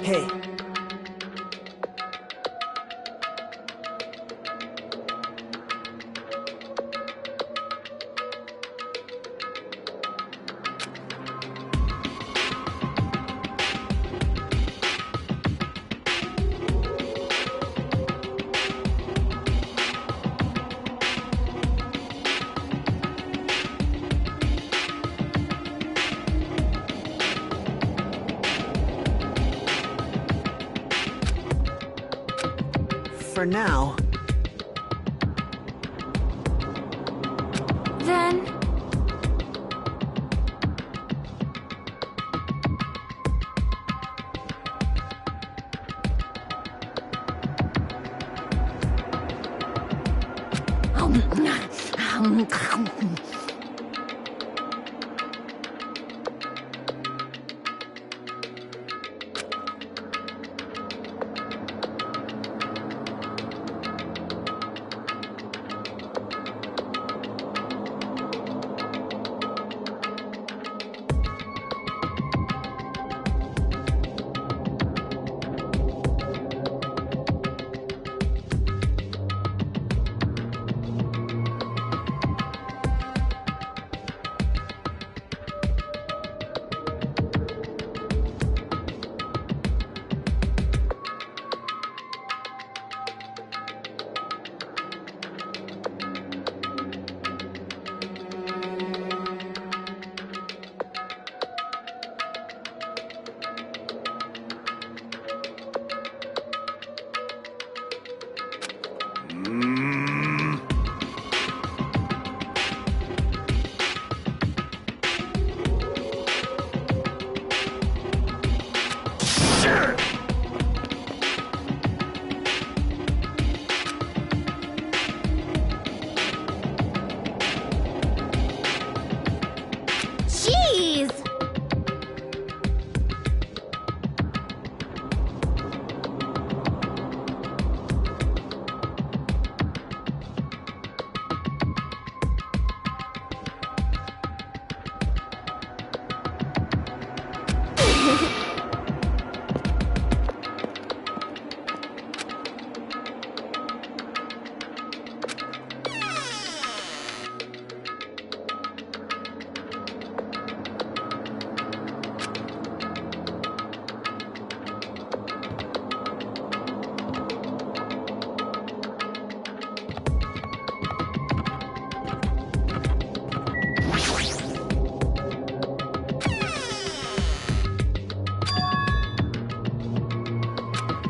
Hey. For now. Then... Jeez!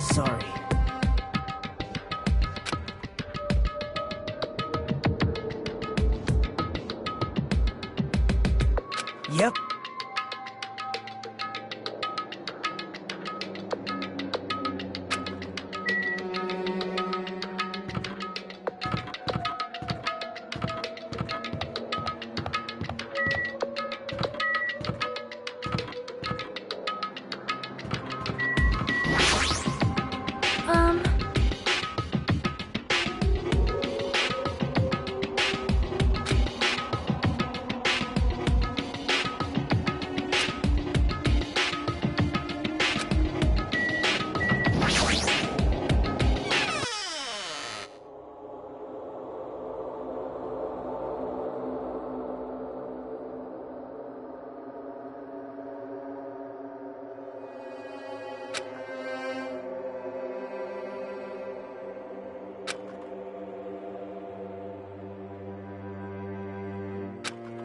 Sorry. Yep.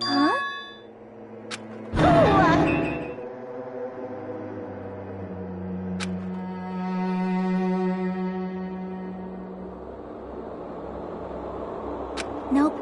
Huh? Nope.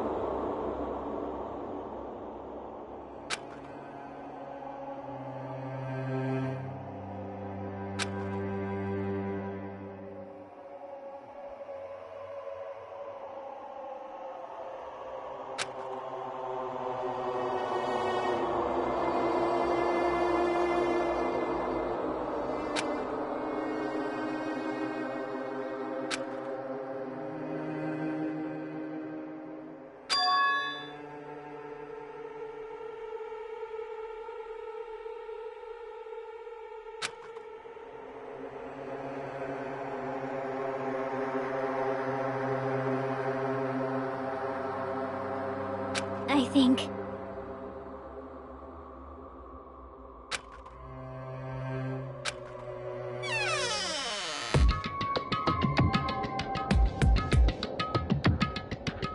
think.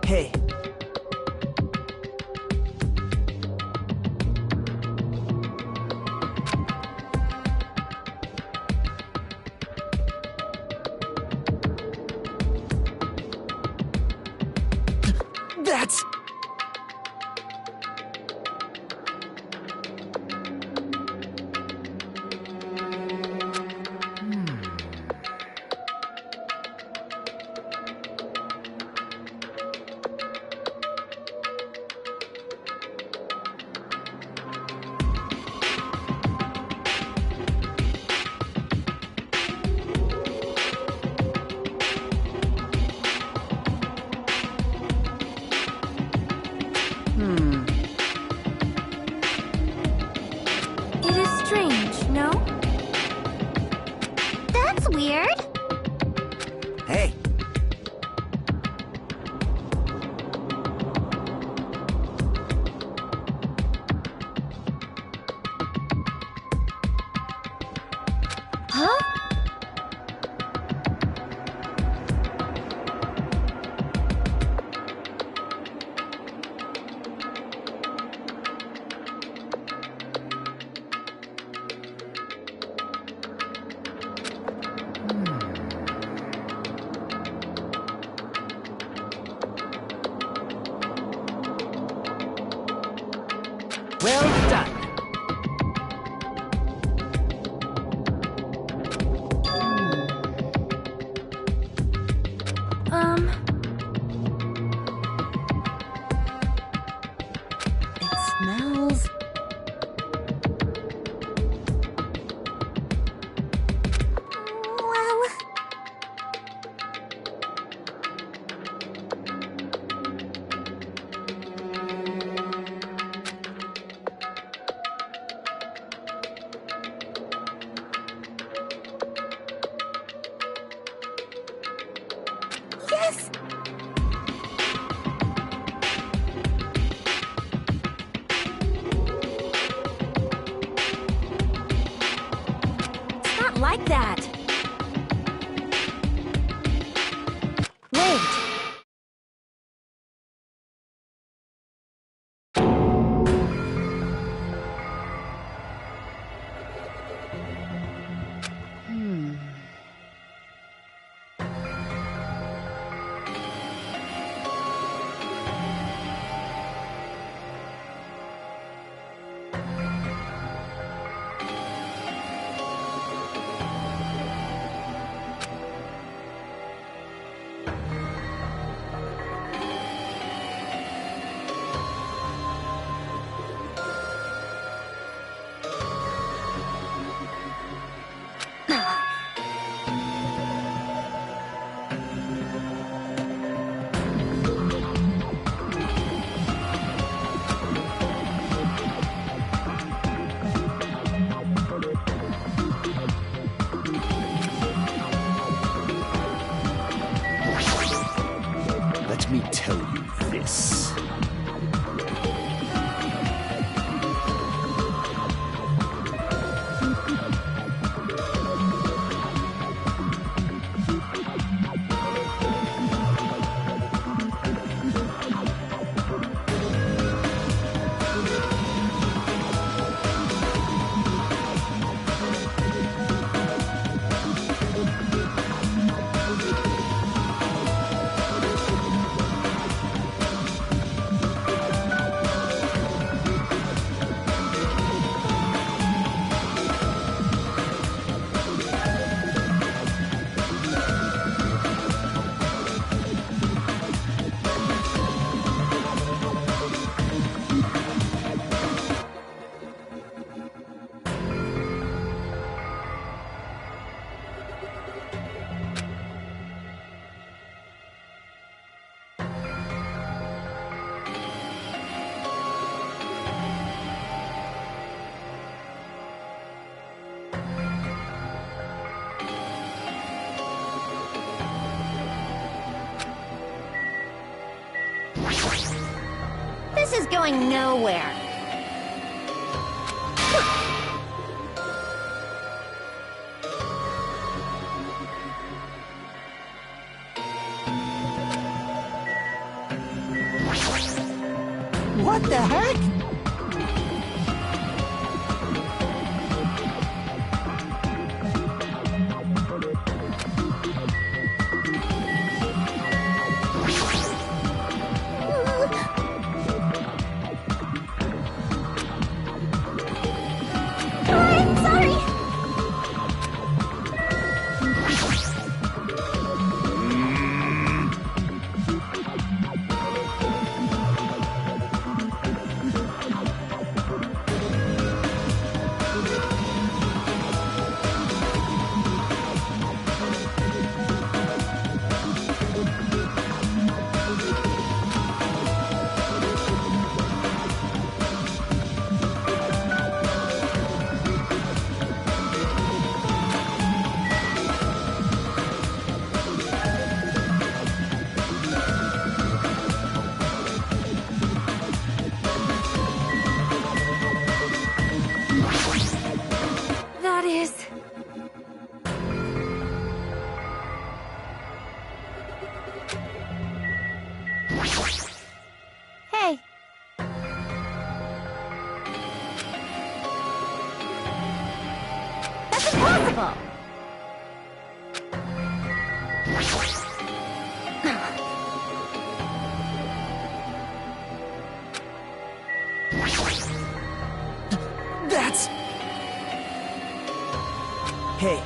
Hey. That's... It is strange, no? That's weird. Hey. Huh? Well done. It smells... Well... Yes! It's not like that. Wait. Let me tell you this. This is going nowhere. What the heck? I'm sorry. That is... Hey. That's impossible! That's... Hey.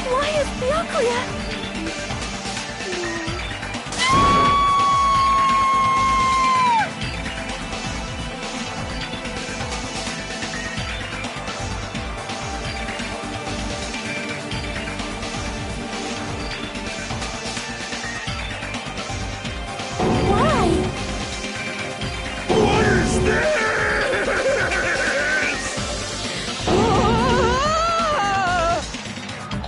Why is Byakuya? What is this?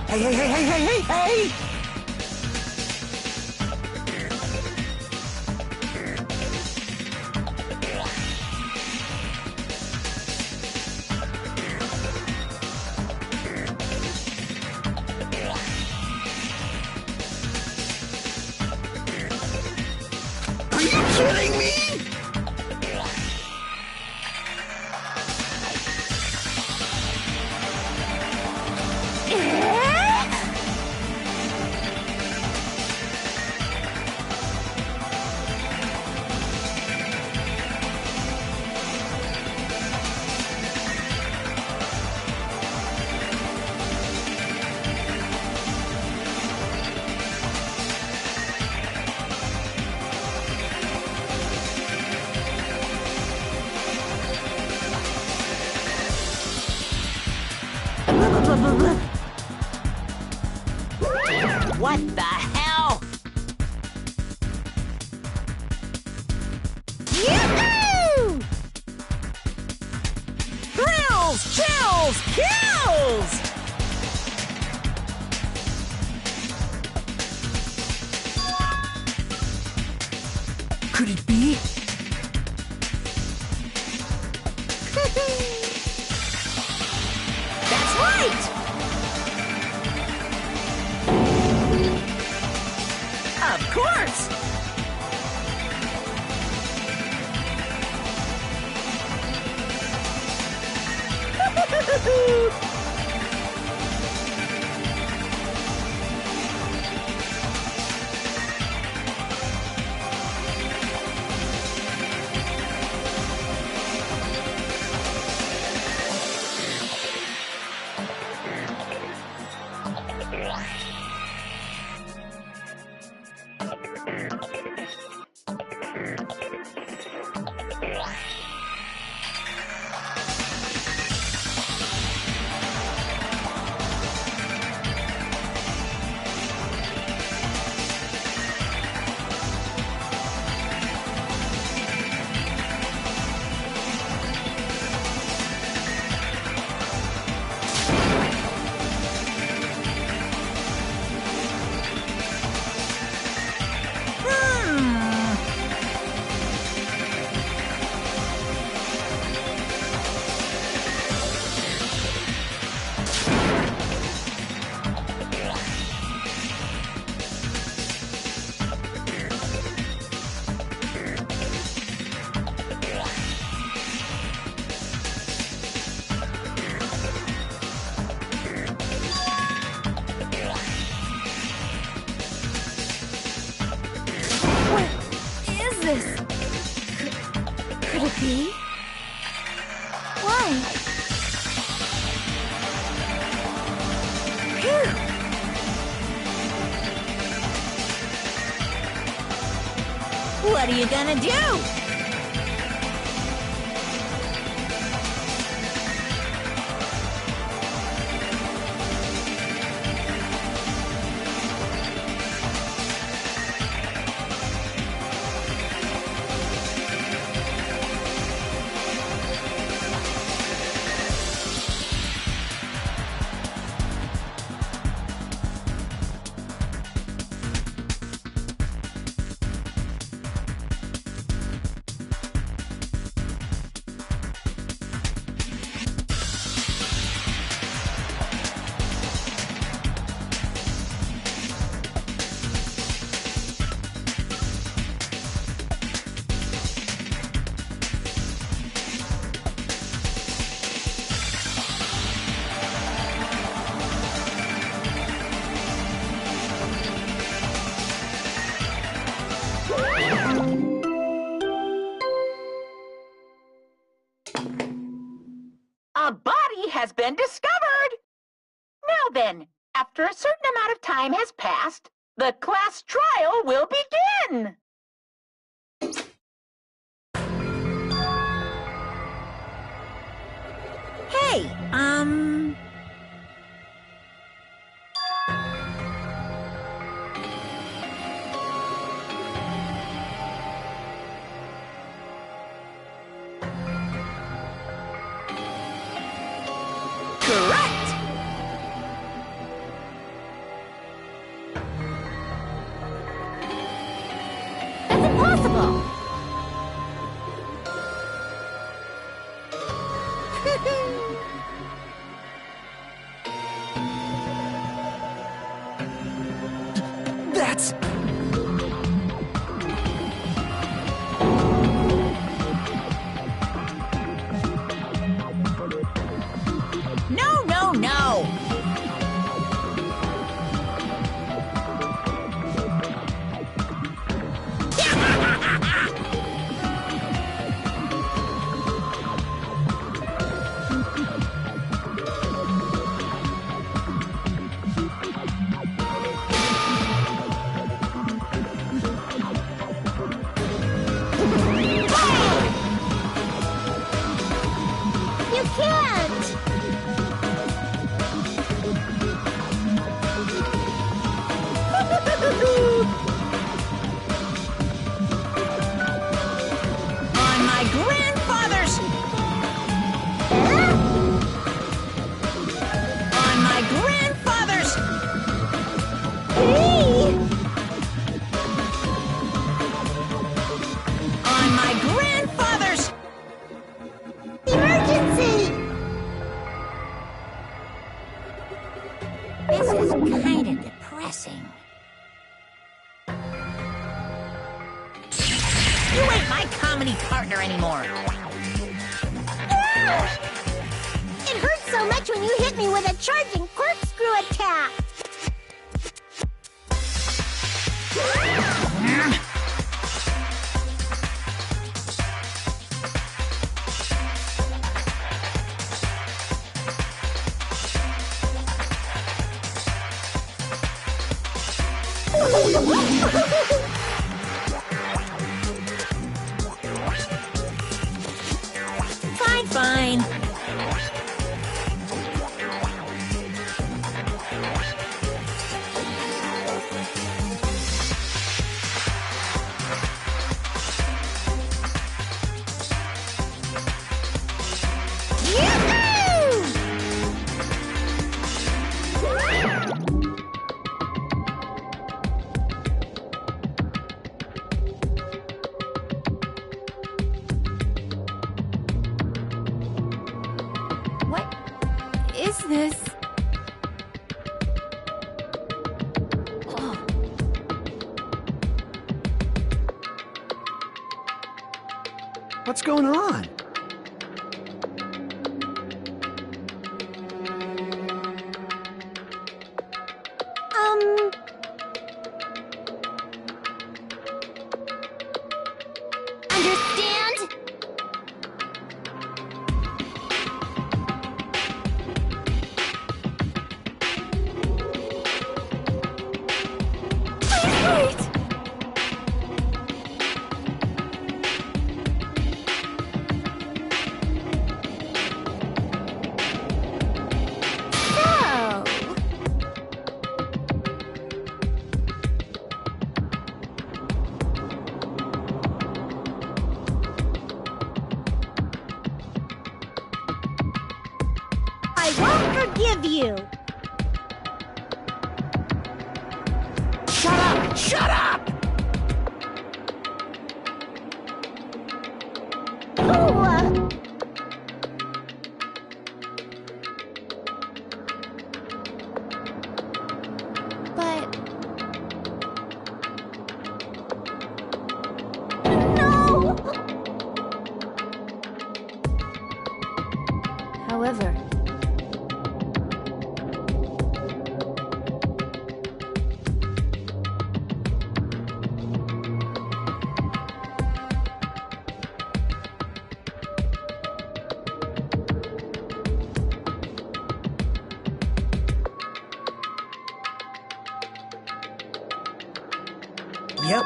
Hey, hey, hey, hey, hey, hey, hey! Are you kidding me? What the hell? Yoo-hoo! Thrills, chills, kills! Could it be? That's right! Of course! This? Could it be? Why? Phew! What are you gonna do? A body has been discovered! then, after a certain amount of time has passed, the class trial will begin! Hey, correct! That's impossible! That's... No, no, no! You can't! On my grandfather's... On my grandfather's... On my grandfather's... Emergency! This is kind of depressing. You ain't my comedy partner anymore. It hurts so much when you hit me with a charging corkscrew attack! Fine, fine. What is this? Oh. What's going on? Understand? Wait! So... I won't forgive you! Shut up! Shut up! Ooh, but... No! However... Yep.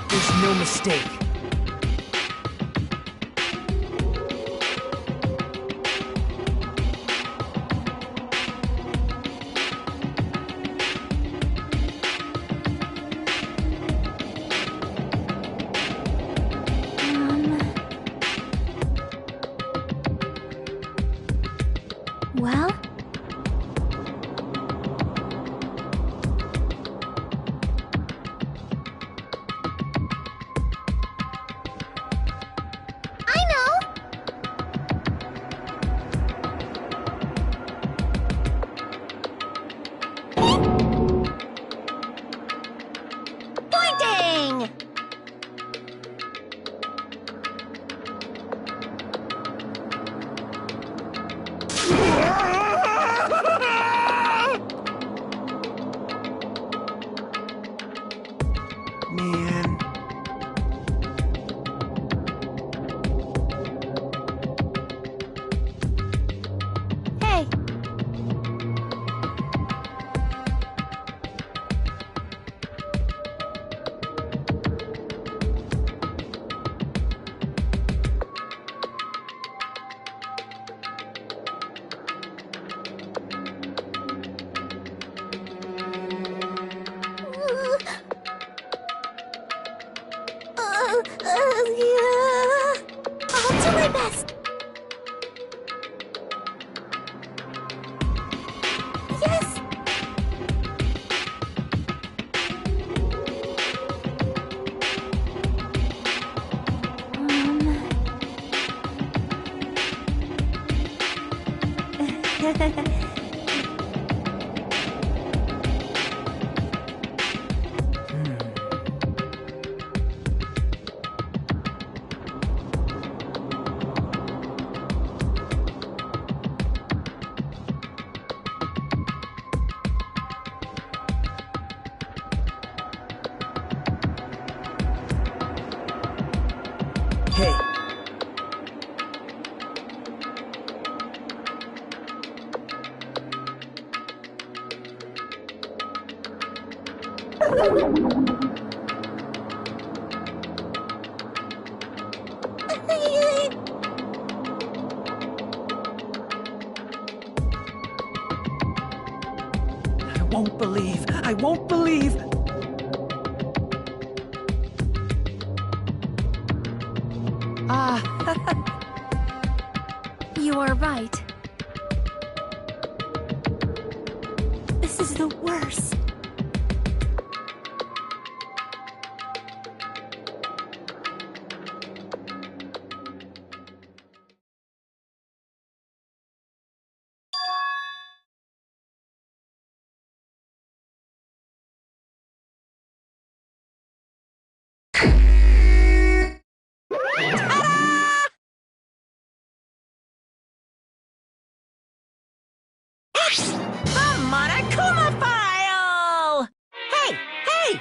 There's no mistake. Well? I know! Pointing! Man. Hey. Yeah. I'll do my best. Yes. Hey. I won't believe. You are right. This is the worst. The Monokuma file! Hey, hey!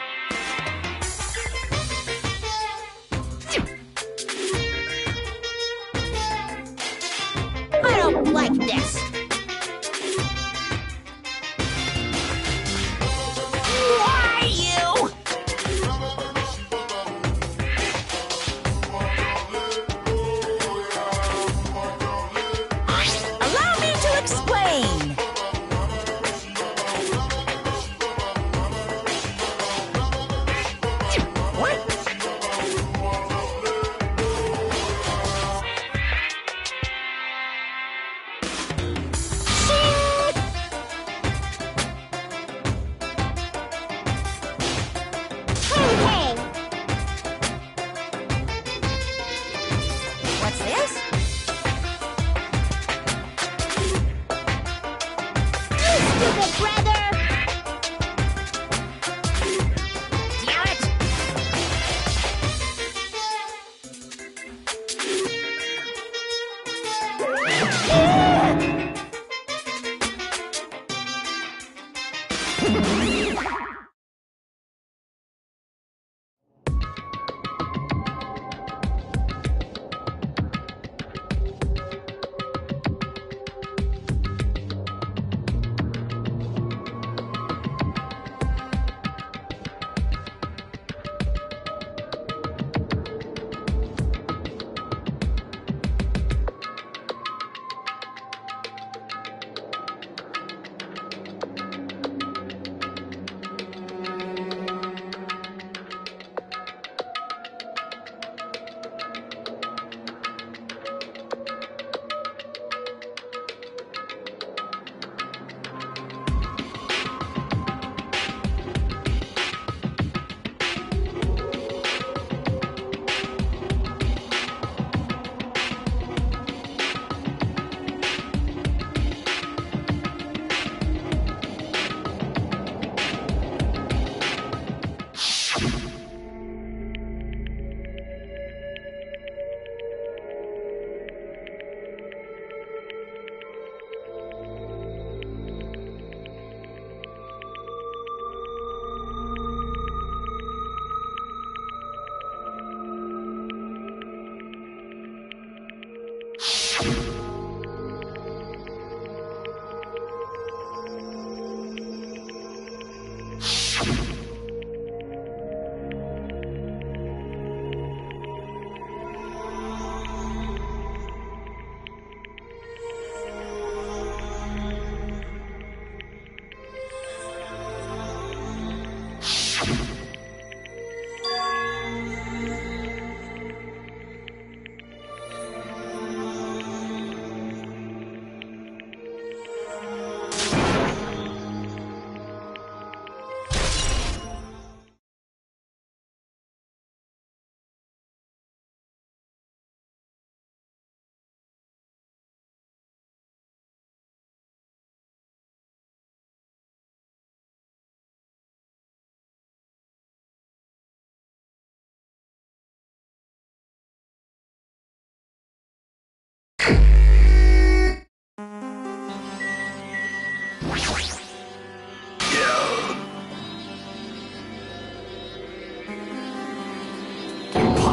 I don't like this. Why you? Allow me to explain.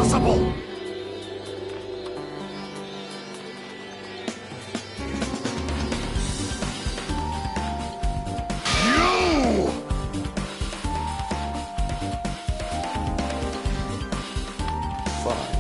impossible! You! Fine.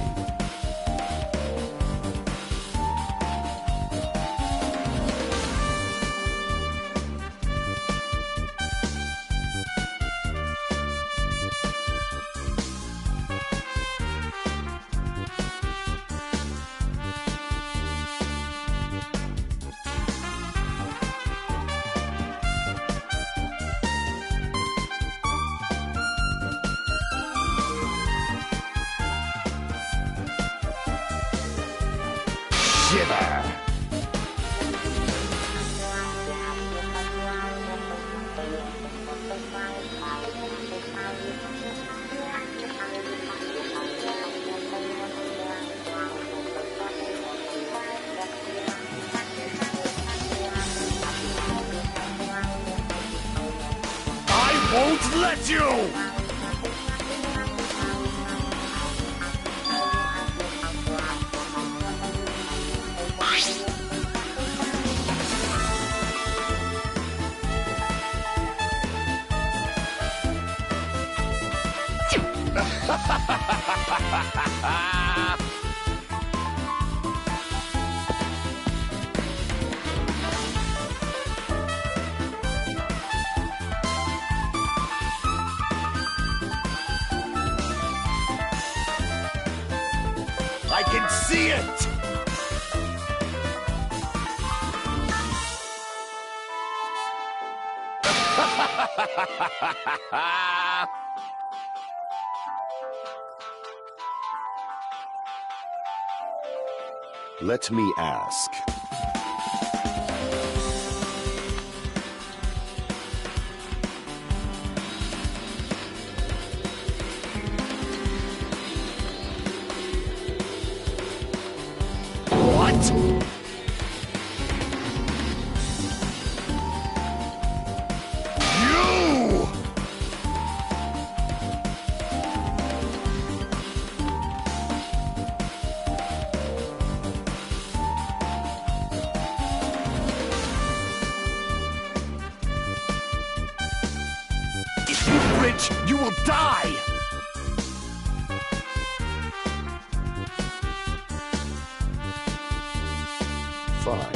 Shiver! I won't let you! I can see it! Let me ask. What? You! If you flinch, you will die! Fine.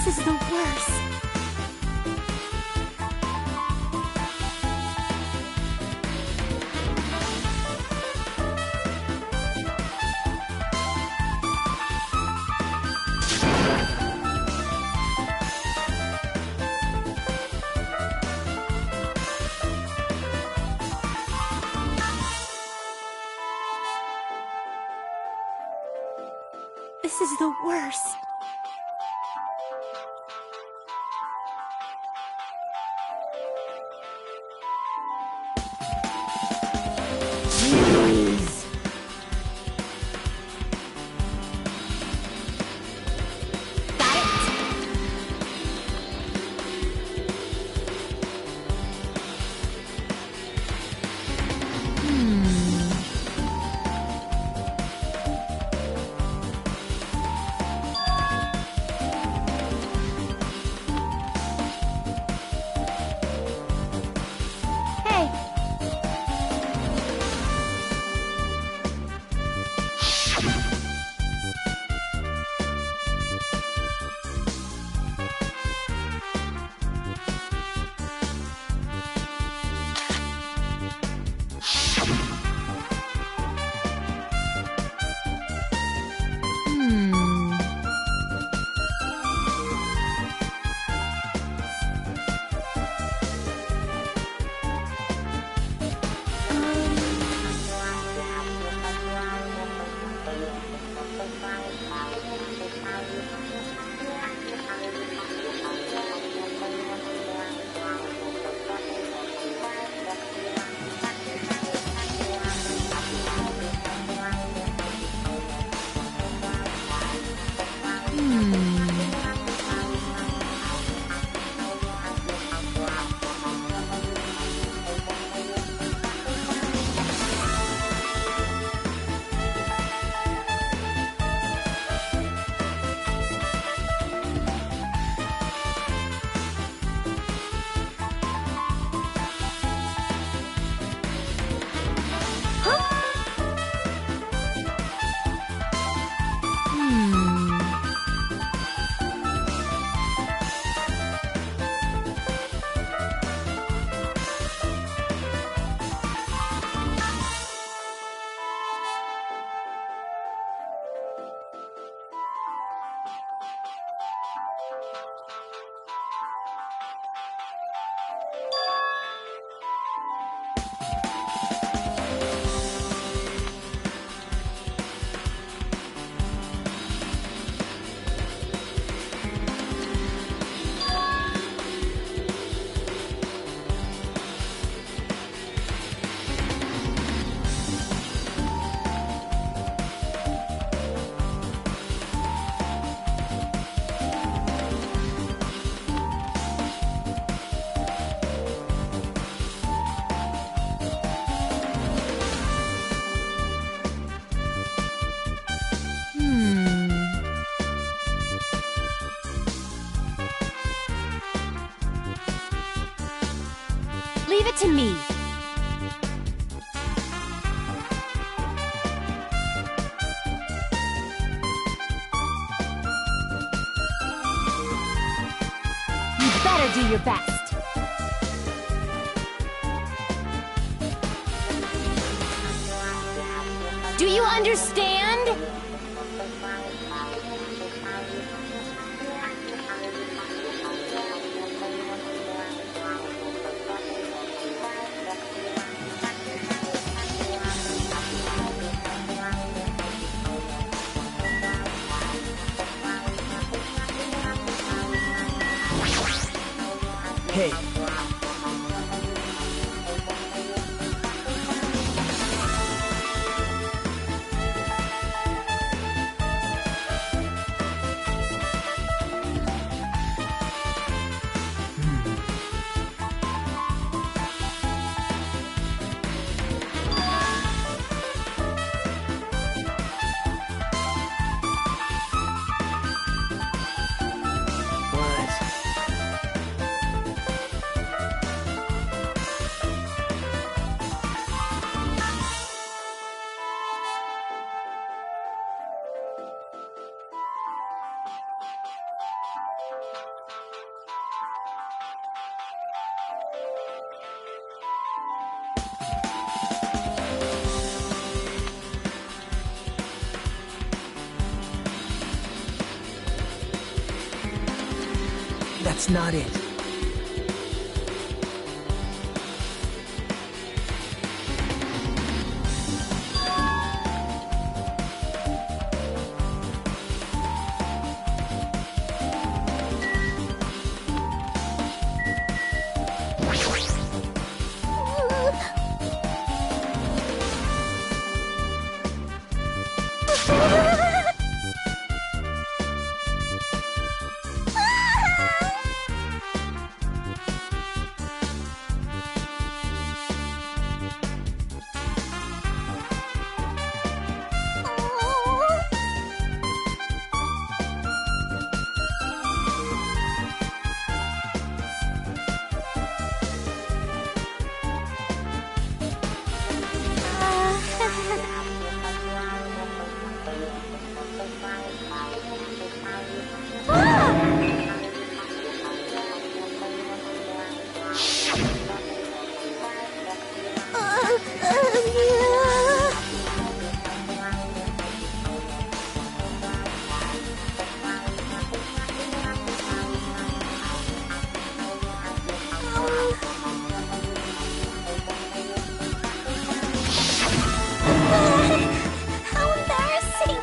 This is the worst. This is the worst. Jeez. Got it. Hey. Leave it to me. You better do your best. Do you understand? Hey. That's not it. How embarrassing!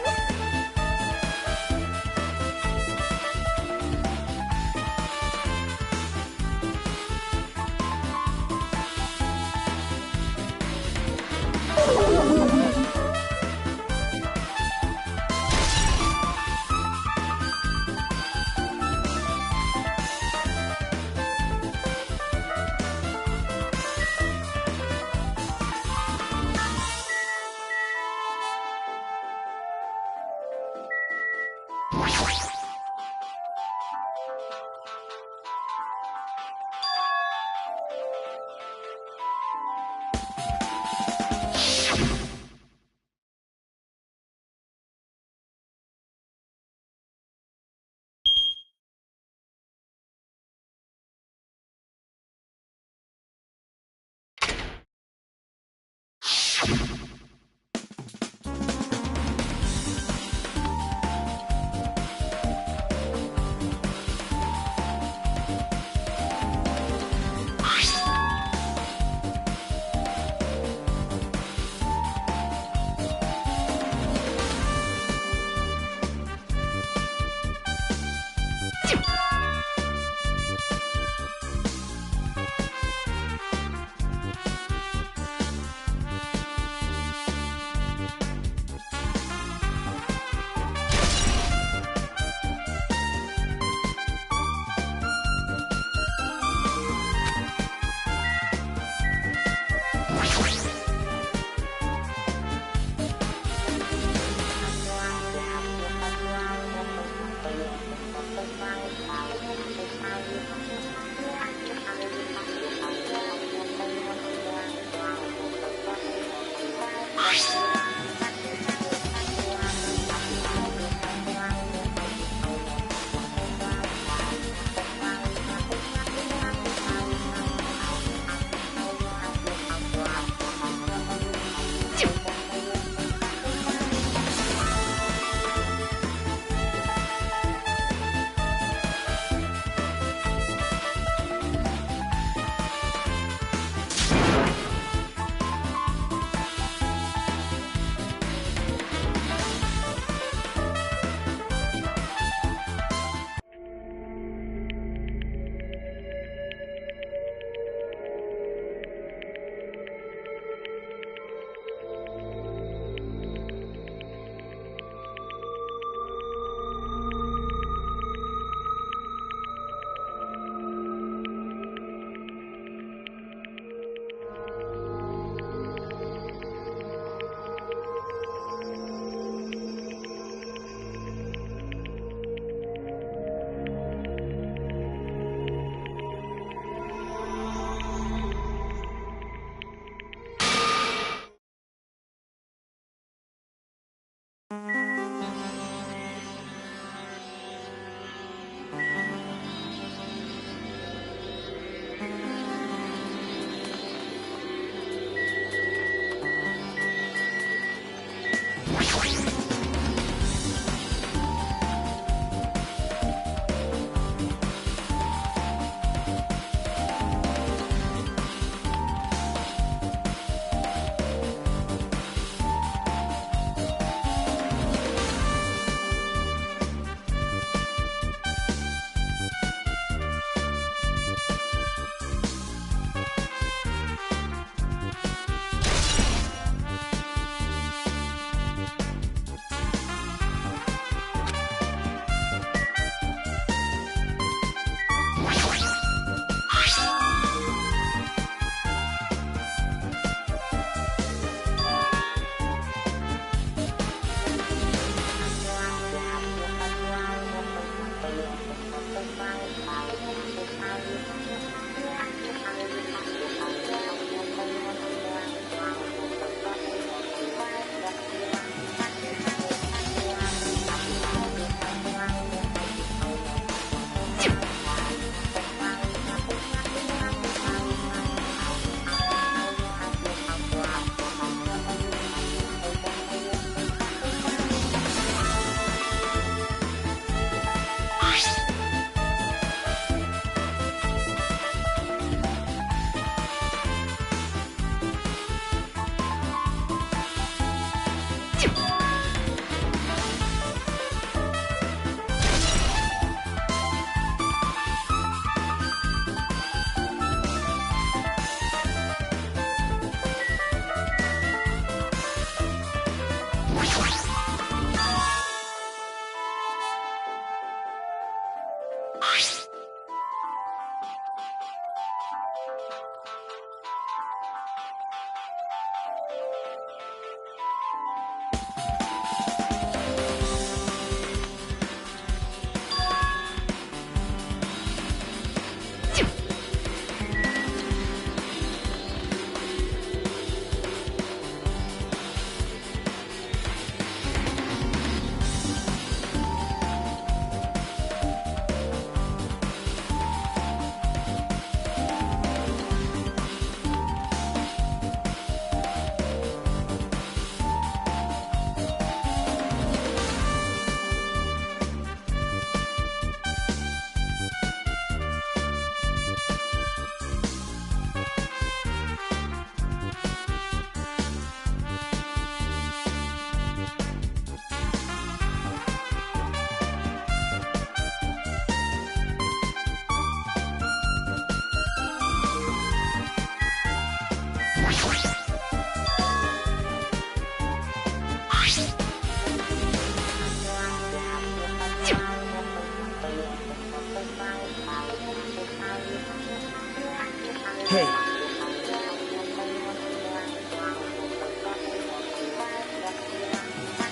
Hey,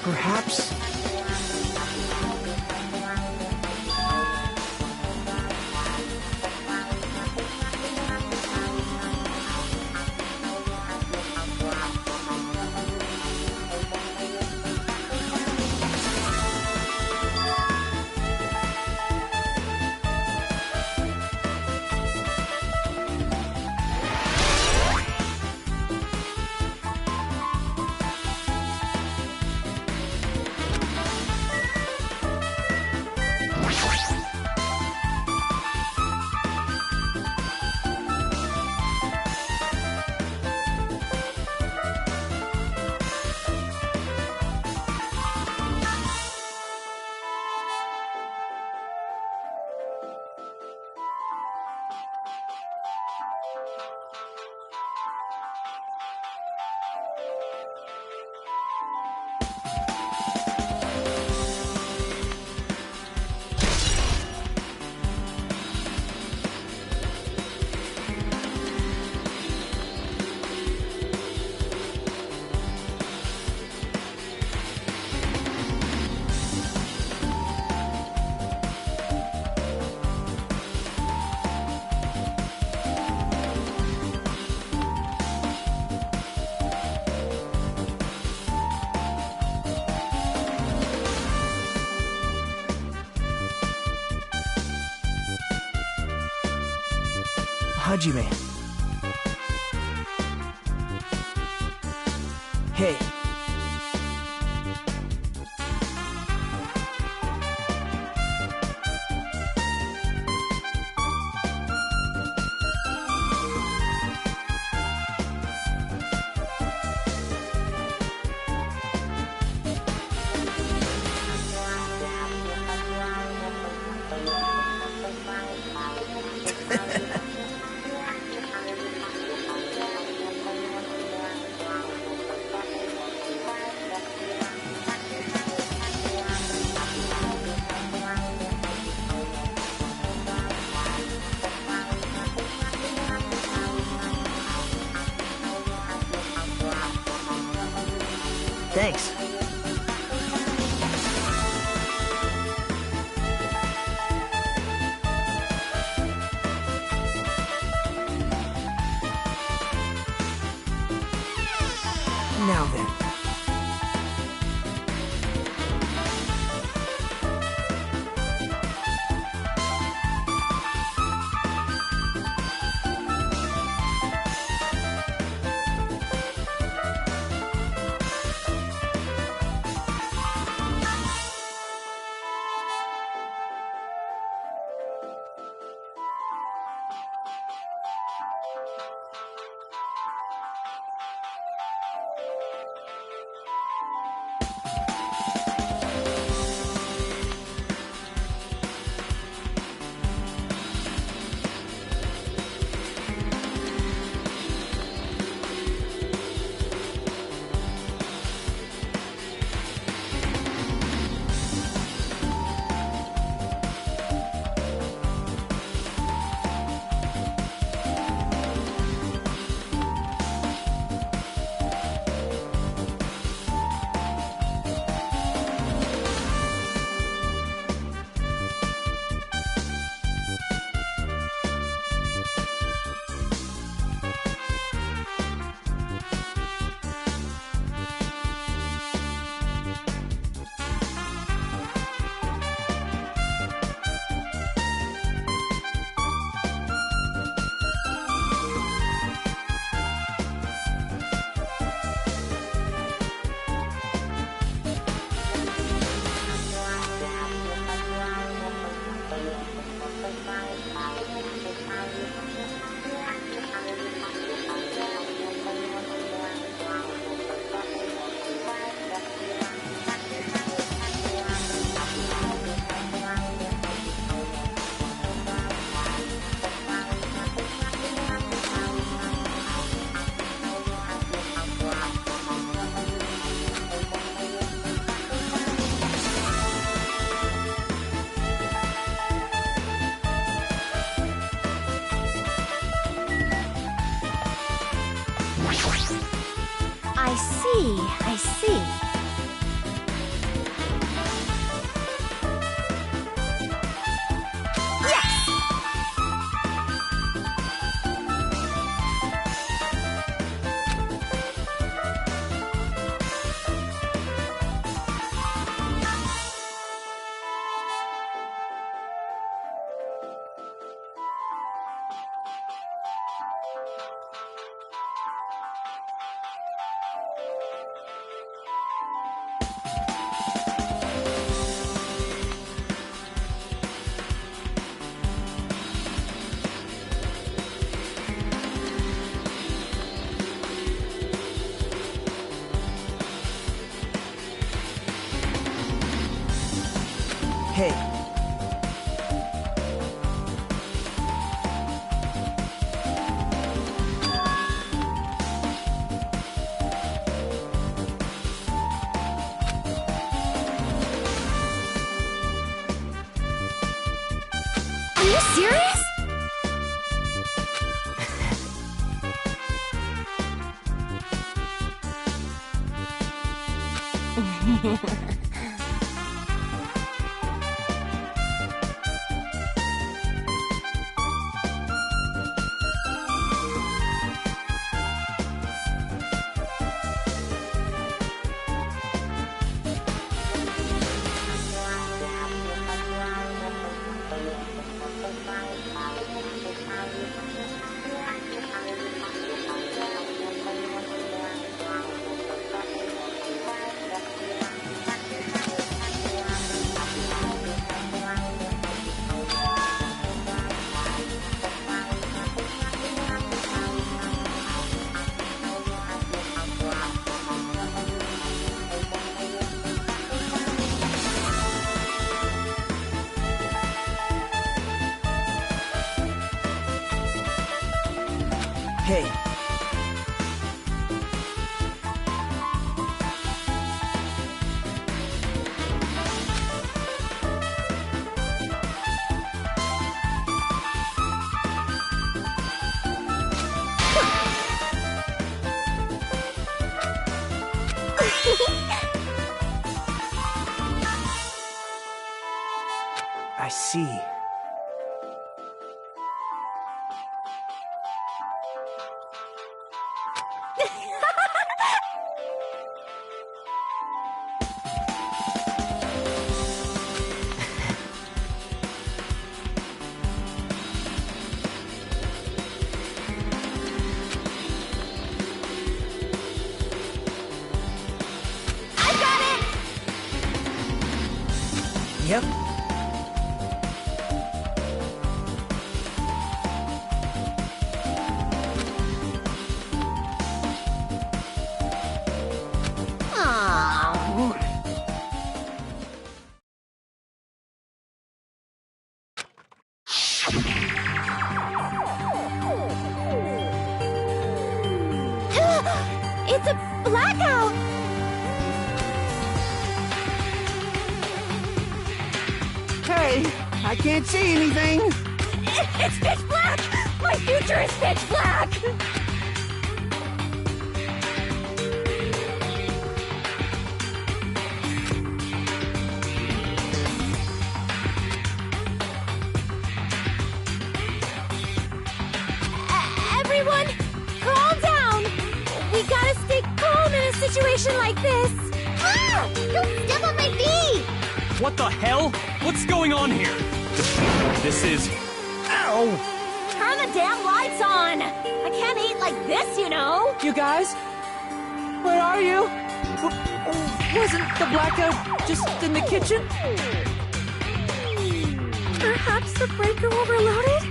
perhaps... Hajime. Hey. Thanks. Now then. I see. Hey. Are you serious? Hey. I see. It's a blackout! Hey, I can't see anything. It's pitch black! My future is pitch black! Everyone, calm down! We gotta stay calm in a situation like this! Ah! Don't step on my feet! What the hell? What's going on here? This is... Ow! Turn the damn lights on! I can't eat like this, you know! You guys? Where are you? Wasn't the blackout just in the kitchen? Perhaps the breaker overloaded?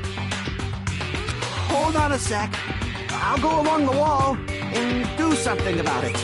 Hold on a sec. I'll go along the wall and do something about it.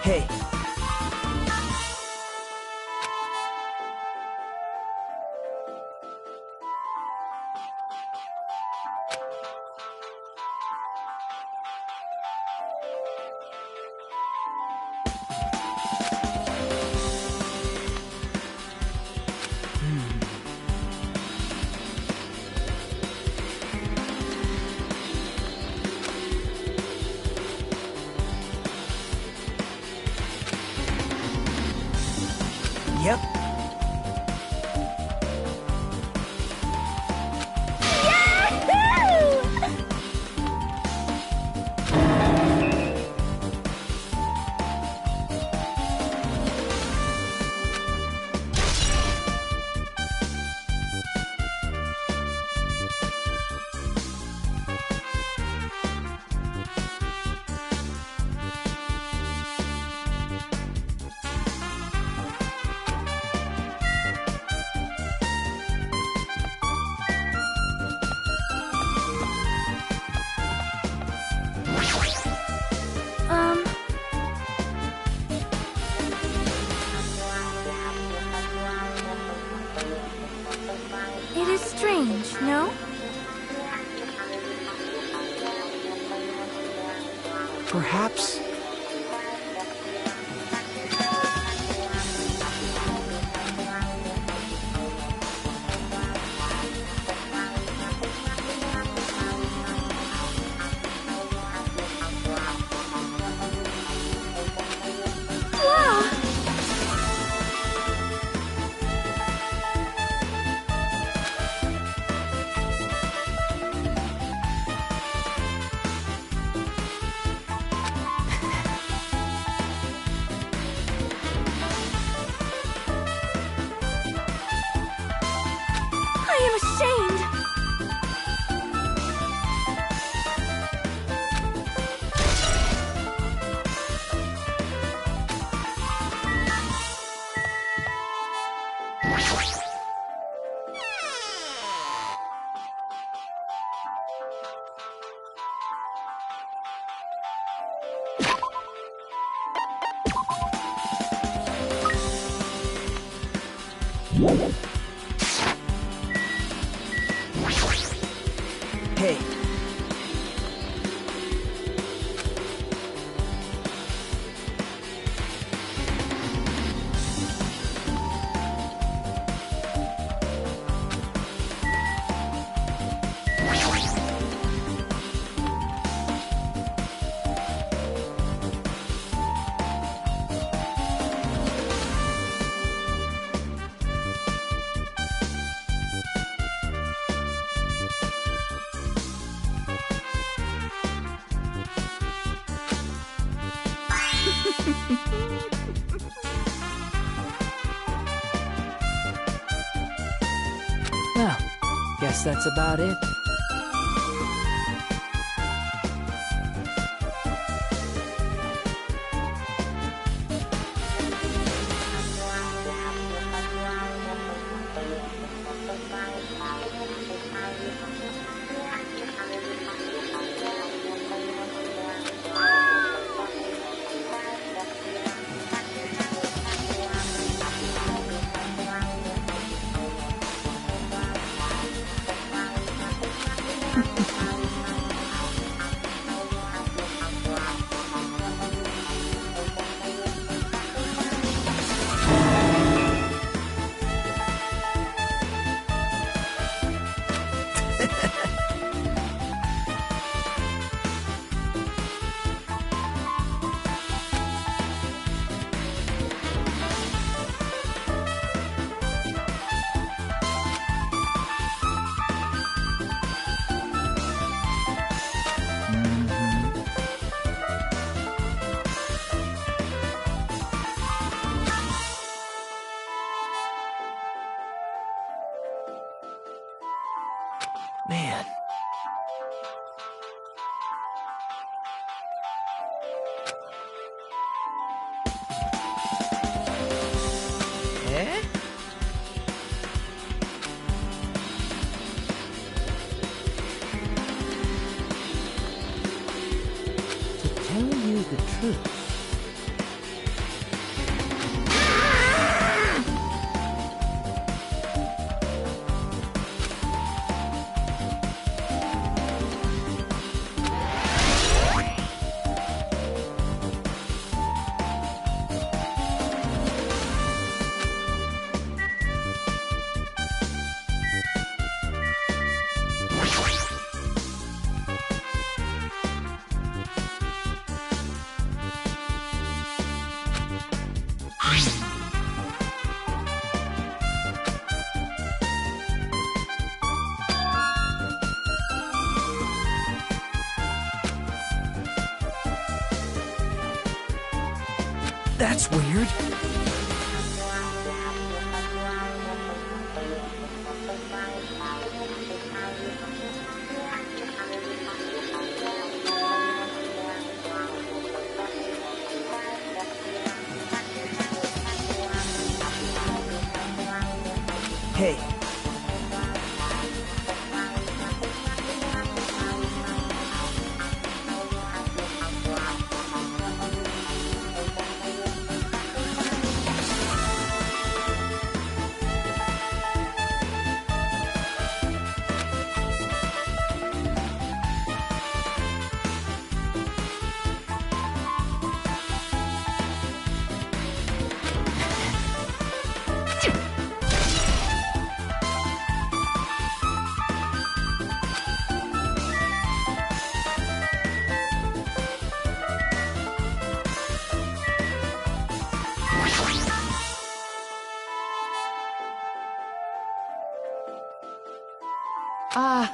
Hey. Yep. It is strange, no? Perhaps. Wow! Hey. Well, guess that's about it. Man. Eh? To tell you the truth, That's weird. Hey. ah,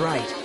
right.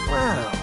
Wow.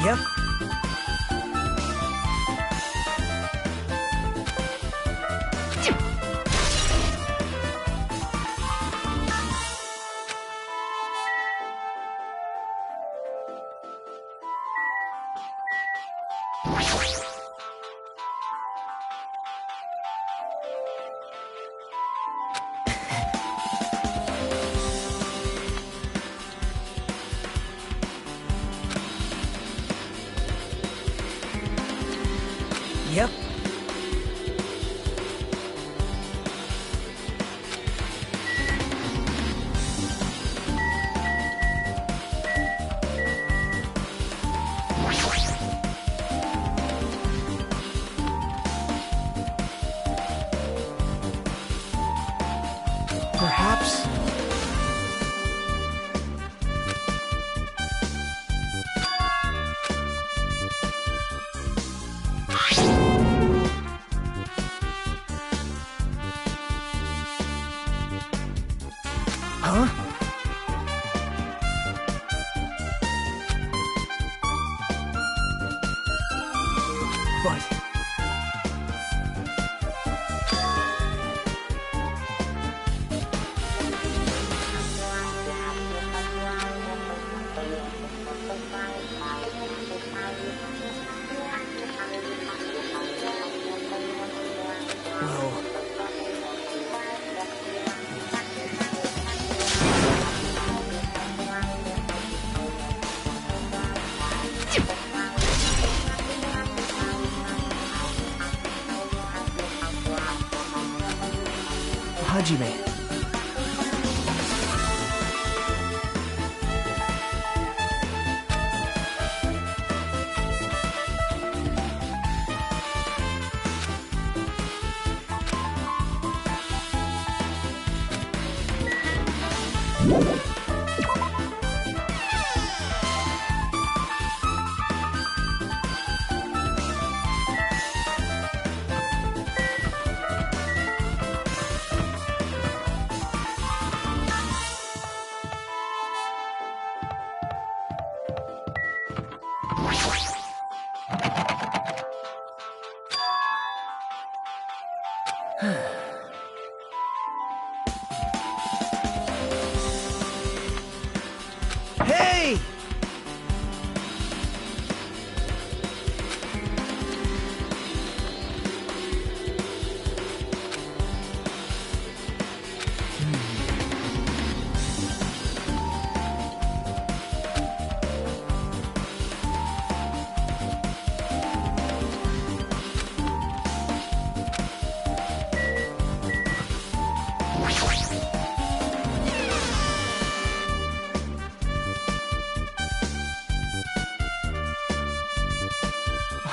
Yep. Yep. Perhaps. Huh? But... Well... Hajime.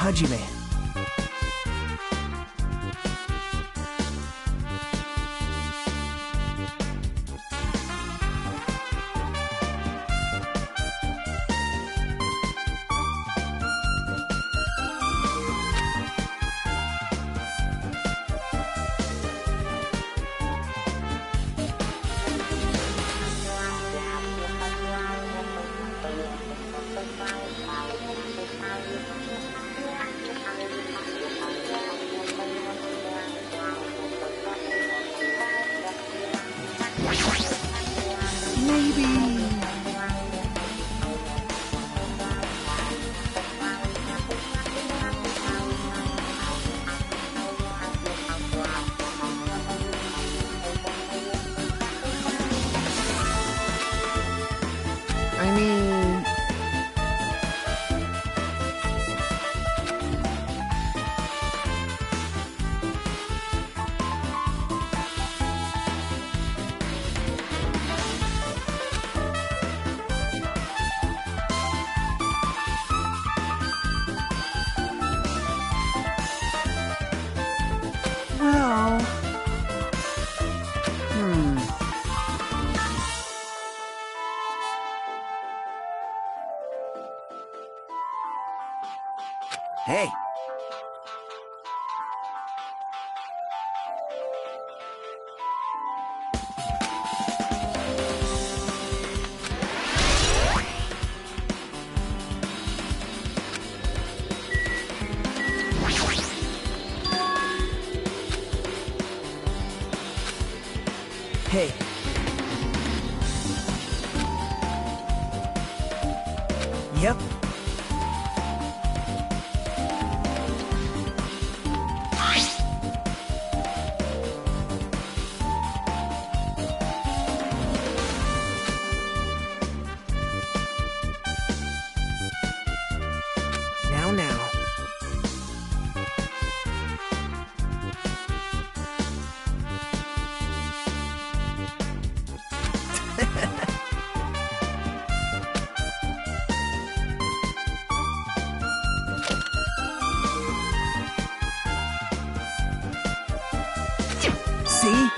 Hajime. Maybe... I mean... Well... Hey, Hey. Yep. Now. See?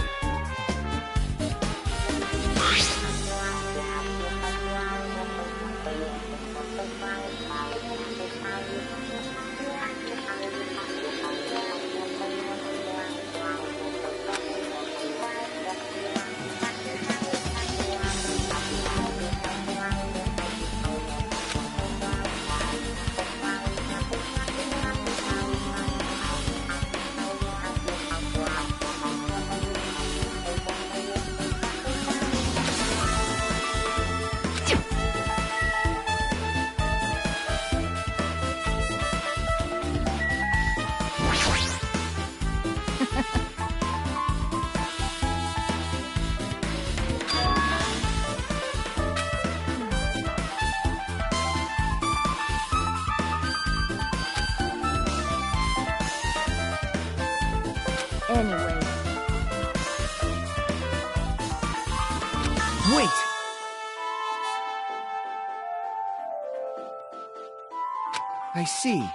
Anyway. Wait! I see.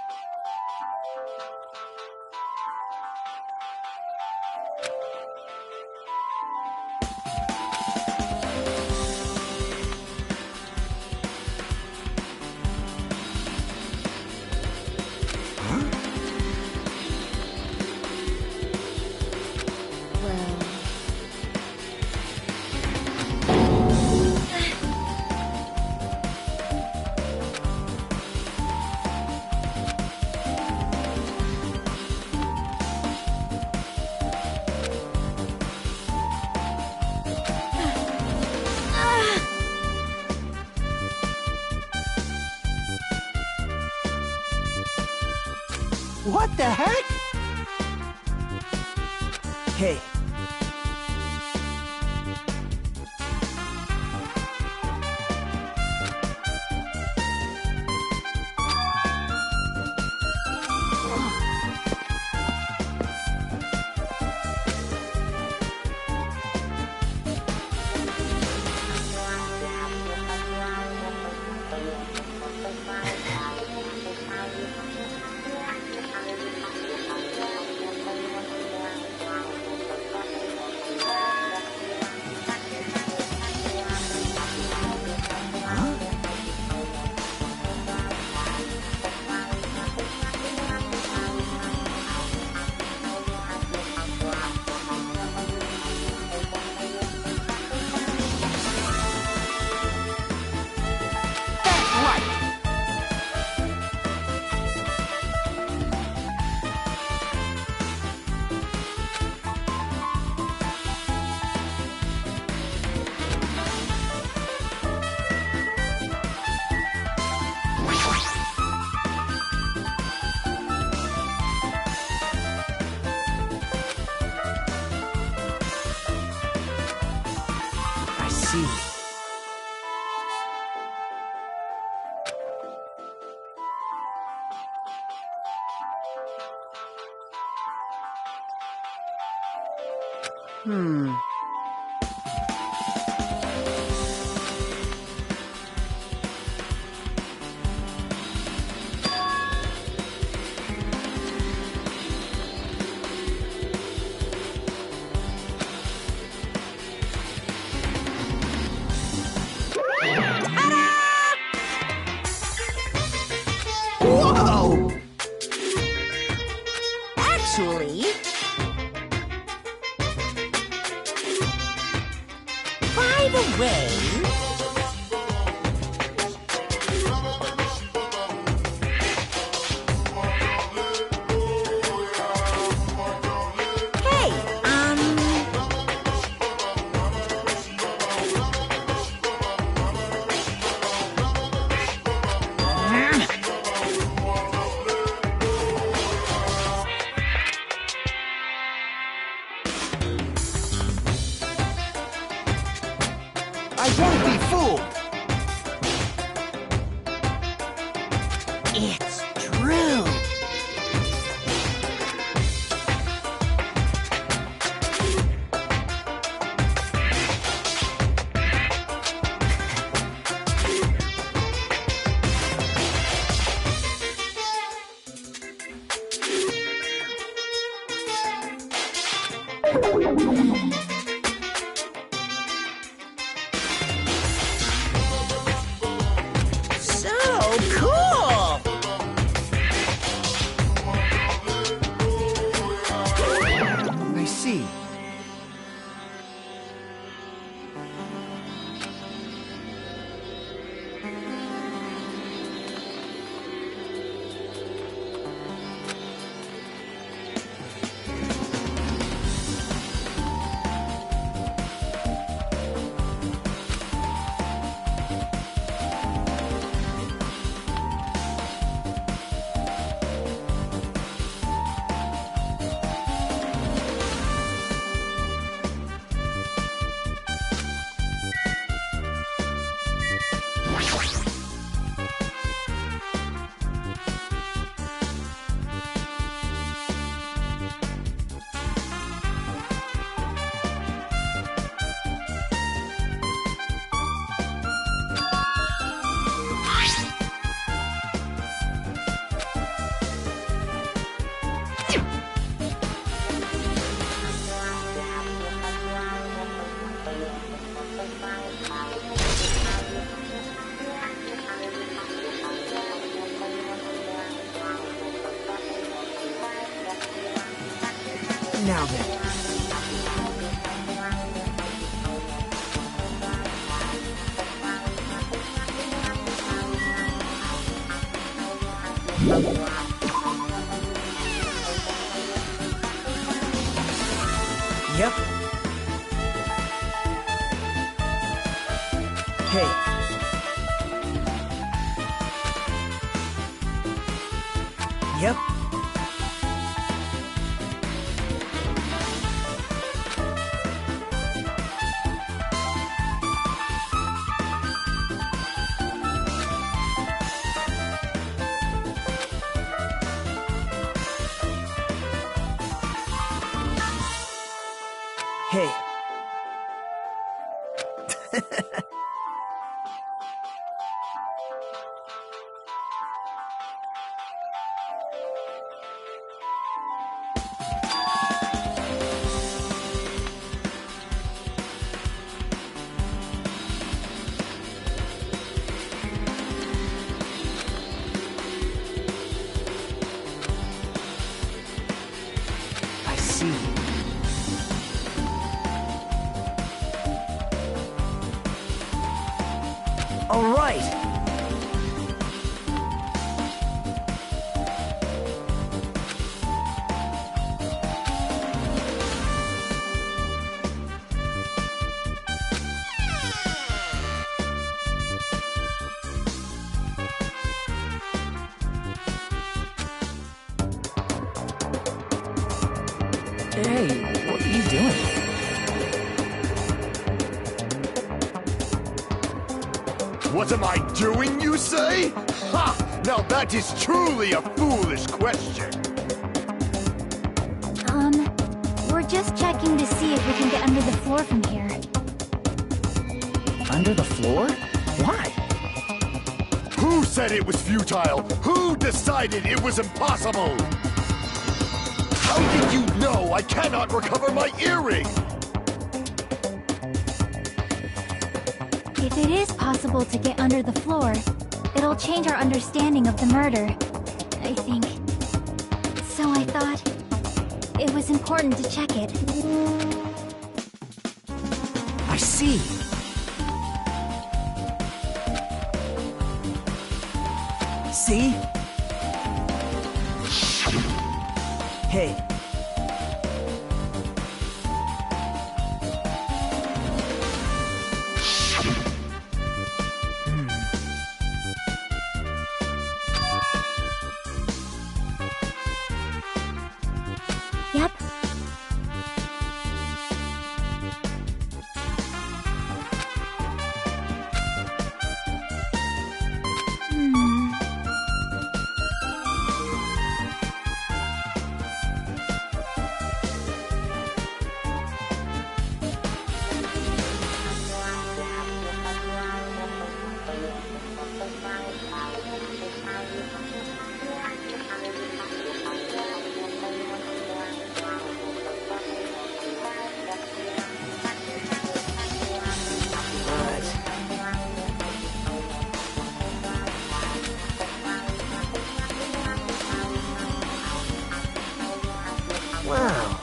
Well... what the heck? Hey. see. Hmm. Whoa! Actually... By the way... I won't be fooled! It's true. So cool! I see. Now then. Yep. Hey. Yep. Hey. I see. All right. Hey, what are you doing? What am I doing, you say? Ha! Now that is truly a foolish question. We're just checking to see if we can get under the floor from here. Under the floor? Why? Who said it was futile? Who decided it was impossible? How did you know I cannot recover my earring? If it is possible to get under the floor, it'll change our understanding of the murder, I think. So I thought it was important to check it. I see. See? Hey. Yep. Wow.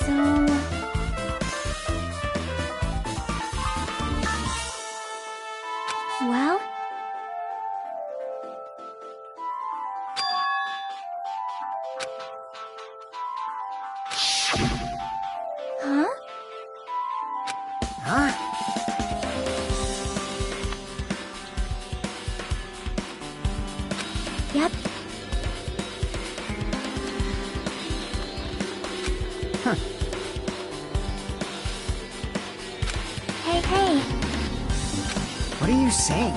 So... Well? Huh? Huh? Yep. Hey. What are you saying?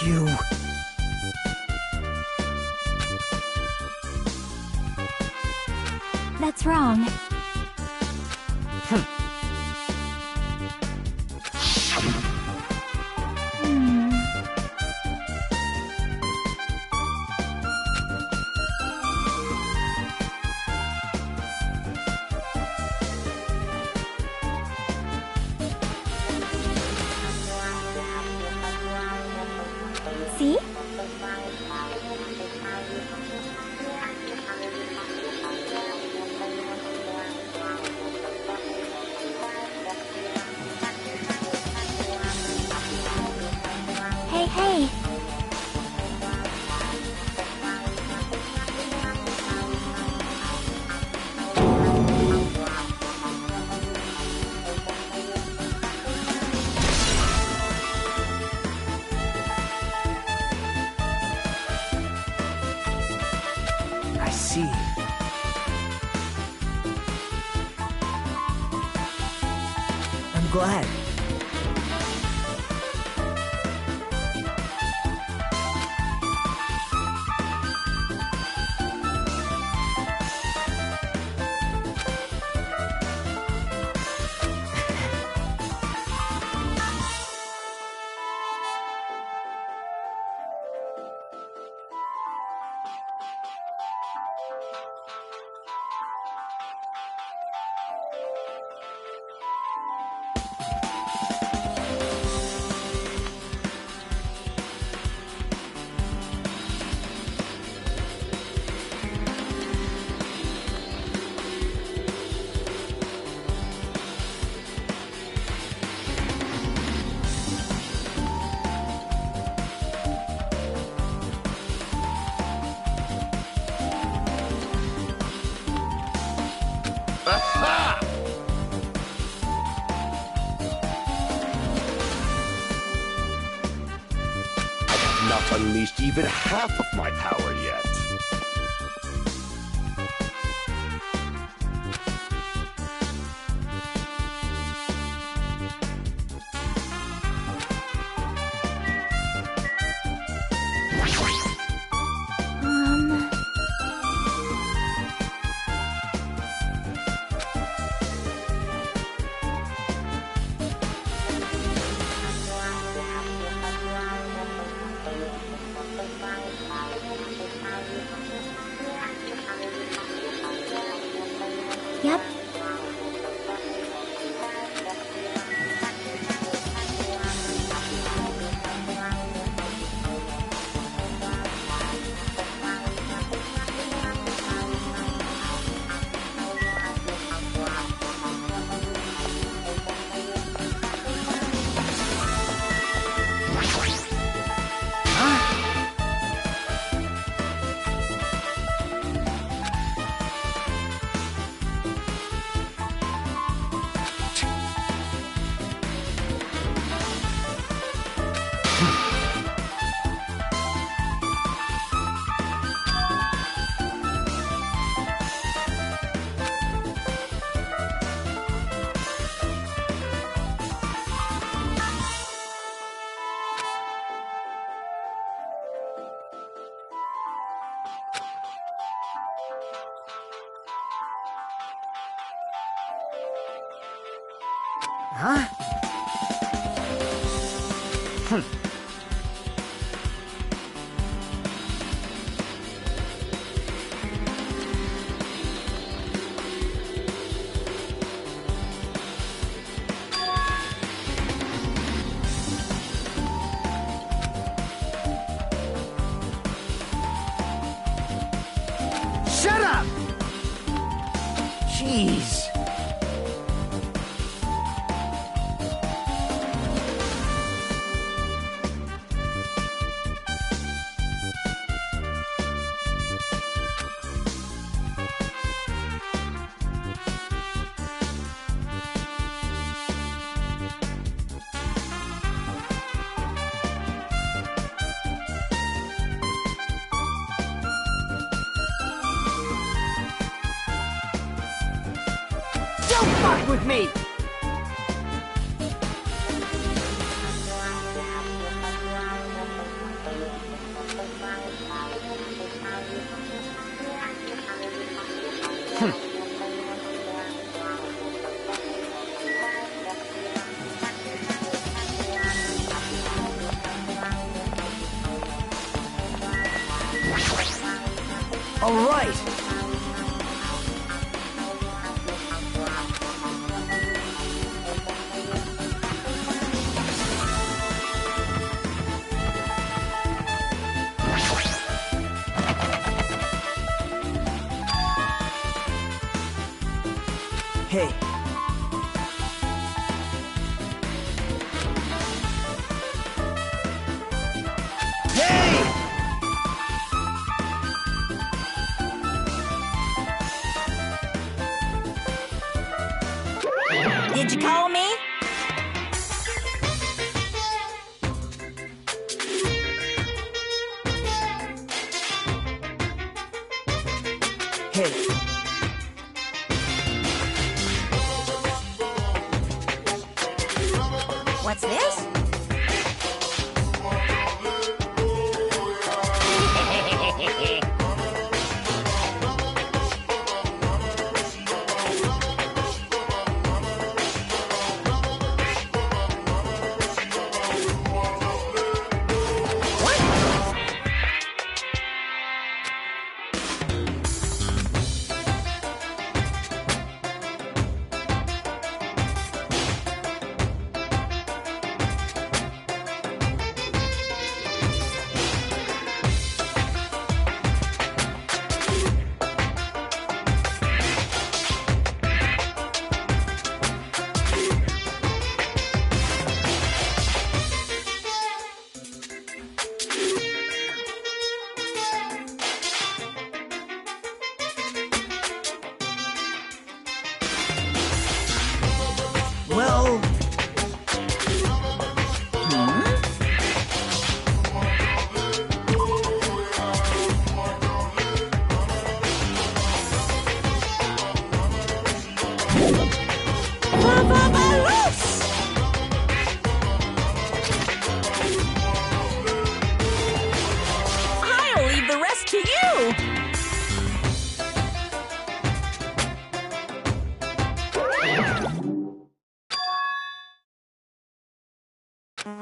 You... That's wrong. See? Hey. I see. I'm glad. unleashed even half of my power yet. Yep. Huh? Shut up! Jeez. Don't fuck with me! All right. Hey. Hey! Did you call me? Hey. What's this?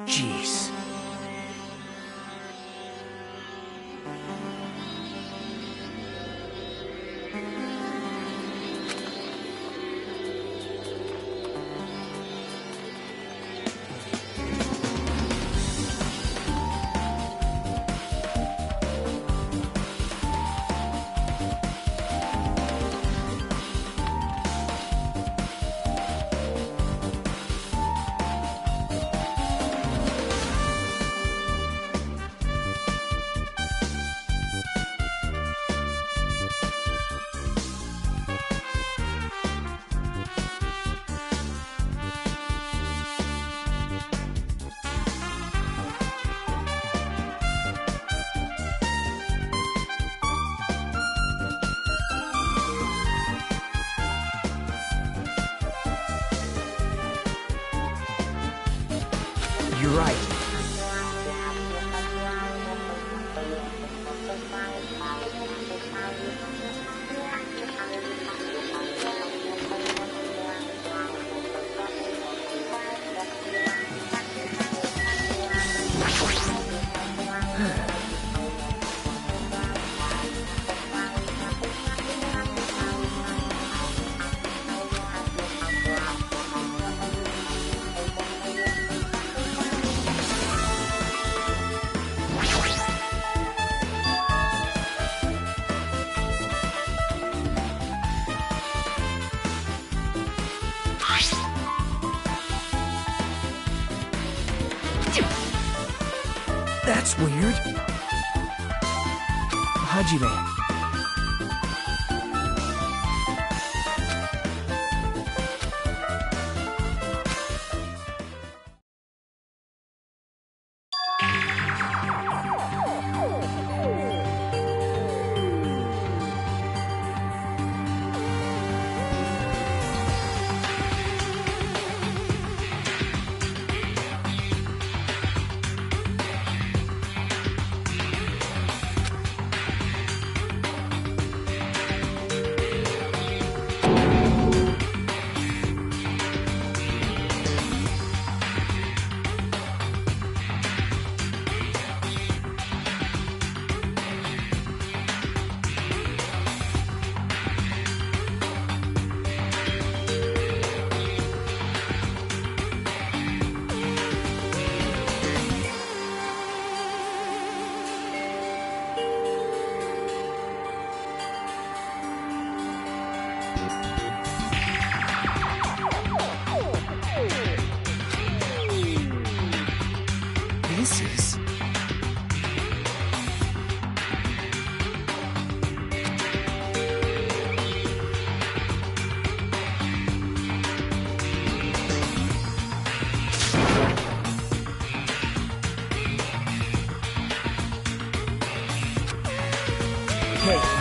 Jeez. You're right. That's weird. Hajime. This is... Hey.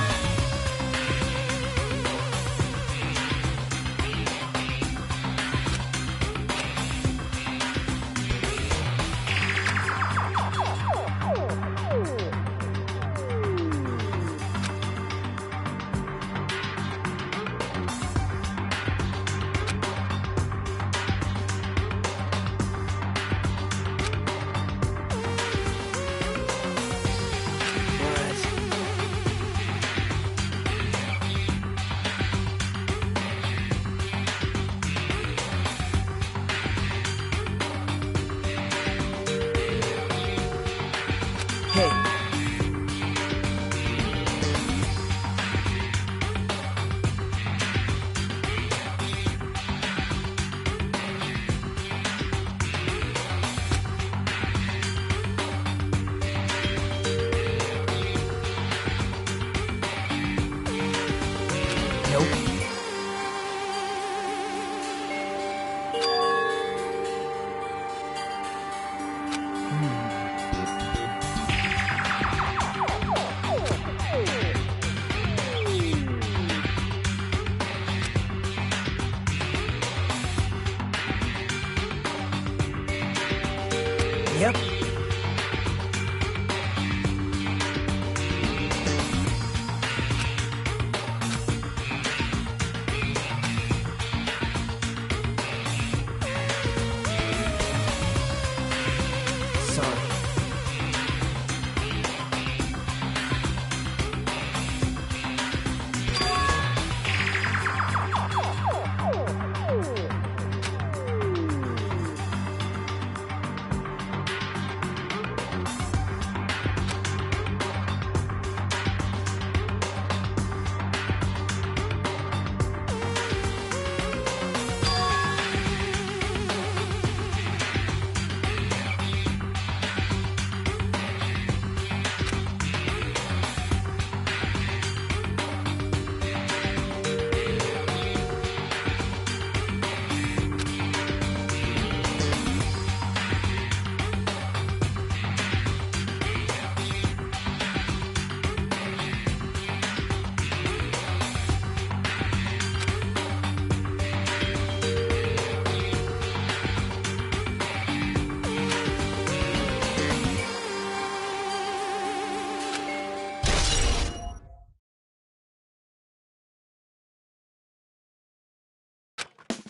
Hey. Nope. Yep.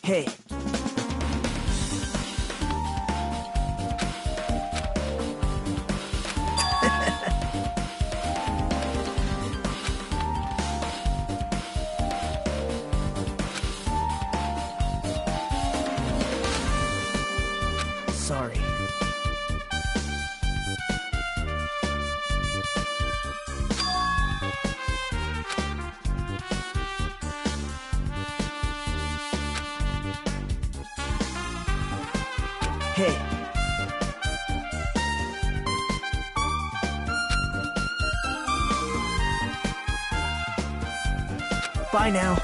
Hey. Sorry. Hey. Bye now.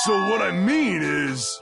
So what I mean is...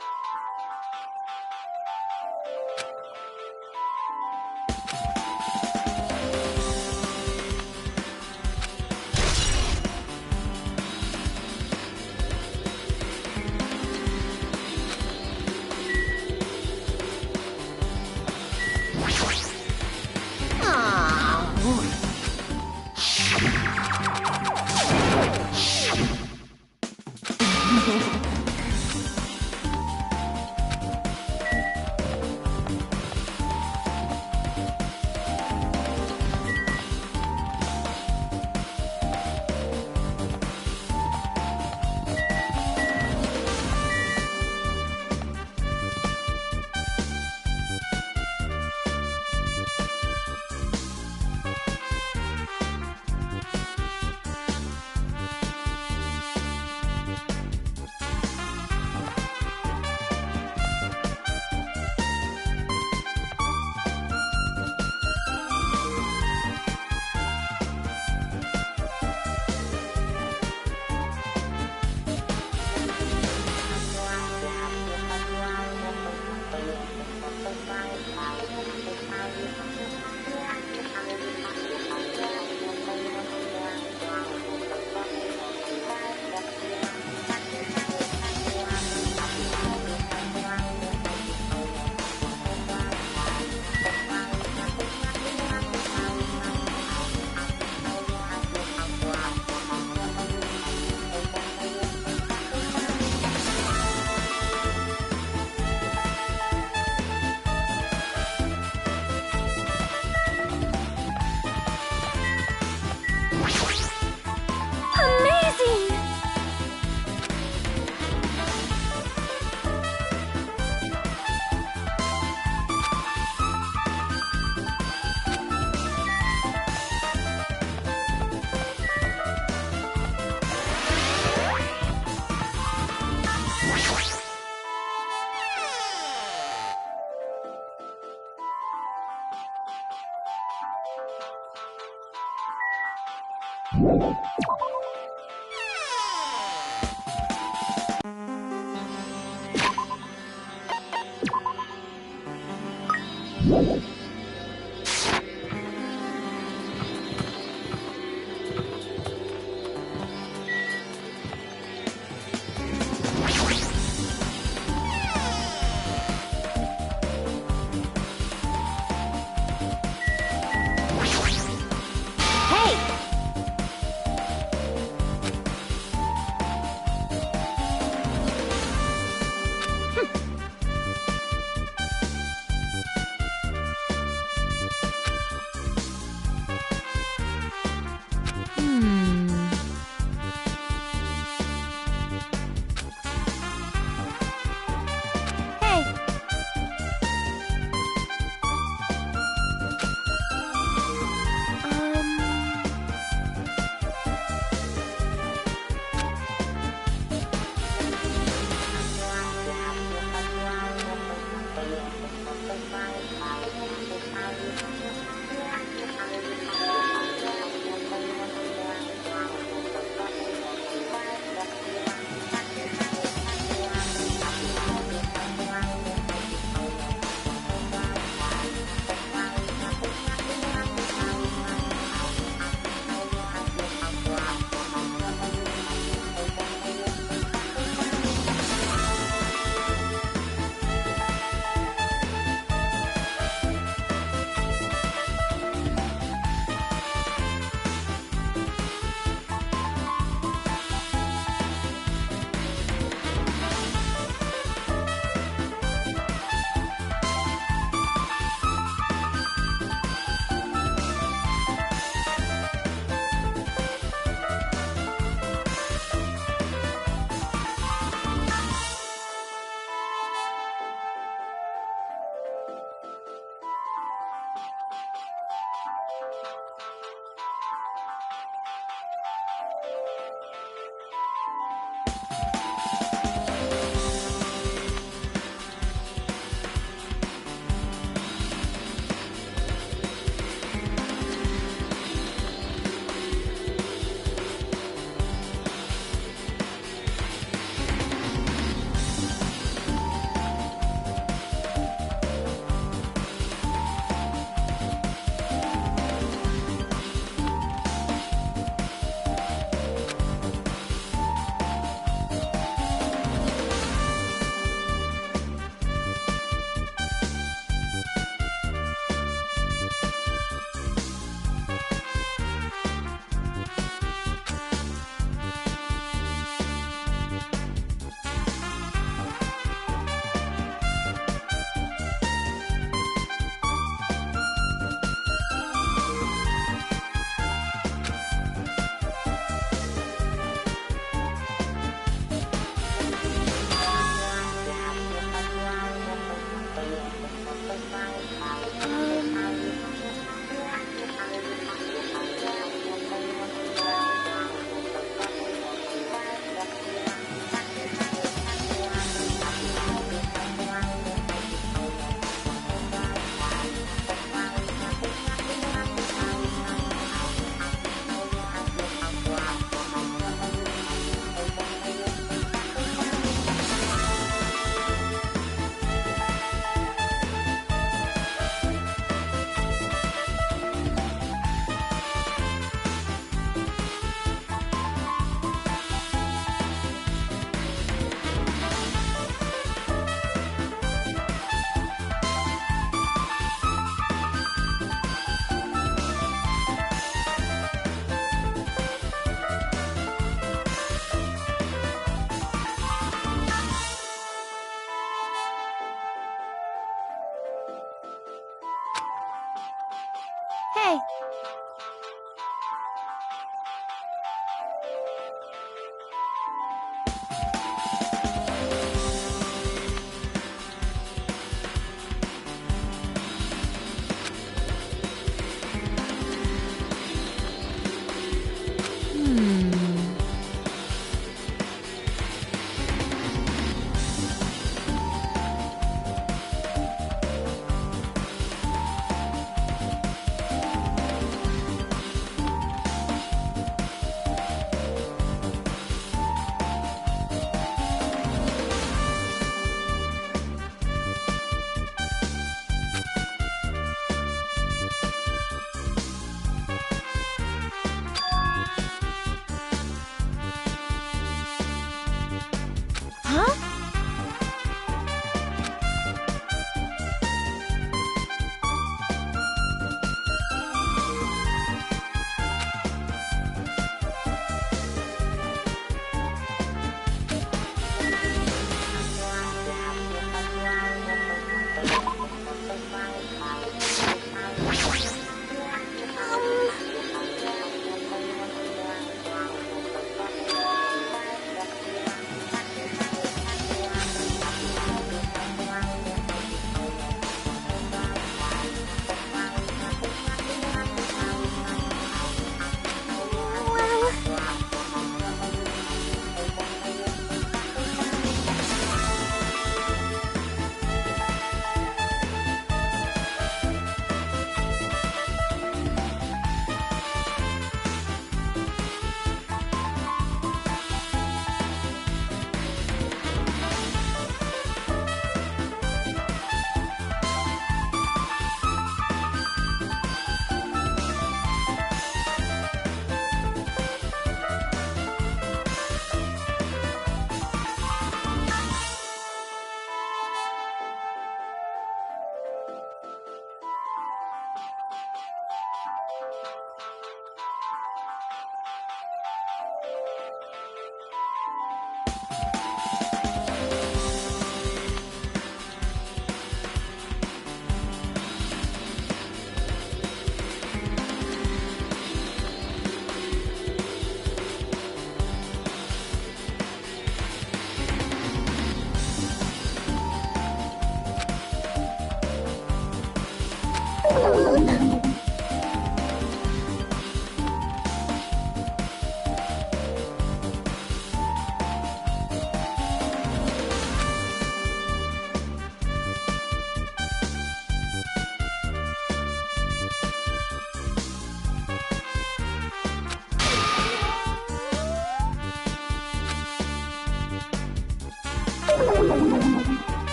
Huh?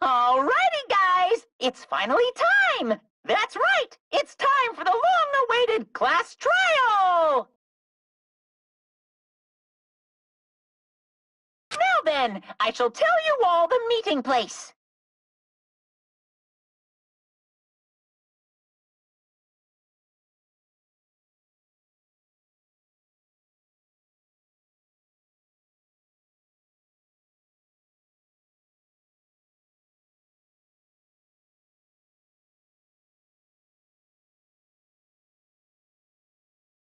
Alrighty, guys! It's finally time! That's right! It's time for the long-awaited class trial! Now then, I shall tell you all the meeting place.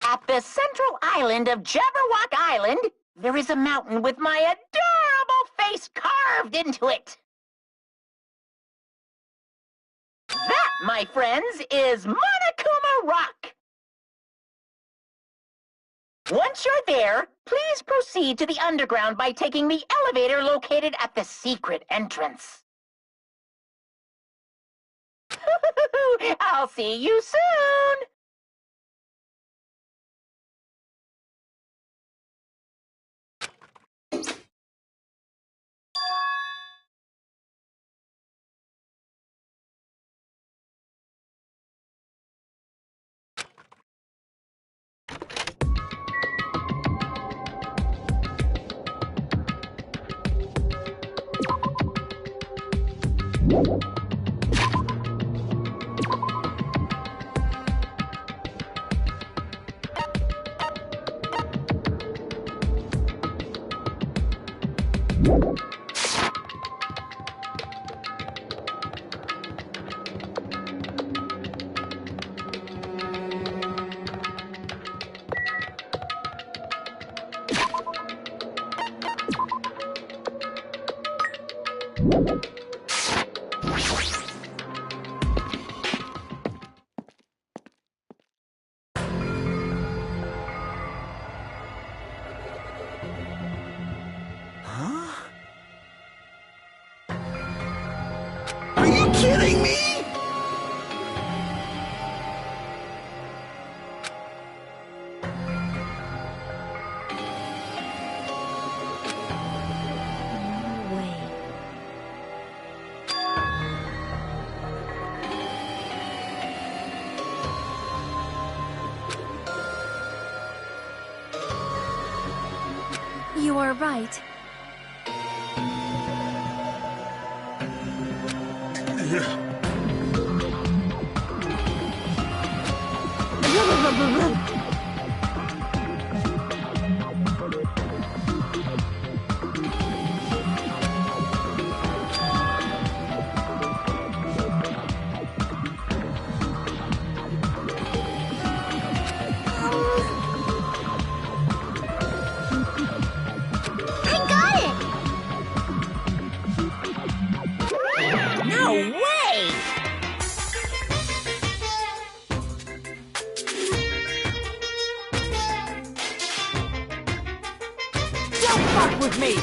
At the central island of Jabberwock Island, there is a mountain with my adorable face carved into it. That, my friends, is Monokuma Rock. Once you're there, please proceed to the underground by taking the elevator located at the secret entrance. I'll see you soon! You're right. No way! Don't fuck with me!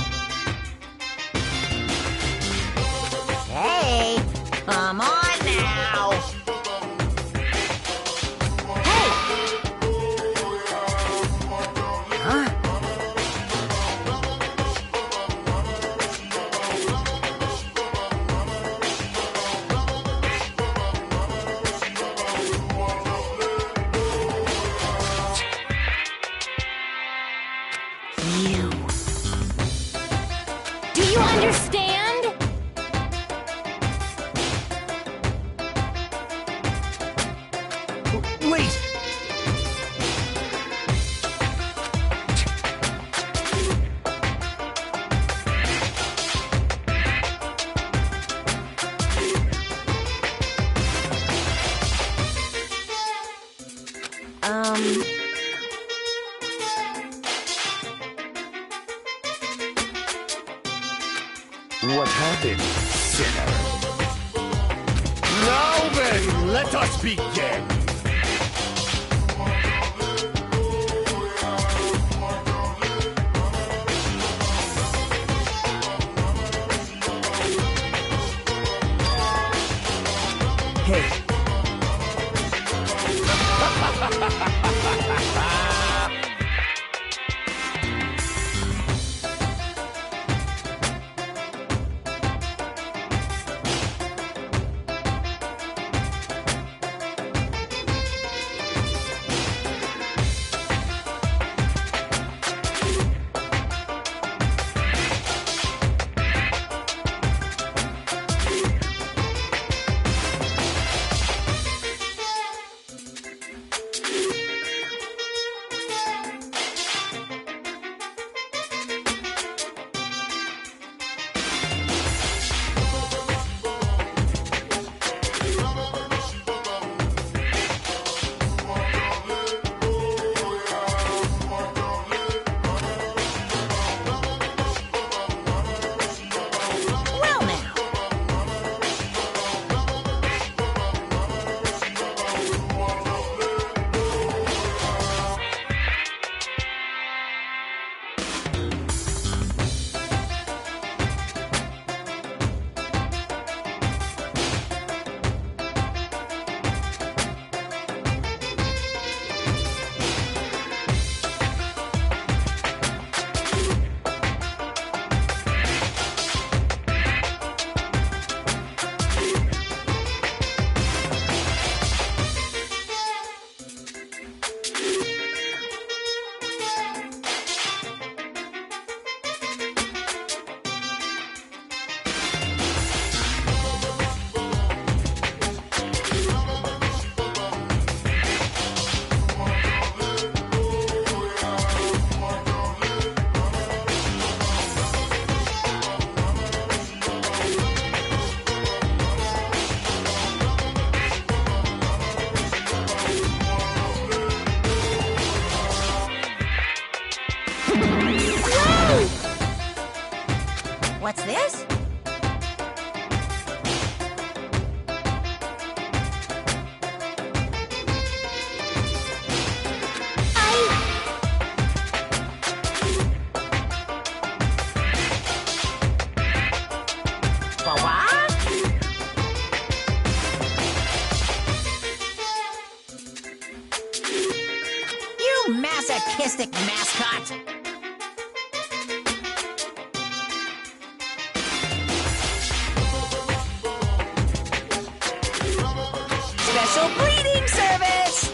Hey, come on now! Hey! Huh? You. Do you understand? Wait! What happened, sinner? Now then, let us begin! Hey, Well now. What's this? For what? You masochistic mascot! Special breeding service!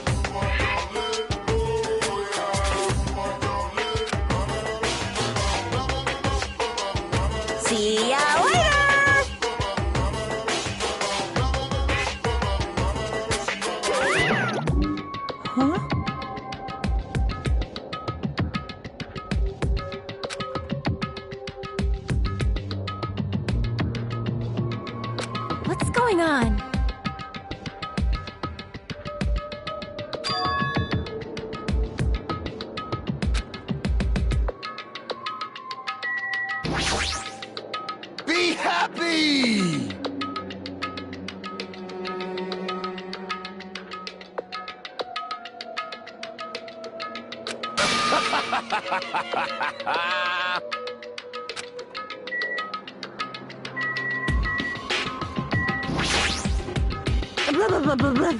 Blah, blah, blah, blah, blah.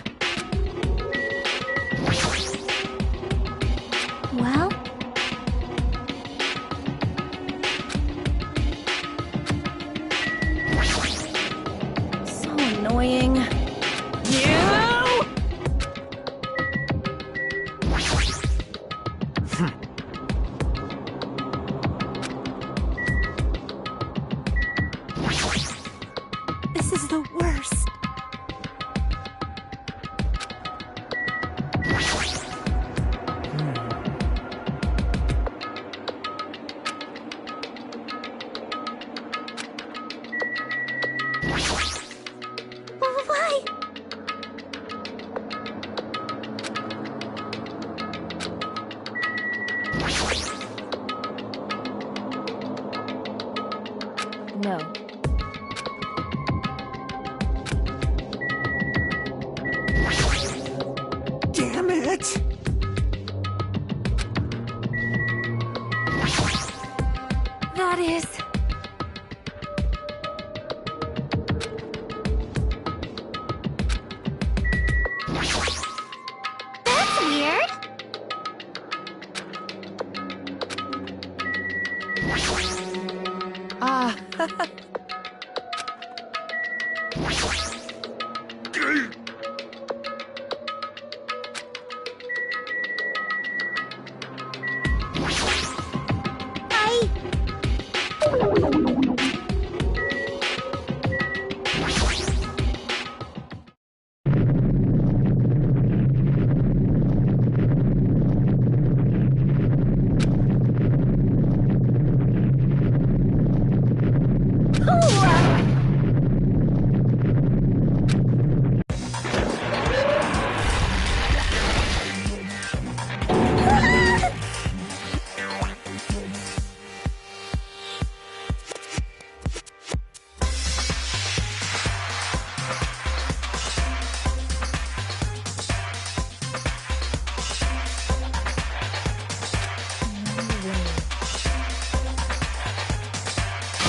Well, So annoying. this is the worst. Why? No. Damn it! That is... That's weird. Ah,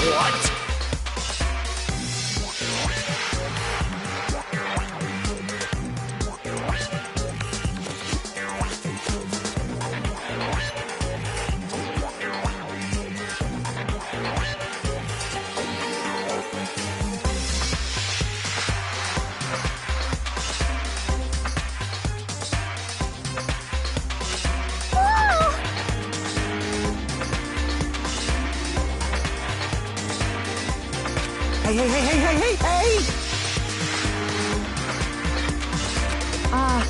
What? hey, hey, hey, hey, hey, hey, hey! Ah,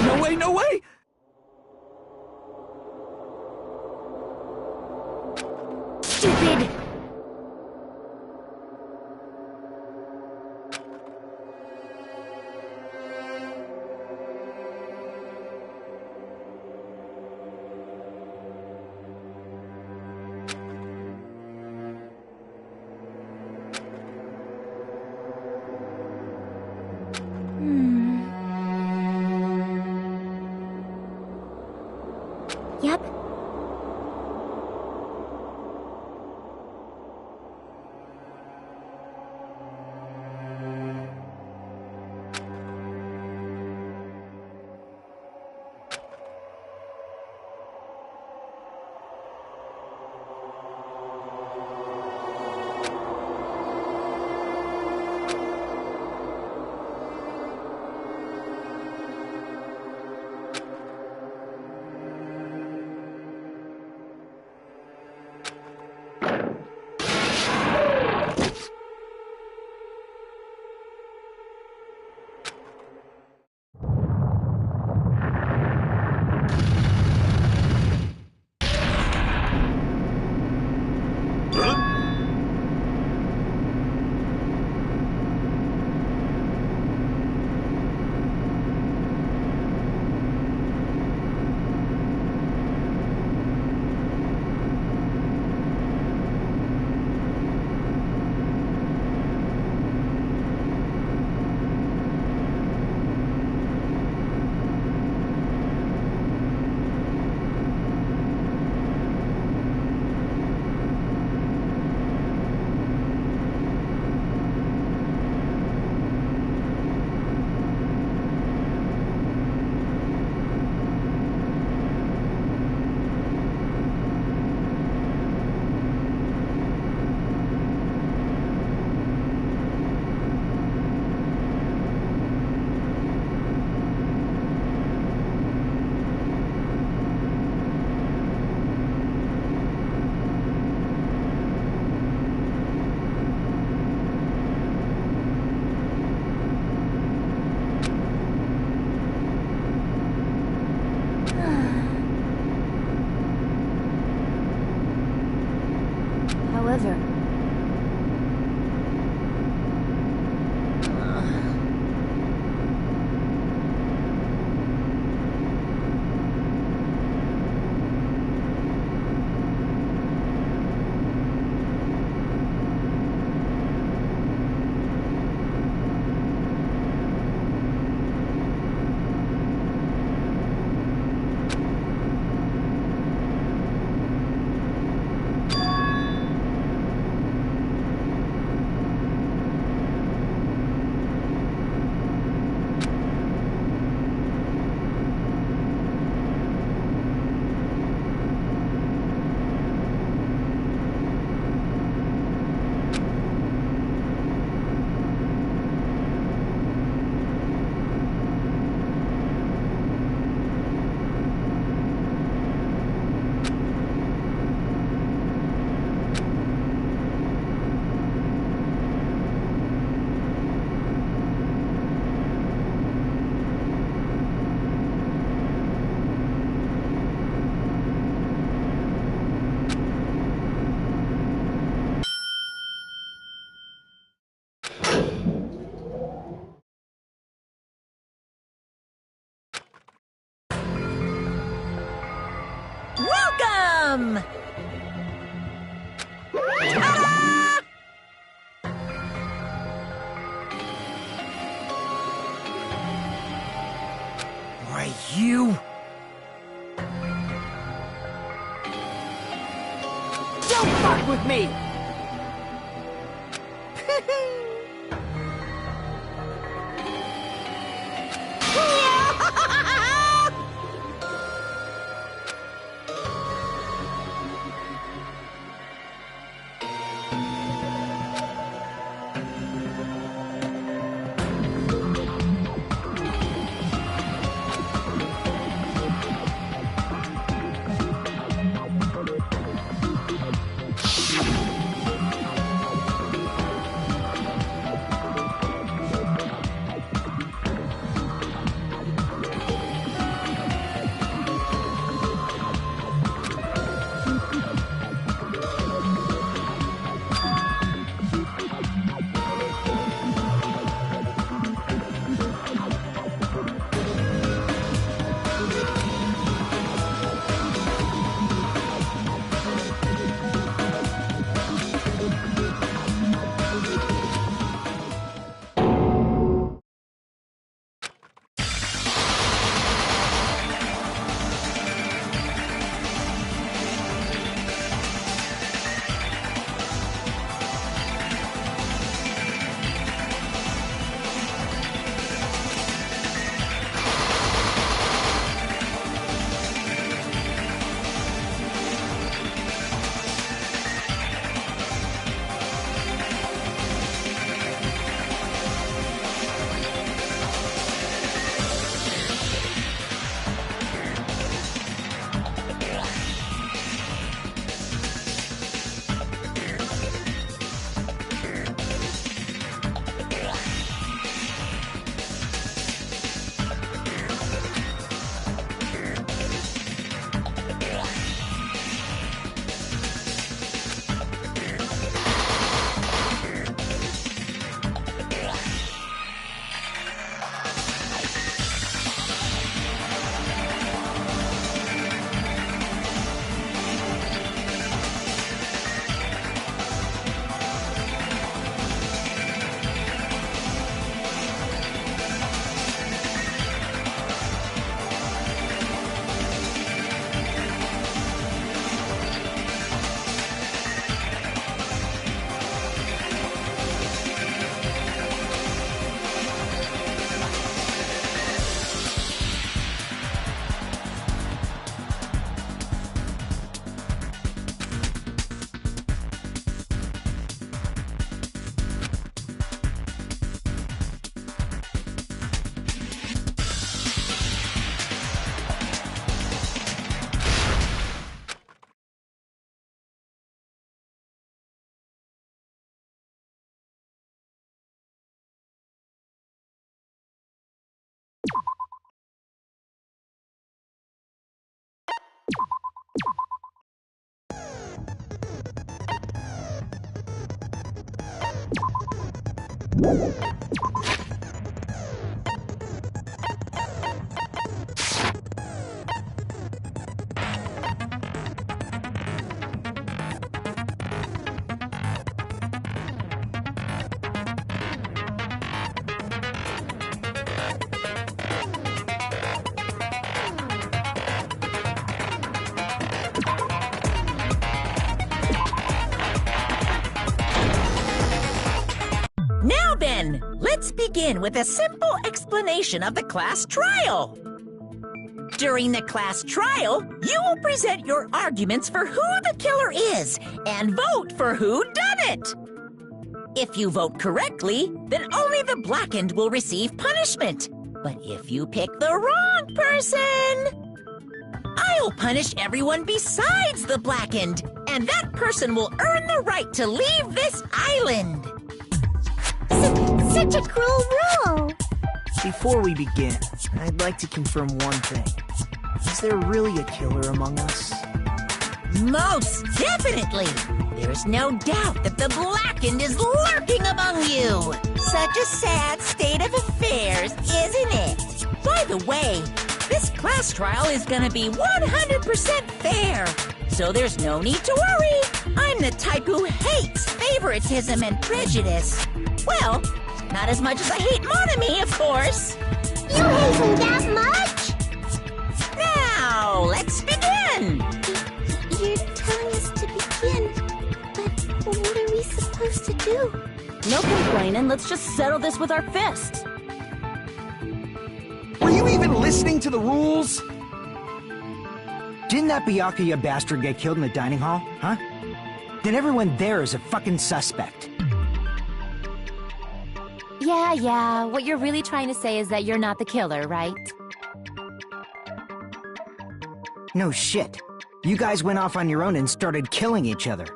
no way, no way! Stupid. Yep. deliver. Welcome! Why, you... Don't fuck with me! Now then, let's begin with a simple explanation of the class trial. During the class trial, you will present your arguments for who the killer is and vote for who done it. If you vote correctly, then only the blackened will receive punishment. But if you pick the wrong person, I'll punish everyone besides the blackened, and that person will earn the right to leave this island. Such a cruel rule! Before we begin, I'd like to confirm one thing. Is there really a killer among us? Most definitely! There's no doubt that the blackened is lurking among you! Such a sad state of affairs, isn't it? By the way, this class trial is gonna be 100% fair, so there's no need to worry. I'm the type who hates favoritism and prejudice. Well, not as much as I hate monogamy, of course. You hate him that much? Now, let's begin! You're telling us to begin, but what are we supposed to do? No complaining, let's just settle this with our fists. Were you even listening to the rules? Didn't that Byakuya bastard get killed in the dining hall, huh? Then everyone there is a fucking suspect. Yeah, what you're really trying to say is that you're not the killer, right? No shit. You guys went off on your own and started killing each other.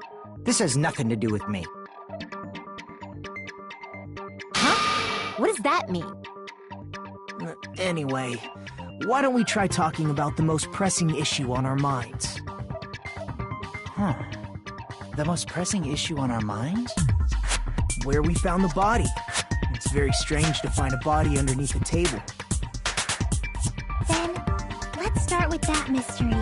This has nothing to do with me. Huh? What does that mean? Anyway, why don't we try talking about the most pressing issue on our minds? Huh. The most pressing issue on our minds? Where we found the body. It's very strange to find a body underneath a table. Then, let's start with that mystery.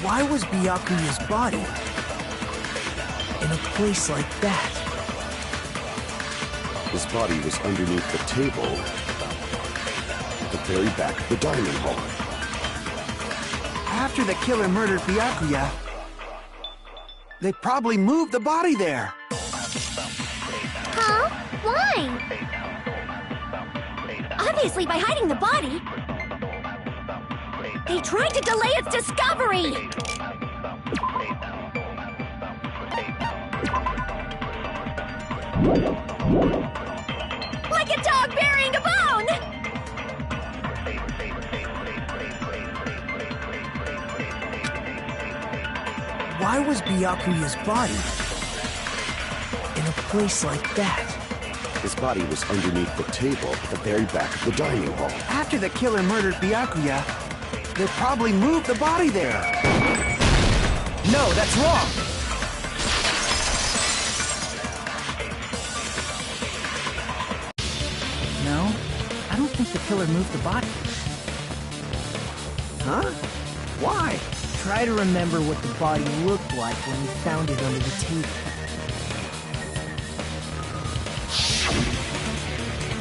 Why was Byakuya's body in a place like that? His body was underneath the table at the very back of the dining hall. After the killer murdered Byakuya, they probably moved the body there. hurry! Obviously, by hiding the body, they tried to delay its discovery! Like a dog burying a bone! Why was Byakuya's body in a place like that? His body was underneath the table at the very back of the dining hall. After the killer murdered Byakuya, they probably moved the body there. No, that's wrong! No, I don't think the killer moved the body. Huh? Why? Try to remember what the body looked like when we found it under the table.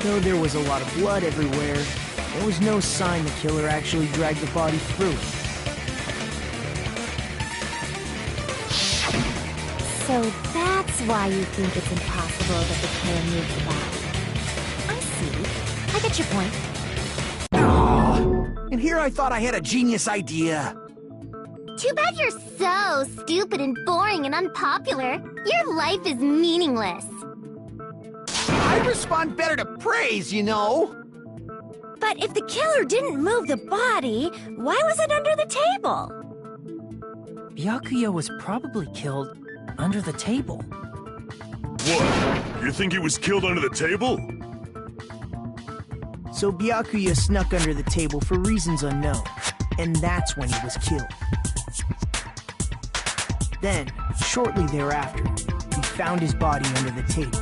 Though there was a lot of blood everywhere, there was no sign the killer actually dragged the body through it. So that's why you think it's impossible that the killer moved the body. I see. I get your point. And here I thought I had a genius idea. Too bad you're so stupid and boring and unpopular. Your life is meaningless. I respond better to praise, you know. But if the killer didn't move the body, why was it under the table? Byakuya was probably killed under the table. What? You think he was killed under the table? So Byakuya snuck under the table for reasons unknown, and that's when he was killed. Then, shortly thereafter, we found his body under the table.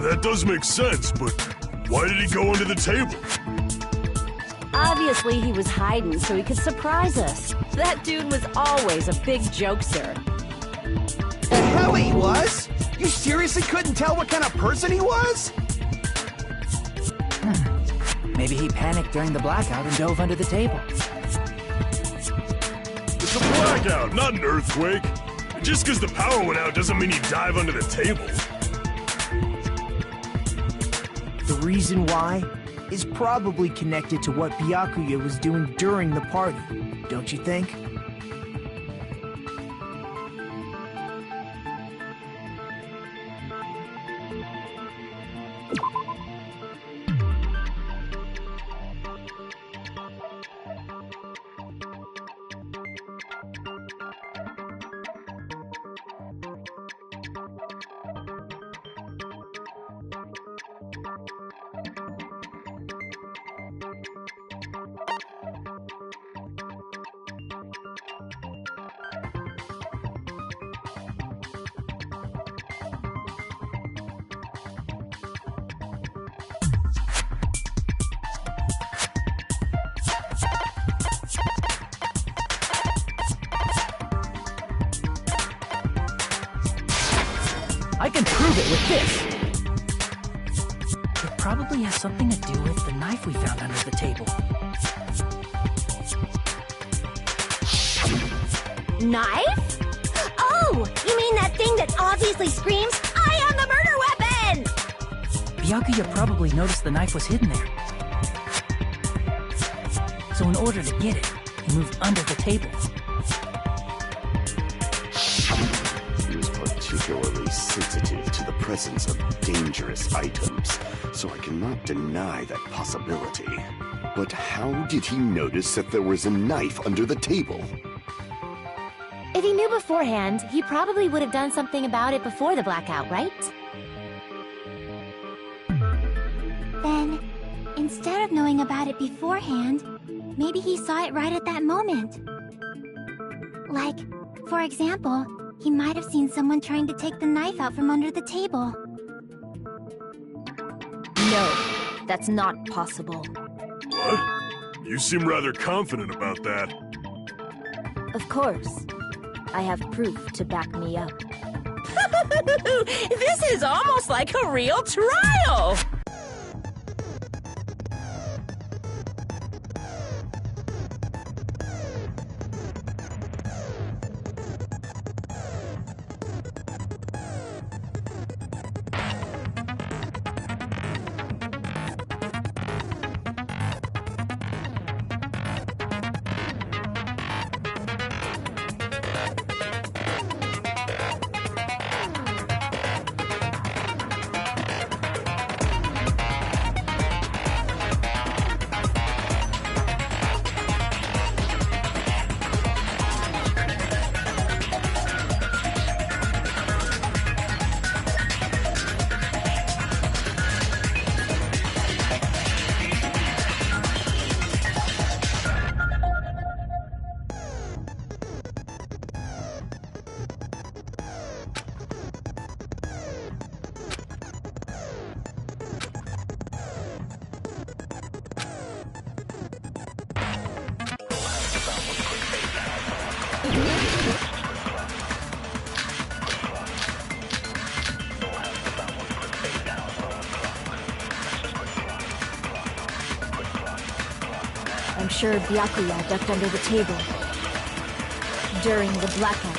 That does make sense, but why did he go under the table? Obviously, he was hiding so he could surprise us. That dude was always a big jokester. The hell he was? You seriously couldn't tell what kind of person he was? Maybe he panicked during the blackout and dove under the table. It's a blackout, not an earthquake. Just because the power went out doesn't mean you dive under the table. The reason why is probably connected to what Byakuya was doing during the party, don't you think? I can prove it with this! It probably has something to do with the knife we found under the table. Knife? Oh, you mean that thing that obviously screams, "I am the murder weapon!" Byakuya probably noticed the knife was hidden there. So in order to get it, he moved under the table. He was particularly sensitive to the presence of dangerous items, so I cannot deny that possibility. But how did he notice that there was a knife under the table? If he knew beforehand, he probably would have done something about it before the blackout, right? Then, instead of knowing about it beforehand, maybe he saw it right at that moment. Like, for example, he might have seen someone trying to take the knife out from under the table. No, that's not possible. What? You seem rather confident about that. Of course. I have proof to back me up. This is almost like a real trial! sure Byakuya ducked under the table during the blackout.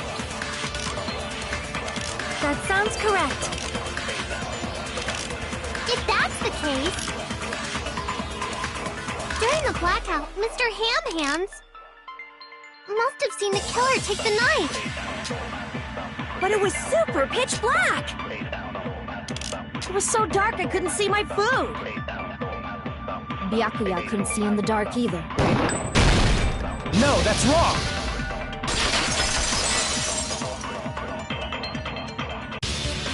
That sounds correct. If that's the case... During the blackout, Mr. Ham Hands must have seen the killer take the knife. But it was super pitch black! It was so dark I couldn't see my food. Byakuya couldn't see in the dark either. No, that's wrong!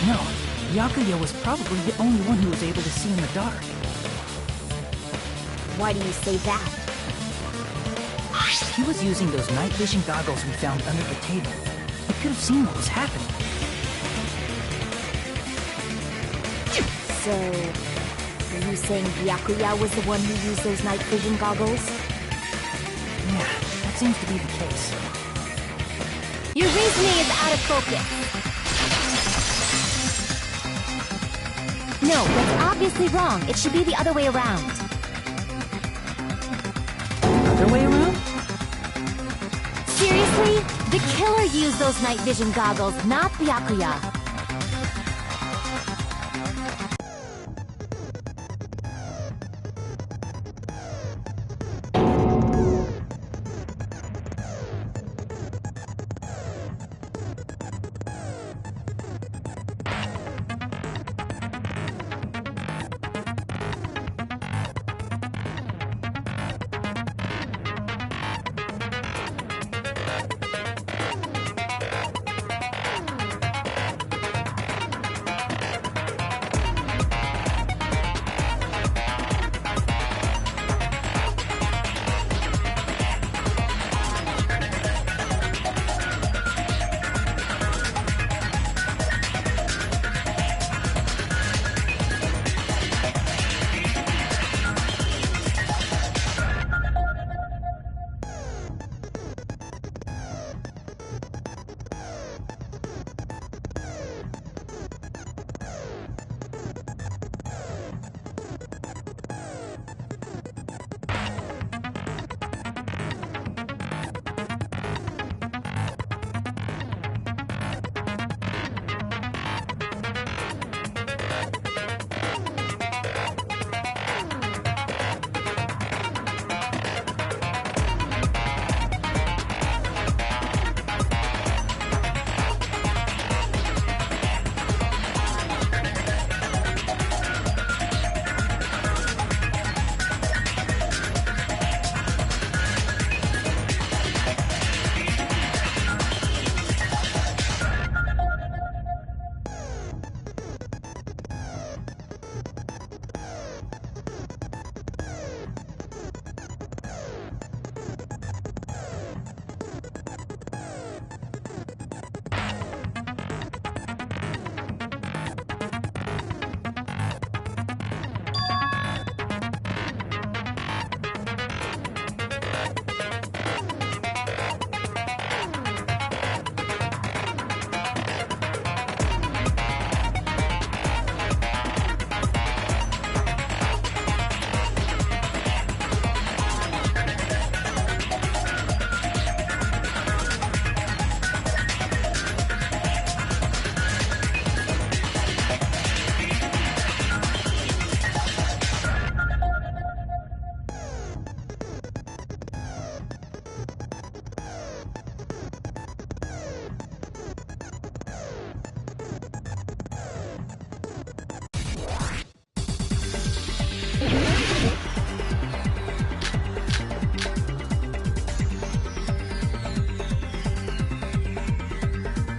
No, Byakuya was probably the only one who was able to see in the dark. Why do you say that? He was using those night vision goggles we found under the table. He could have seen what was happening. So, are you saying Byakuya was the one who used those night vision goggles? Yeah, that seems to be the case. Your reasoning is out of focus. No, that's obviously wrong. It should be the other way around. Other way around? Seriously? The killer used those night vision goggles, not Byakuya.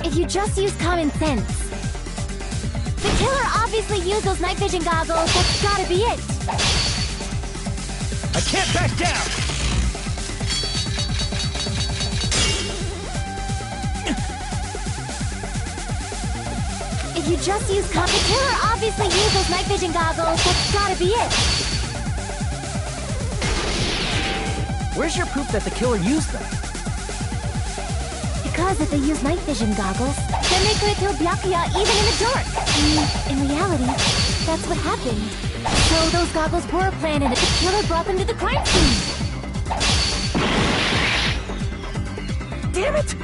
If you just use common sense. The killer obviously used those night vision goggles. That's gotta be it. I can't back down! If you just use the killer obviously used those night vision goggles. That's gotta be it. Where's your proof that the killer used them? Because if they use night vision goggles, then they could have killed Byakuya even in the dark. In reality, that's what happened. So those goggles were planted and the killer brought them to the crime scene. Damn it!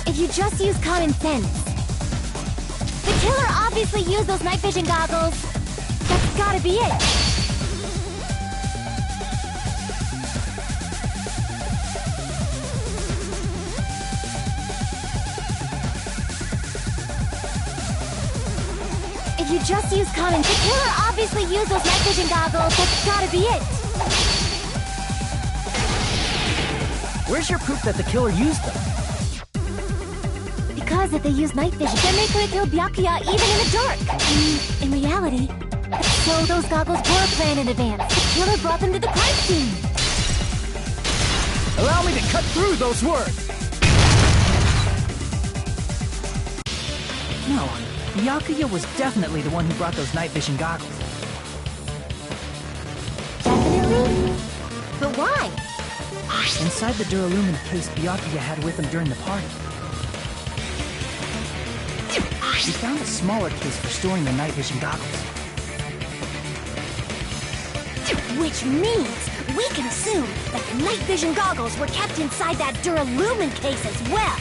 If you just use common sense. The killer obviously used those night vision goggles. That's gotta be it. If you just use common sense, the killer obviously used those night vision goggles. That's gotta be it. Where's your proof that the killer used them? Because if they use night vision, then they could have killed Byakuya even in the dark. In reality. So those goggles were planned in advance. The killer brought them to the crime scene. Allow me to cut through those words! No, Byakuya was definitely the one who brought those night vision goggles. Definitely? But why? Inside the Duralumin case Byakuya had with him during the party. We found a smaller case for storing the night vision goggles. Which means we can assume that the night vision goggles were kept inside that Duralumin case as well.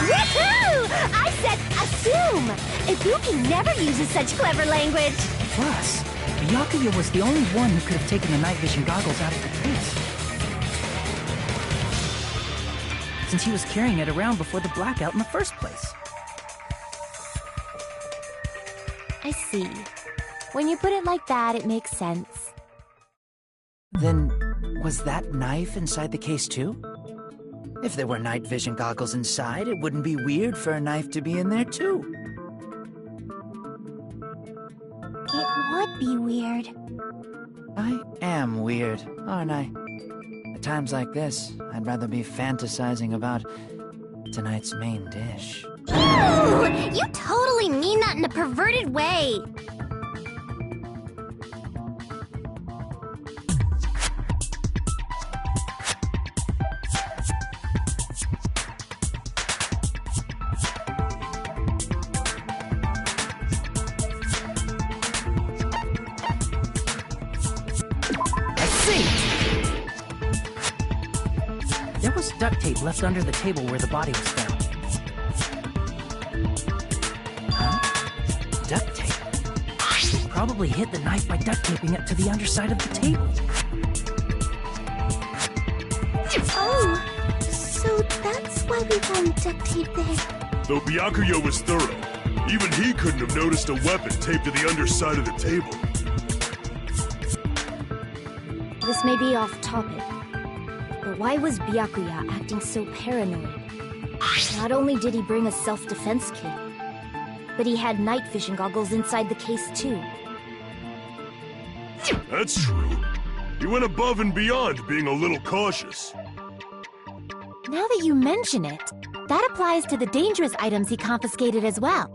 Woohoo! I said assume! Ibuki never uses such clever language. Plus, Byakuya was the only one who could have taken the night vision goggles out of the case. Since he was carrying it around before the blackout in the first place. I see. When you put it like that, it makes sense. Then, was that knife inside the case too? If there were night vision goggles inside, it wouldn't be weird for a knife to be in there too. It would be weird. I am weird, aren't I? At times like this, I'd rather be fantasizing about tonight's main dish. Ew! You totally mean that in a perverted way. There was duct tape left under the table where the body was found. Huh? Duct tape? He probably hid the knife by duct taping it to the underside of the table. Oh, so that's why we found duct tape there. Though Byakuya was thorough, even he couldn't have noticed a weapon taped to the underside of the table. This may be off topic, but why was Byakuya acting so paranoid? Not only did he bring a self-defense kit, but he had night vision goggles inside the case too. That's true. He went above and beyond being a little cautious. Now that you mention it, that applies to the dangerous items he confiscated as well.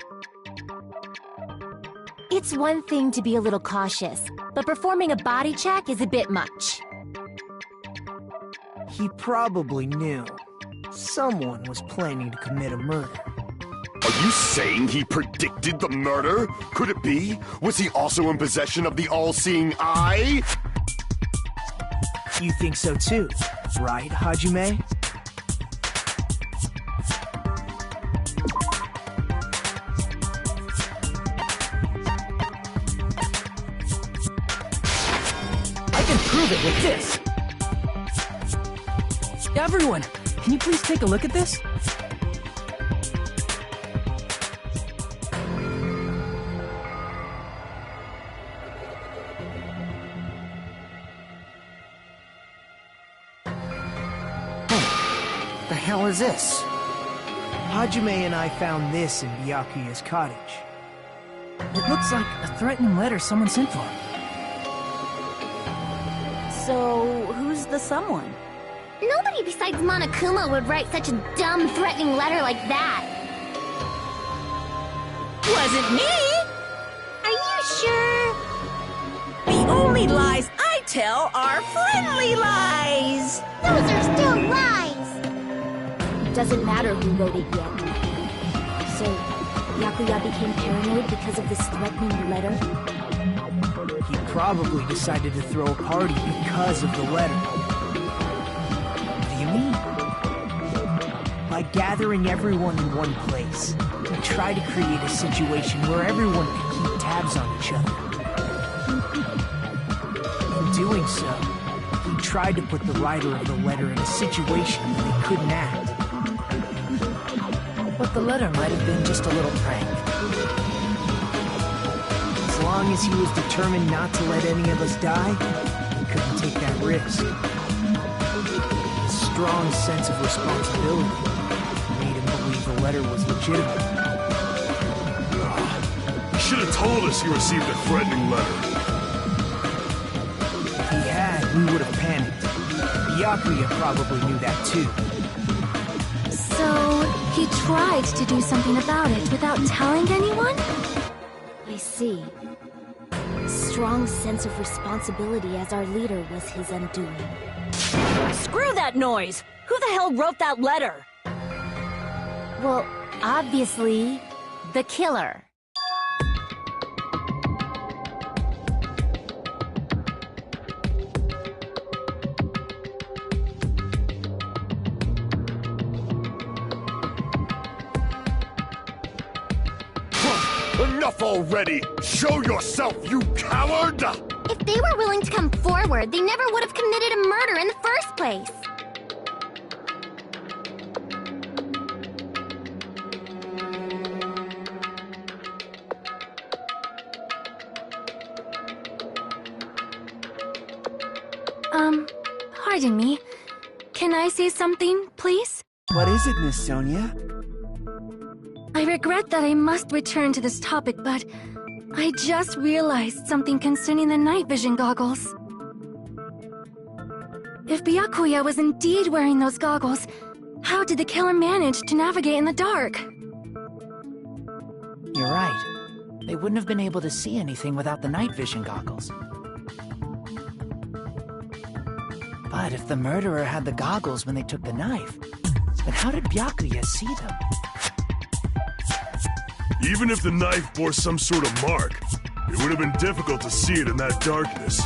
It's one thing to be a little cautious, but performing a body check is a bit much. He probably knew. Someone was planning to commit a murder. Are you saying he predicted the murder? Could it be? Was he also in possession of the all-seeing eye? You think so too, right, Hajime? I can prove it with this! Everyone, can you please take a look at this? The hell is this? Hajime and I found this in Byakuya's cottage. It looks like a threatening letter someone sent for him. So, who's the someone? Nobody besides Monokuma would write such a dumb, threatening letter like that. Wasn't me! Are you sure? The only lies I tell are friendly lies! Those are still lies! It doesn't matter who wrote it yet. So, Byakuya became paranoid because of this threatening letter? He probably decided to throw a party because of the letter. What do you mean? By gathering everyone in one place, he tried to create a situation where everyone could keep tabs on each other. In doing so, he tried to put the writer of the letter in a situation where they couldn't act. But the letter might have been just a little prank. As long as he was determined not to let any of us die, he couldn't take that risk. His strong sense of responsibility made him believe the letter was legitimate. You should have told us you received a threatening letter. If he had, we would have panicked. Byakuya probably knew that too. So, he tried to do something about it without telling anyone? I see. Strong sense of responsibility as our leader was his undoing. Screw that noise! Who the hell wrote that letter? Well, obviously, the killer. Enough already! Show yourself, you coward! If they were willing to come forward, they never would have committed a murder in the first place. Pardon me. Can I say something, please? What is it, Miss Sonia? I regret that I must return to this topic, but I just realized something concerning the night vision goggles. If Byakuya was indeed wearing those goggles, how did the killer manage to navigate in the dark? You're right. They wouldn't have been able to see anything without the night vision goggles. But if the murderer had the goggles when they took the knife, then how did Byakuya see them? Even if the knife bore some sort of mark, it would have been difficult to see it in that darkness.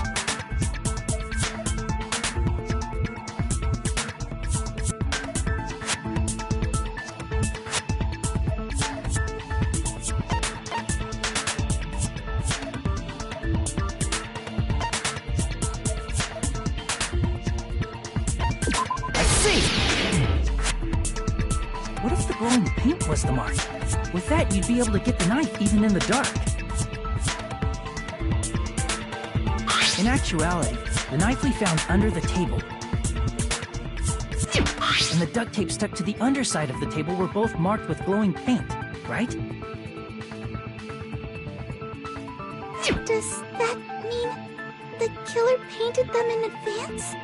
I see! What if the glowing paint was the mark? With that, you'd be able to get the knife even in the dark. In actuality, the knife we found under the table and the duct tape stuck to the underside of the table were both marked with glowing paint, right? Does that mean the killer painted them in advance?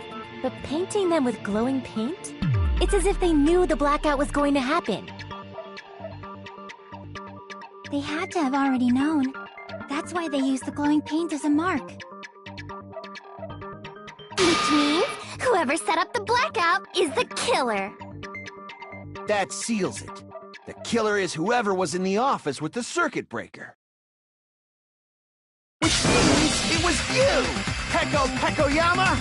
But painting them with glowing paint? It's as if they knew the blackout was going to happen. They had to have already known. That's why they used the glowing paint as a mark. Which means whoever set up the blackout is the killer. That seals it. The killer is whoever was in the office with the circuit breaker. Which means it was you, Peko Pekoyama!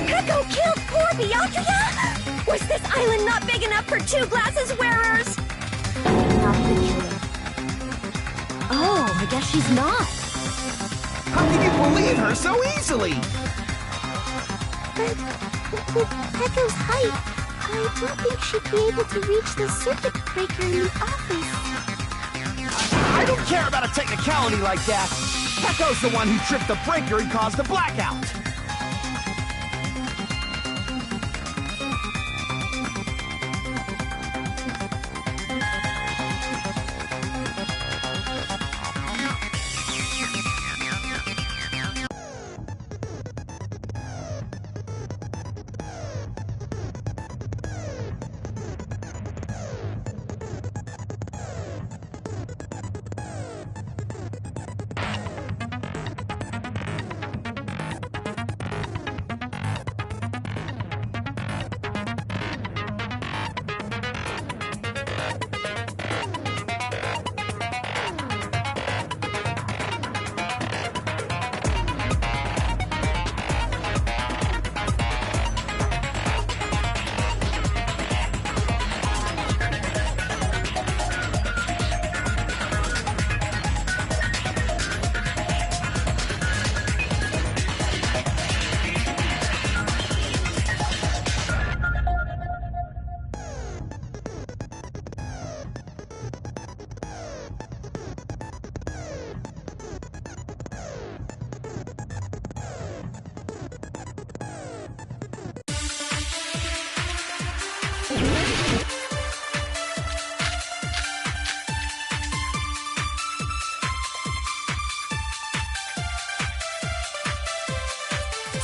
Peko killed poor Byakuya? Was this island not big enough for 2 glasses wearers? Not the killer. Oh, I guess she's not. How can you believe her so easily? But with Peko's height, I don't think she'd be able to reach the circuit breaker in the office. I don't care about a technicality like that. Peko's the one who tripped the breaker and caused the blackout.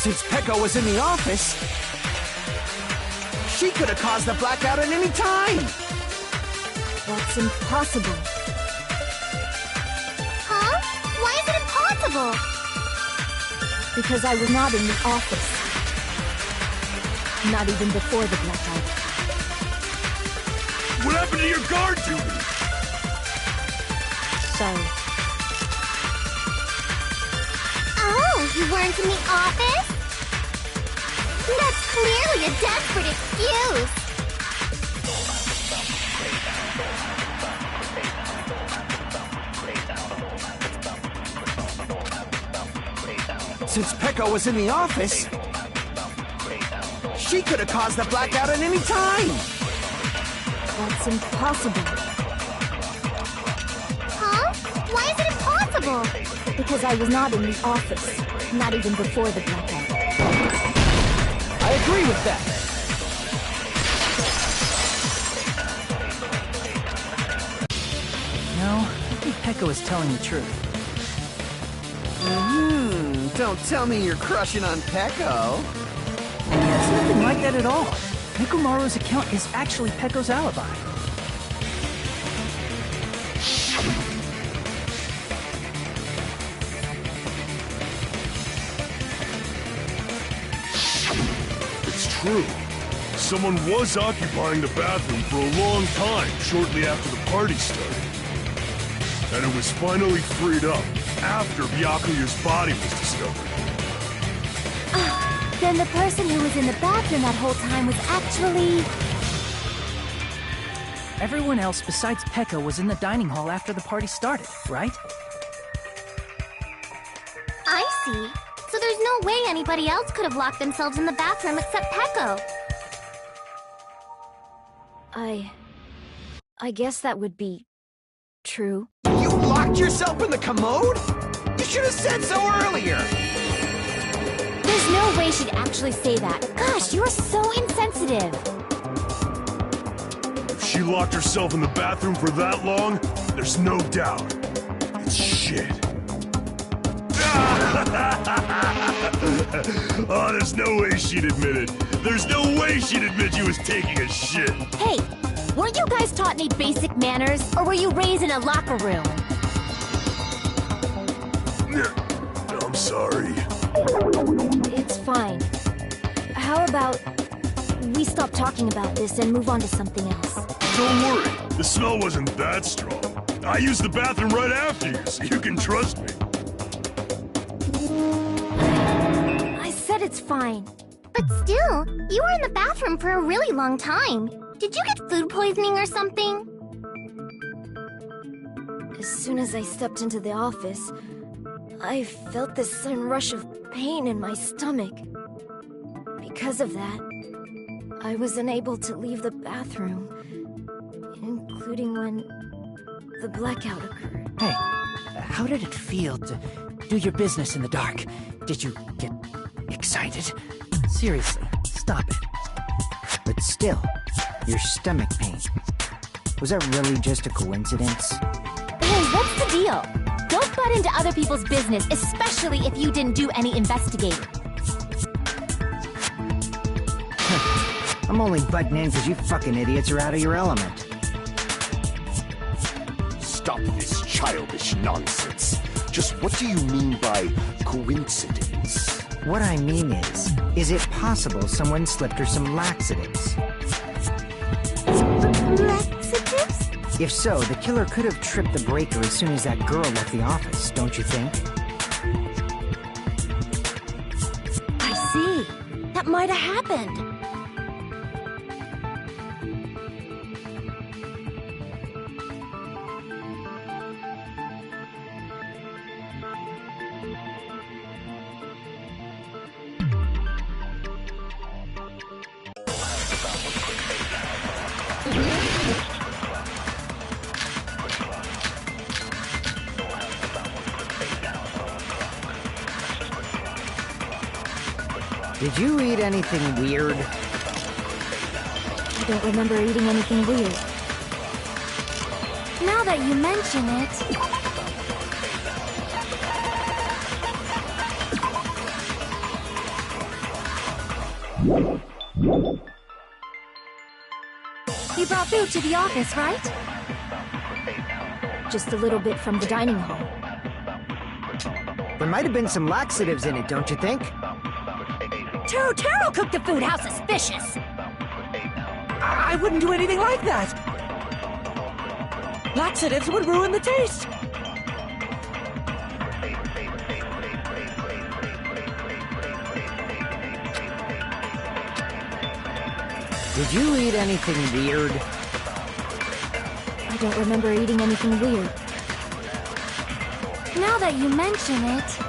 Since Peko was in the office, she could have caused the blackout at any time! That's impossible. Huh? Why is it impossible? Because I was not in the office. Not even before the blackout. What happened to your guard duty? Sorry. Oh, you weren't in the office? That's clearly a desperate excuse. Since Peko was in the office, she could have caused the blackout at any time! That's impossible. Huh? Why is it impossible? Because I was not in the office. Not even before the blackout. I agree with that. No, I think Peko is telling the truth. Don't tell me you're crushing on Peko. It's nothing like that at all. Nekomaru's account is actually Peko's alibi. It's true. Someone was occupying the bathroom for a long time shortly after the party started. And it was finally freed up after Byakuya's body was discovered. Then the person who was in the bathroom that whole time was actually... Everyone else besides Peko was in the dining hall after the party started, right? I see. So there's no way anybody else could have locked themselves in the bathroom except Peko. I guess that would be... true. You locked yourself in the commode? You should have said so earlier! There's no way she'd actually say that. Gosh, you are so insensitive. If she locked herself in the bathroom for that long, there's no doubt. It's shit. Oh, there's no way she'd admit it. There's no way she'd admit she was taking a shit. Hey, weren't you guys taught any basic manners? Or were you raised in a locker room? I'm sorry. It's fine. How about we stop talking about this and move on to something else? Don't worry, the smell wasn't that strong. I used the bathroom right after you, so you can trust me. I said it's fine. But still, you were in the bathroom for a really long time. Did you get food poisoning or something? As soon as I stepped into the office, I felt this sudden rush of pain in my stomach. Because of that, I was unable to leave the bathroom, including when the blackout occurred. Hey, how did it feel to do your business in the dark? Did you get excited? Seriously, stop it. But still, your stomach pain. Was that really just a coincidence? Hey, what's the deal? Don't butt into other people's business, especially if you didn't do any investigating. I'm only butting in because you fucking idiots are out of your element. Stop this childish nonsense. Just what do you mean by coincidence? What I mean is it possible someone slipped her some laxatives? Laxatives? If so, the killer could have tripped the breaker as soon as that girl left the office, don't you think? I see. That might have happened. Did you eat anything weird? I don't remember eating anything weird. Now that you mention it... You brought food to the office, right? Just a little bit from the dining hall. There might have been some laxatives in it, don't you think? Taro cooked the food. How suspicious! I wouldn't do anything like that! Laxatives would ruin the taste! Did you eat anything weird? I don't remember eating anything weird. Now that you mention it...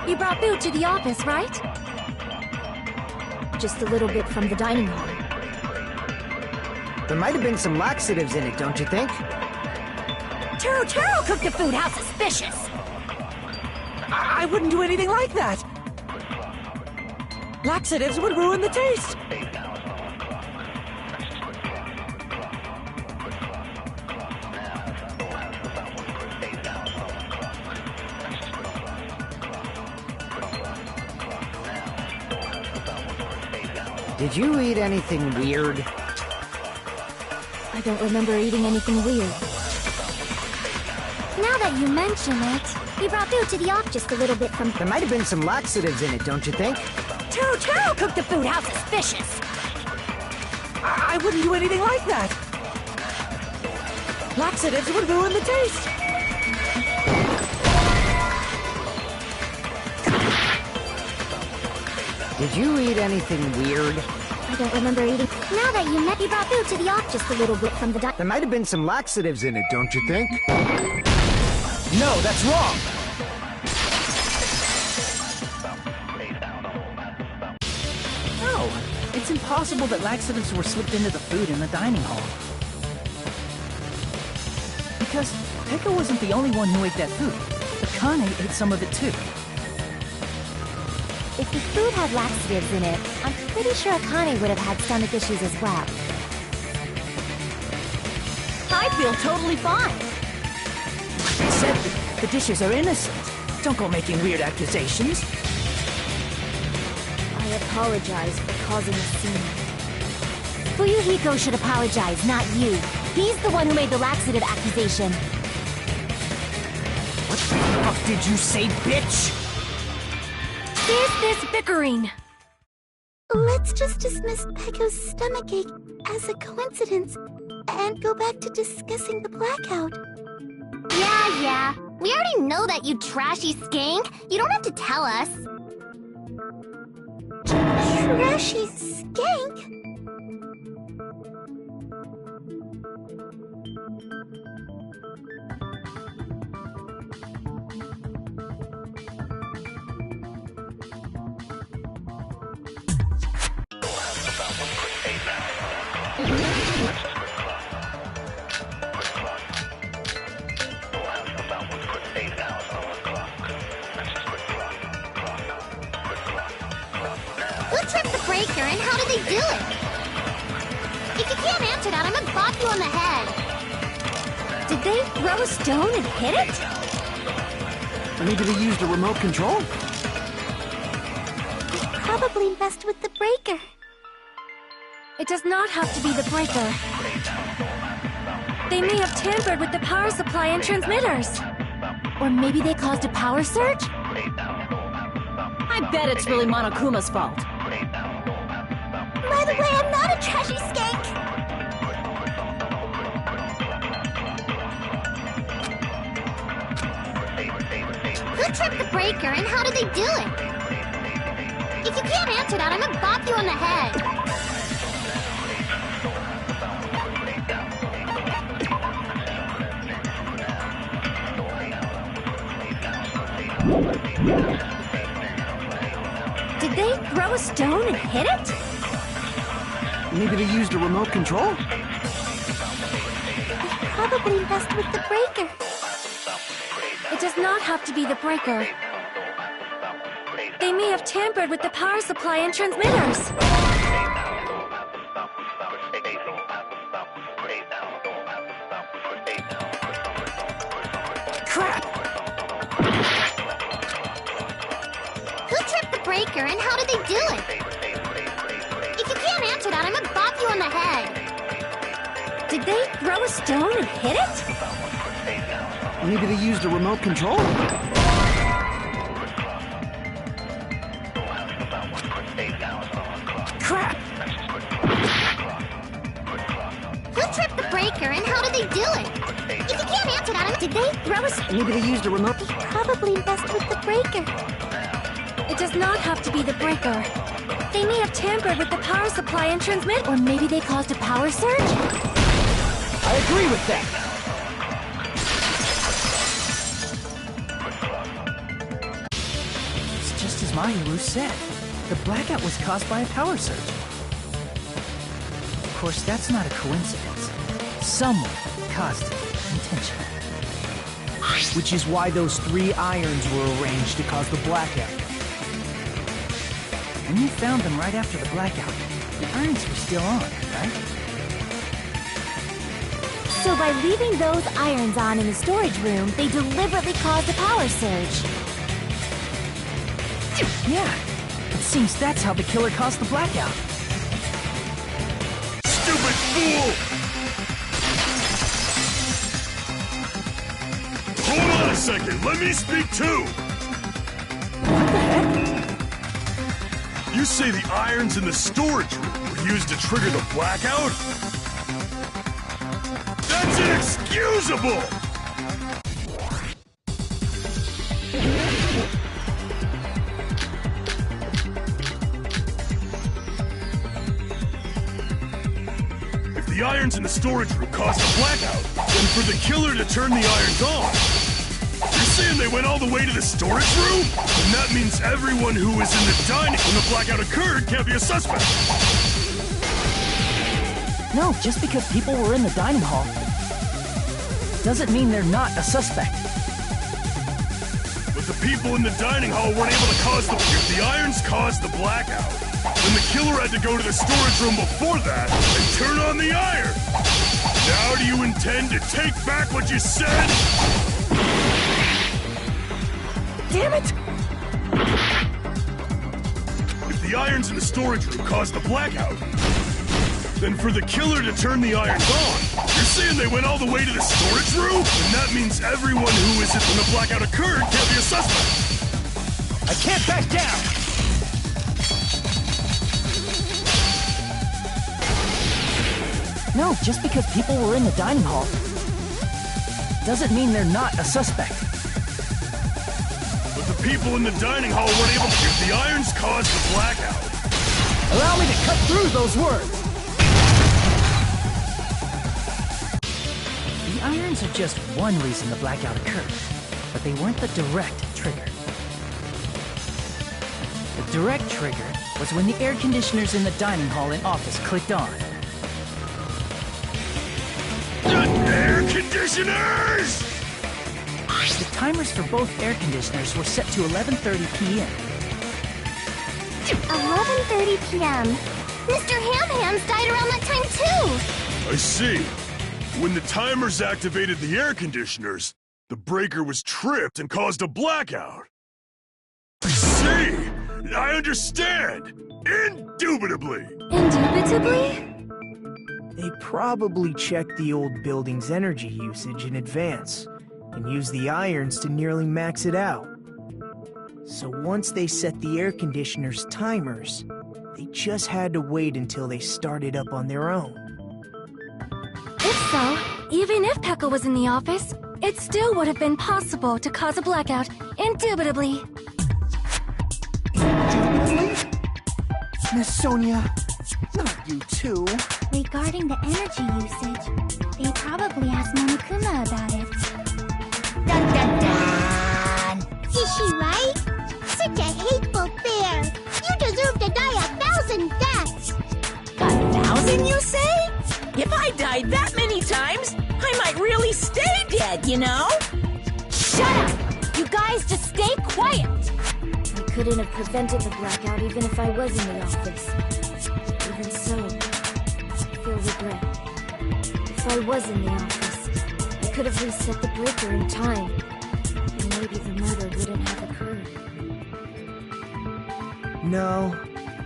You brought food to the office, right? Just a little bit from the dining hall. There might have been some laxatives in it, don't you think? Taro cooked the food. How suspicious! I wouldn't do anything like that! Laxatives would ruin the taste! Did you eat anything weird? I don't remember eating anything weird. Now that you mention it... You brought food to the office. Just a little bit from... There might have been some laxatives in it, don't you think? Taro cooked the food. How suspicious! I wouldn't do anything like that! Laxatives would ruin the taste! Did you eat anything weird? I don't remember eating... Now that you brought food to the office. Just a little bit from the There might have been some laxatives in it, don't you think? No, that's wrong! No, it's impossible that laxatives were slipped into the food in the dining hall. Because Pekka wasn't the only one who ate that food. Akane ate some of it too. If the food had laxatives in it, I'm pretty sure Akane would have had stomach issues as well. I feel totally fine. I said the dishes are innocent. Don't go making weird accusations. I apologize for causing a scene. Fuyuhiko should apologize, not you. He's the one who made the laxative accusation. What the fuck did you say, bitch? Here's this bickering. Let's just dismiss Pekko's stomachache as a coincidence and go back to discussing the blackout. Yeah. We already know that, you trashy skank. You don't have to tell us. Trashy skank? Who tripped the breaker and how did they do it? If you can't answer that, I'm gonna bop you on the head. Did they throw a stone and hit it? Maybe they used a remote control? They probably messed with the breaker. It does not have to be the breaker. They may have tampered with the power supply and transmitters. Or maybe they caused a power surge? I bet it's really Monokuma's fault. By the way, I'm not a trashy skank! Who tripped the breaker and how did they do it? If you can't answer that, I'm gonna bop you on the head. Did they throw a stone and hit it? Maybe they used a remote control? Probably messed with the breaker. It does not have to be the breaker. They may have tampered with the power supply and transmitters. Crap! Who tripped the breaker and how did they do it? If you can't answer that, I'm gonna bop you on the head. Did they throw a stone and hit it? Maybe they used a remote control? Crap! Who tripped the breaker and how did they do it? If you can't answer that, did they throw a... Maybe they used a remote... Probably messed with the breaker. It does not have to be the breaker. They may have tampered with the power supply and transmit, or maybe they caused a power surge? I agree with that! It's just as Mahiru said. The blackout was caused by a power surge. Of course, that's not a coincidence. Someone caused it intentionally. Which is why those 3 irons were arranged to cause the blackout. When you found them right after the blackout, the irons were still on, right? So by leaving those irons on in the storage room, they deliberately caused a power surge. Yeah, it seems that's how the killer caused the blackout. Stupid fool! Hold on a second, let me speak too! What the heck? You say the irons in the storage room were used to trigger the blackout? That's inexcusable! If the irons in the storage room caused a blackout, then for the killer to turn the irons on, you're saying they went all the way to the storage room? And that means everyone who was in the dining when the blackout occurred can't be a suspect. No, just because people were in the dining hall doesn't mean they're not a suspect. But the people in the dining hall weren't able to cause the... If the irons caused the blackout, then the killer had to go to the storage room before that and turn on the iron. Now do you intend to take back what you said? Damn it! If the irons in the storage room caused the blackout, then for the killer to turn the irons on, you're saying they went all the way to the storage room? And that means everyone who isn't when the blackout occurred can't be a suspect. I can't back down! No, just because people were in the dining hall doesn't mean they're not a suspect. But the people in the dining hall weren't able to... If the irons caused the blackout... Allow me to cut through those words! The irons are just one reason the blackout occurred, but they weren't the direct trigger. The direct trigger was when the air conditioners in the dining hall and office clicked on. Air conditioners! The timers for both air conditioners were set to 11:30 p.m. 11:30 p.m. Mr. Ham-Hams died around that time too! I see. When the timers activated the air conditioners, the breaker was tripped and caused a blackout. I see! I understand! Indubitably! Indubitably? They probably checked the old building's energy usage in advance and used the irons to nearly max it out. So once they set the air conditioner's timers, they just had to wait until they started up on their own. If so, even if Pekka was in the office, it still would have been possible to cause a blackout, indubitably. Indubitably? Miss Sonia, not you too. Regarding the energy usage, they probably asked Monokuma about it. Dun dun dun! Is she right? Such a hateful bear! You deserve to die 1,000 deaths! 1,000? Broken, you say? If I died that many times, I might really stay dead, you know? Shut up! You guys just stay quiet! I couldn't have prevented the blackout even if I was in the office. Even so, I feel regret. If I was in the office, I could have reset the breaker in time. And maybe the murder wouldn't have occurred. No,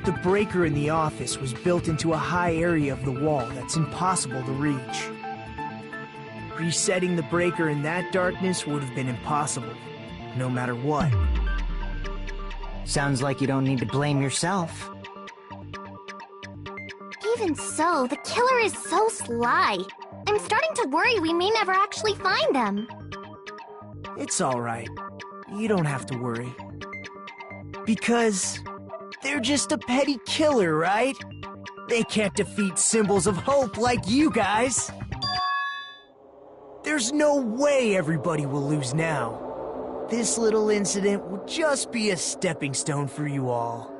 the breaker in the office was built into a high area of the wall that's impossible to reach. Resetting the breaker in that darkness would have been impossible, no matter what. Sounds like you don't need to blame yourself. Even so, the killer is so sly. I'm starting to worry we may never actually find them. It's alright. You don't have to worry. Because they're just a petty killer, right? They can't defeat symbols of hope like you guys. There's no way everybody will lose now. This little incident will just be a stepping stone for you all.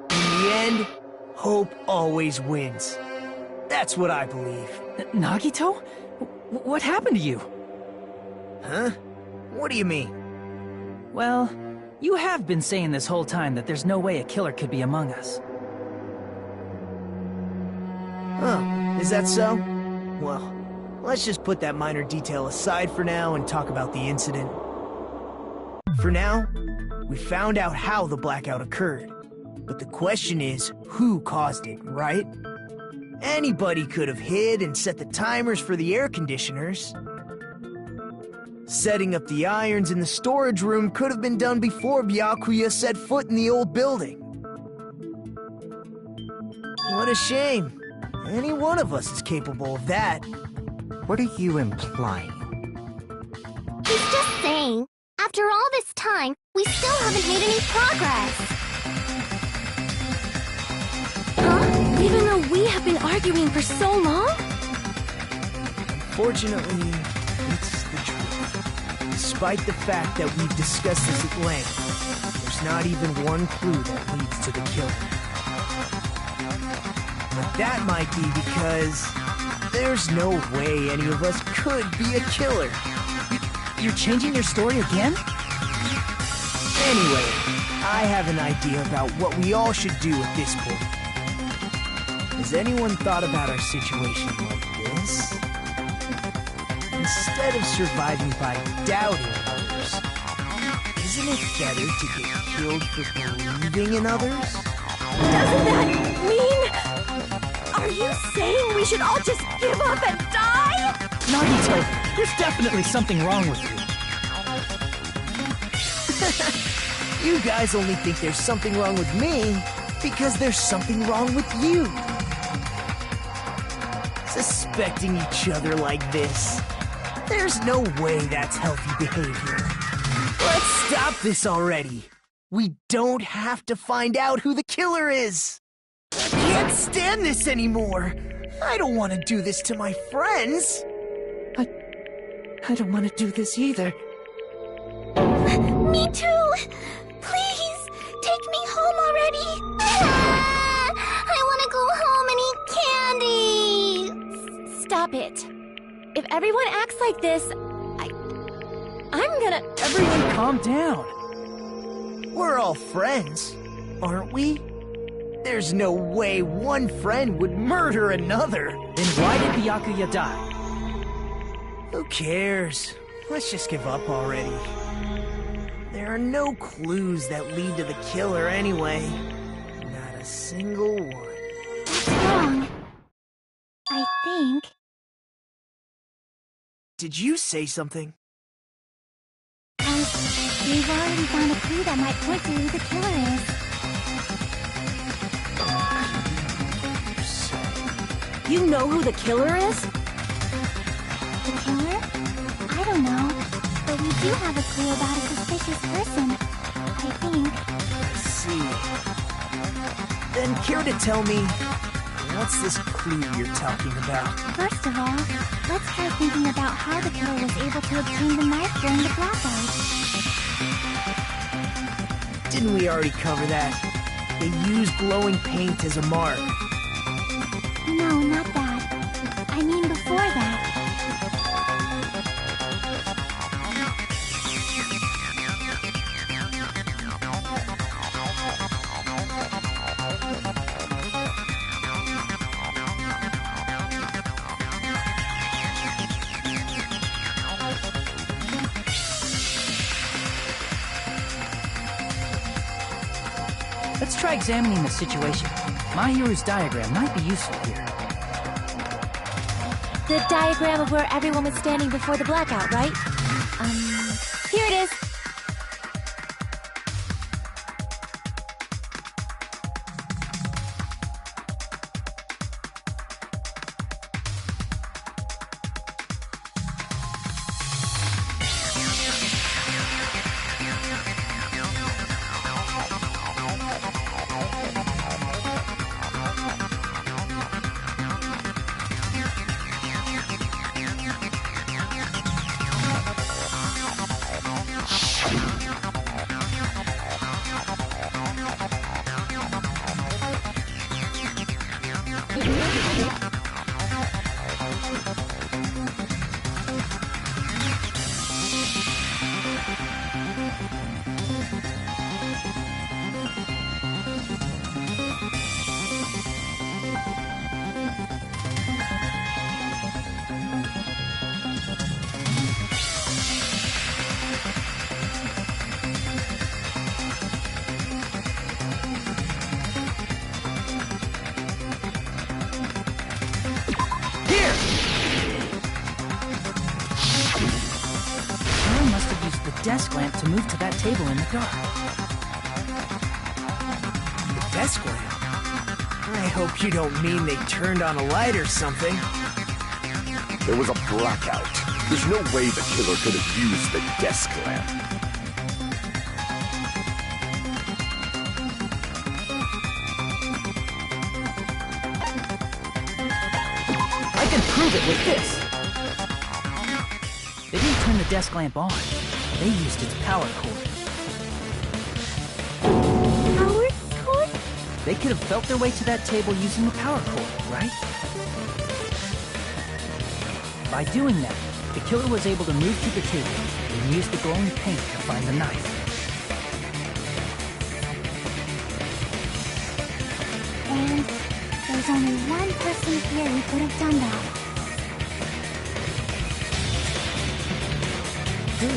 In the end, hope always wins. That's what I believe. Nagito? What happened to you? Huh? What do you mean? Well, you have been saying this whole time that there's no way a killer could be among us. Oh, is that so? Well, let's just put that minor detail aside for now and talk about the incident. For now, we found out how the blackout occurred. But the question is, who caused it, right? Anybody could have hid and set the timers for the air conditioners. Setting up the irons in the storage room could have been done before Byakuya set foot in the old building. What a shame. Any one of us is capable of that. What are you implying? He's just saying, after all this time, we still haven't made any progress. Huh? Even though we have been arguing for so long? Fortunately, it's the truth. Despite the fact that we've discussed this at length, there's not even one clue that leads to the killing. But that might be because there's no way any of us could be a killer. You're changing your story again? Anyway, I have an idea about what we all should do at this point. Has anyone thought about our situation like this? Instead of surviving by doubting others, isn't it better to get killed for believing in others? Doesn't that mean... Are you saying we should all just give up and die? Nagito, there's definitely something wrong with you. You guys only think there's something wrong with me because there's something wrong with you. Suspecting each other like this. There's no way that's healthy behavior. Let's stop this already. We don't have to find out who the killer is. I can't stand this anymore. I don't want to do this to my friends. I don't want to do this either. Me too! Please, take me home already! I want to go home and eat candy! Stop it. If everyone acts like this, I'm gonna... Everyone calm down. We're all friends, aren't we? There's no way one friend would murder another. Then why did Byakuya die? Who cares? Let's just give up already. There are no clues that lead to the killer anyway. Not a single one. That's wrong. I think... Did you say something? We've already found a clue that might point to who the killer is. You know who the killer is? The killer? I don't know. But we do have a clue about a suspicious person. I think. I see. Then care to tell me, what's this clue you're talking about? First of all, let's try thinking about how the killer was able to obtain the knife during the blackout. Didn't we already cover that? They used glowing paint as a mark. No, not that. I mean before that. Let's try examining the situation. Mahiru's diagram might be useful here. The diagram of where everyone was standing before the blackout, right? Here it is. Desk lamp to move to that table in the dark. The desk lamp? I hope you don't mean they turned on a light or something. There was a blackout. There's no way the killer could have used the desk lamp. I can prove it with this. They didn't turn the desk lamp on. They used its power cord. Power cord? They could have felt their way to that table using the power cord, right? By doing that, the killer was able to move to the table and use the glowing paint to find the knife. And there's only one person here who could have done that. Who?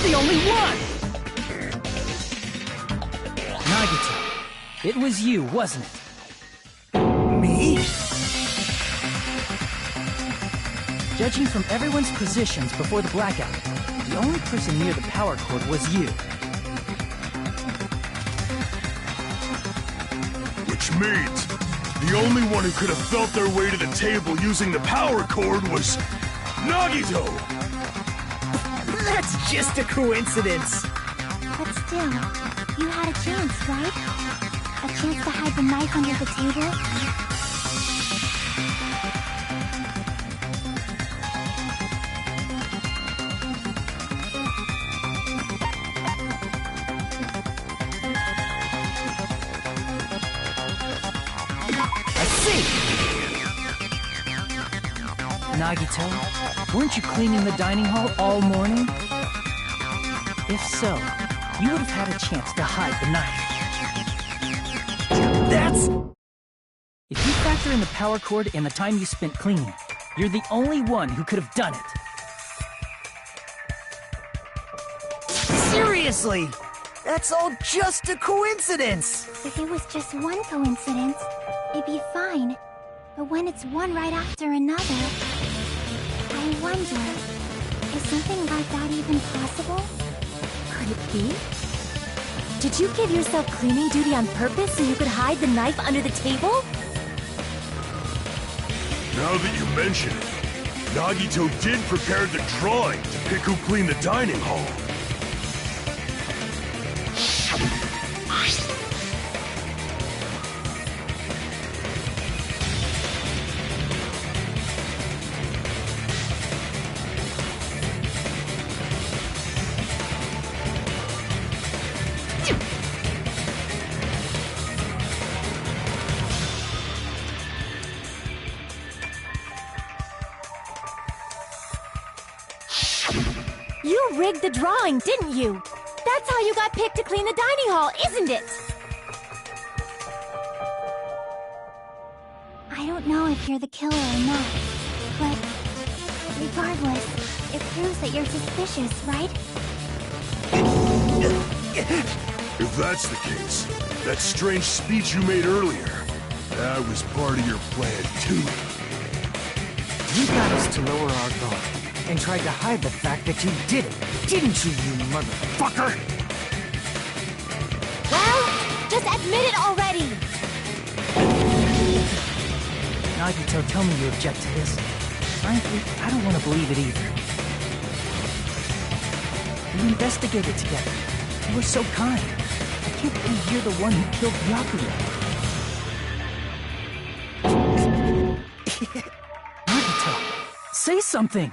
The only one! Nagito, it was you, wasn't it? Me? Judging from everyone's positions before the blackout, the only person near the power cord was you. Which means the only one who could have felt their way to the table using the power cord was Nagito! That's just a coincidence. But still, you had a chance, right? A chance to hide the knife under the table? I see! Nagito, weren't you cleaning the dining hall all morning? If so, you would have had a chance to hide the knife. That's... If you factor in the power cord and the time you spent cleaning, you're the only one who could have done it. Seriously! That's all just a coincidence! If it was just one coincidence, it'd be fine. But when it's one right after another, I wonder, is something like that even possible? Could it be? Did you give yourself cleaning duty on purpose so you could hide the knife under the table? Now that you mention it, Nagito did prepare the drawing to pick who cleaned the dining hall. You rigged the drawing, didn't you? That's how you got picked to clean the dining hall, isn't it? I don't know if you're the killer or not, but regardless, it proves that you're suspicious, right? If that's the case, that strange speech you made earlier, that was part of your plan too. You got us to lower our guard and tried to hide the fact that you did it, didn't you, you motherfucker? Well, just admit it already! Nagito, tell me you object to this. Frankly, I don't want to believe it either. We investigated together. You were so kind. I can't believe you're the one who killed Byakuya. Nagito, say something!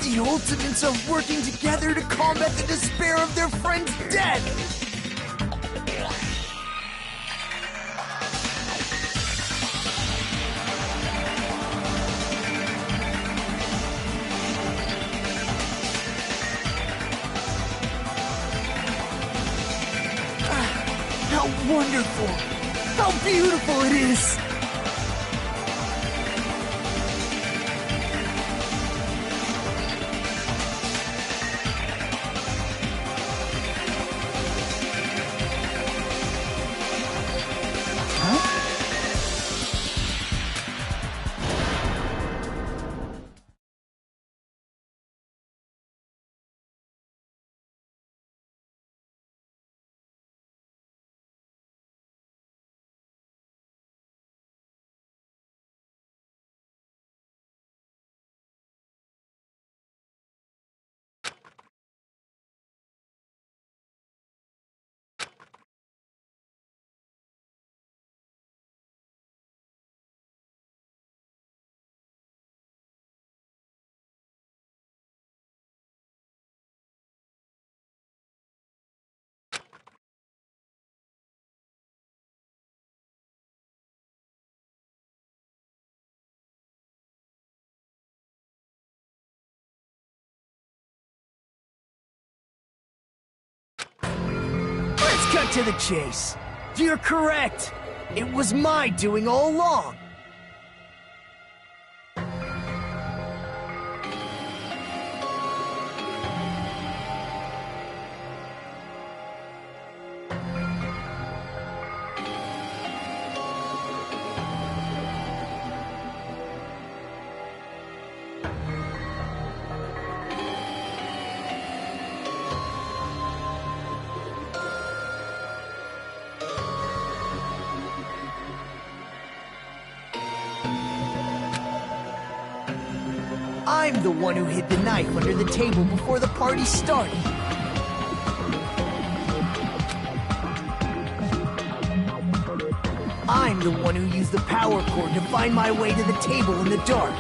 The ultimates of working together to combat the despair of their friend's death! How wonderful! How beautiful it is! Let's cut to the chase. You're correct. It was my doing all along. I'm the one who hid the knife under the table before the party started. I'm the one who used the power cord to find my way to the table in the dark.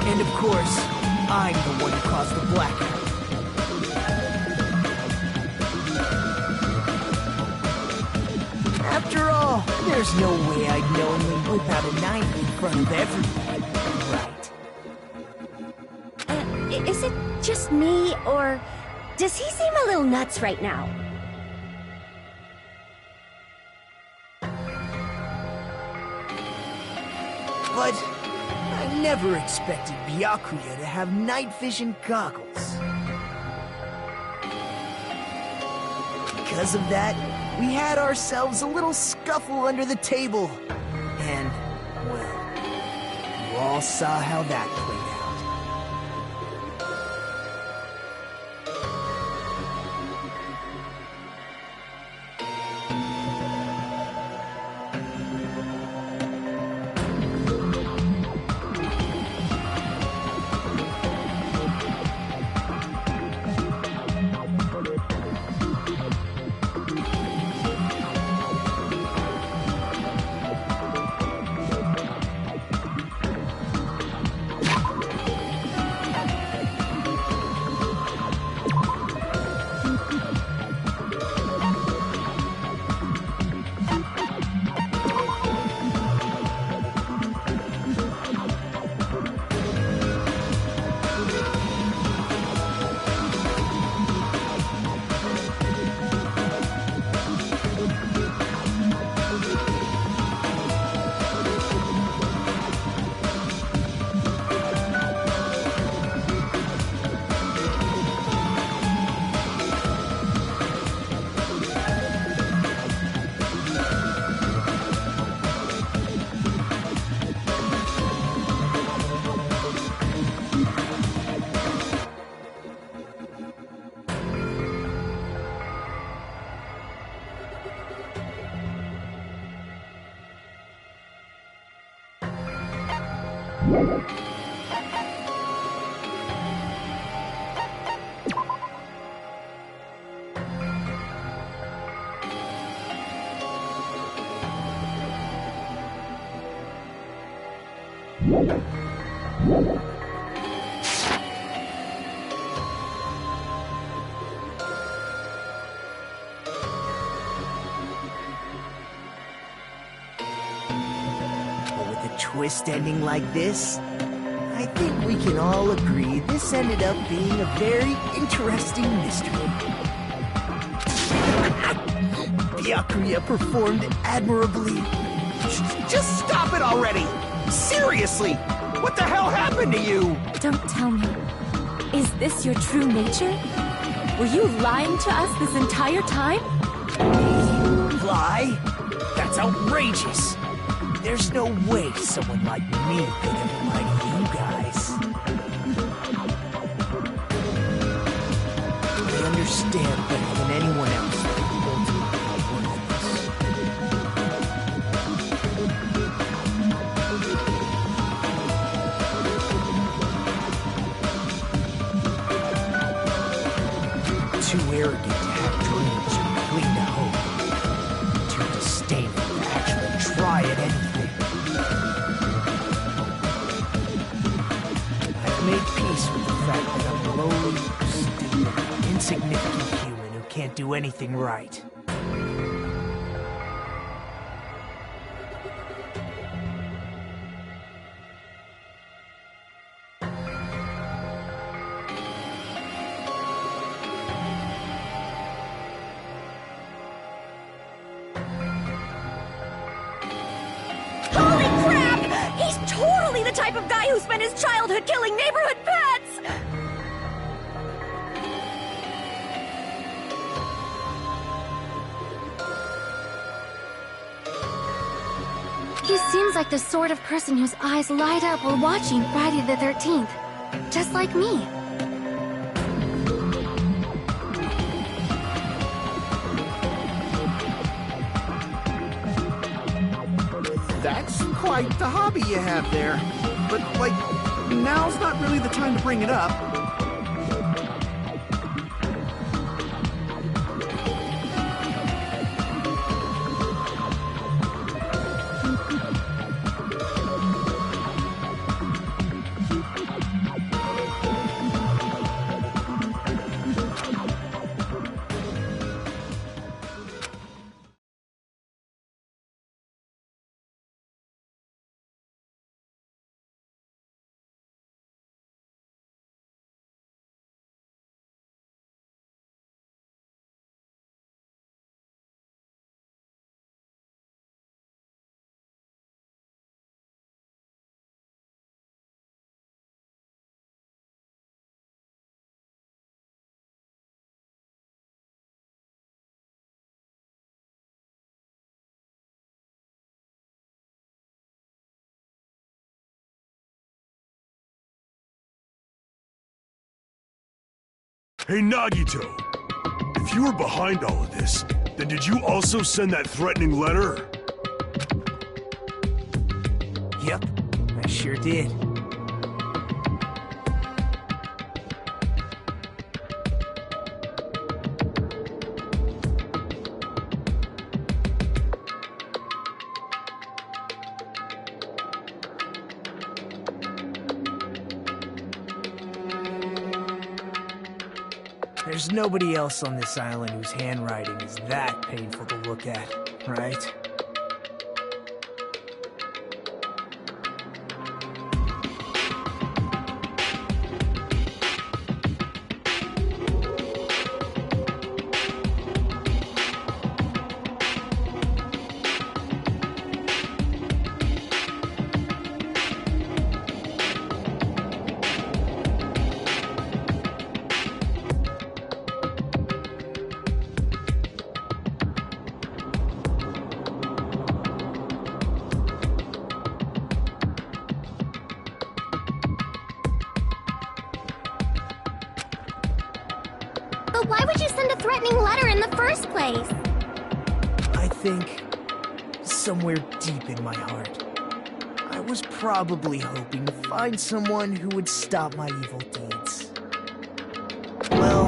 And of course, I'm the one who caused the blackout. After all, there's no way I'd knowingly whip out a knife in front of everyone, right? Is it just me, or does he seem a little nuts right now? But I never expected Byakuya to have night vision goggles. Because of that, we had ourselves a little scuffle under the table. And, well, you all saw how that played out. Twist ending like this, I think we can all agree this ended up being a very interesting mystery. Byakuya performed admirably. Just stop it already! Seriously! What the hell happened to you? Don't tell me. Is this your true nature? Were you lying to us this entire time? Lie? That's outrageous! There's no way someone like me could ever lie to you guys. I understand better than anyone else that ultimately worthless. Too arrogant to have dreams or cling to hope. Too disdainful to actually try at anything. Made peace with the fact that I'm a lowly, stupid, insignificant human who can't do anything right. type of guy who spent his childhood killing neighborhood pets! He seems like the sort of person whose eyes light up while watching Friday the 13th. Just like me. That's quite the hobby you have there. But, like, now's not really the time to bring it up. Hey, Nagito! If you were behind all of this, then did you also send that threatening letter? Yep, I sure did. There's nobody else on this island whose handwriting is that painful to look at, right? But why would you send a threatening letter in the first place? I think, somewhere deep in my heart, I was probably hoping to find someone who would stop my evil deeds. Well,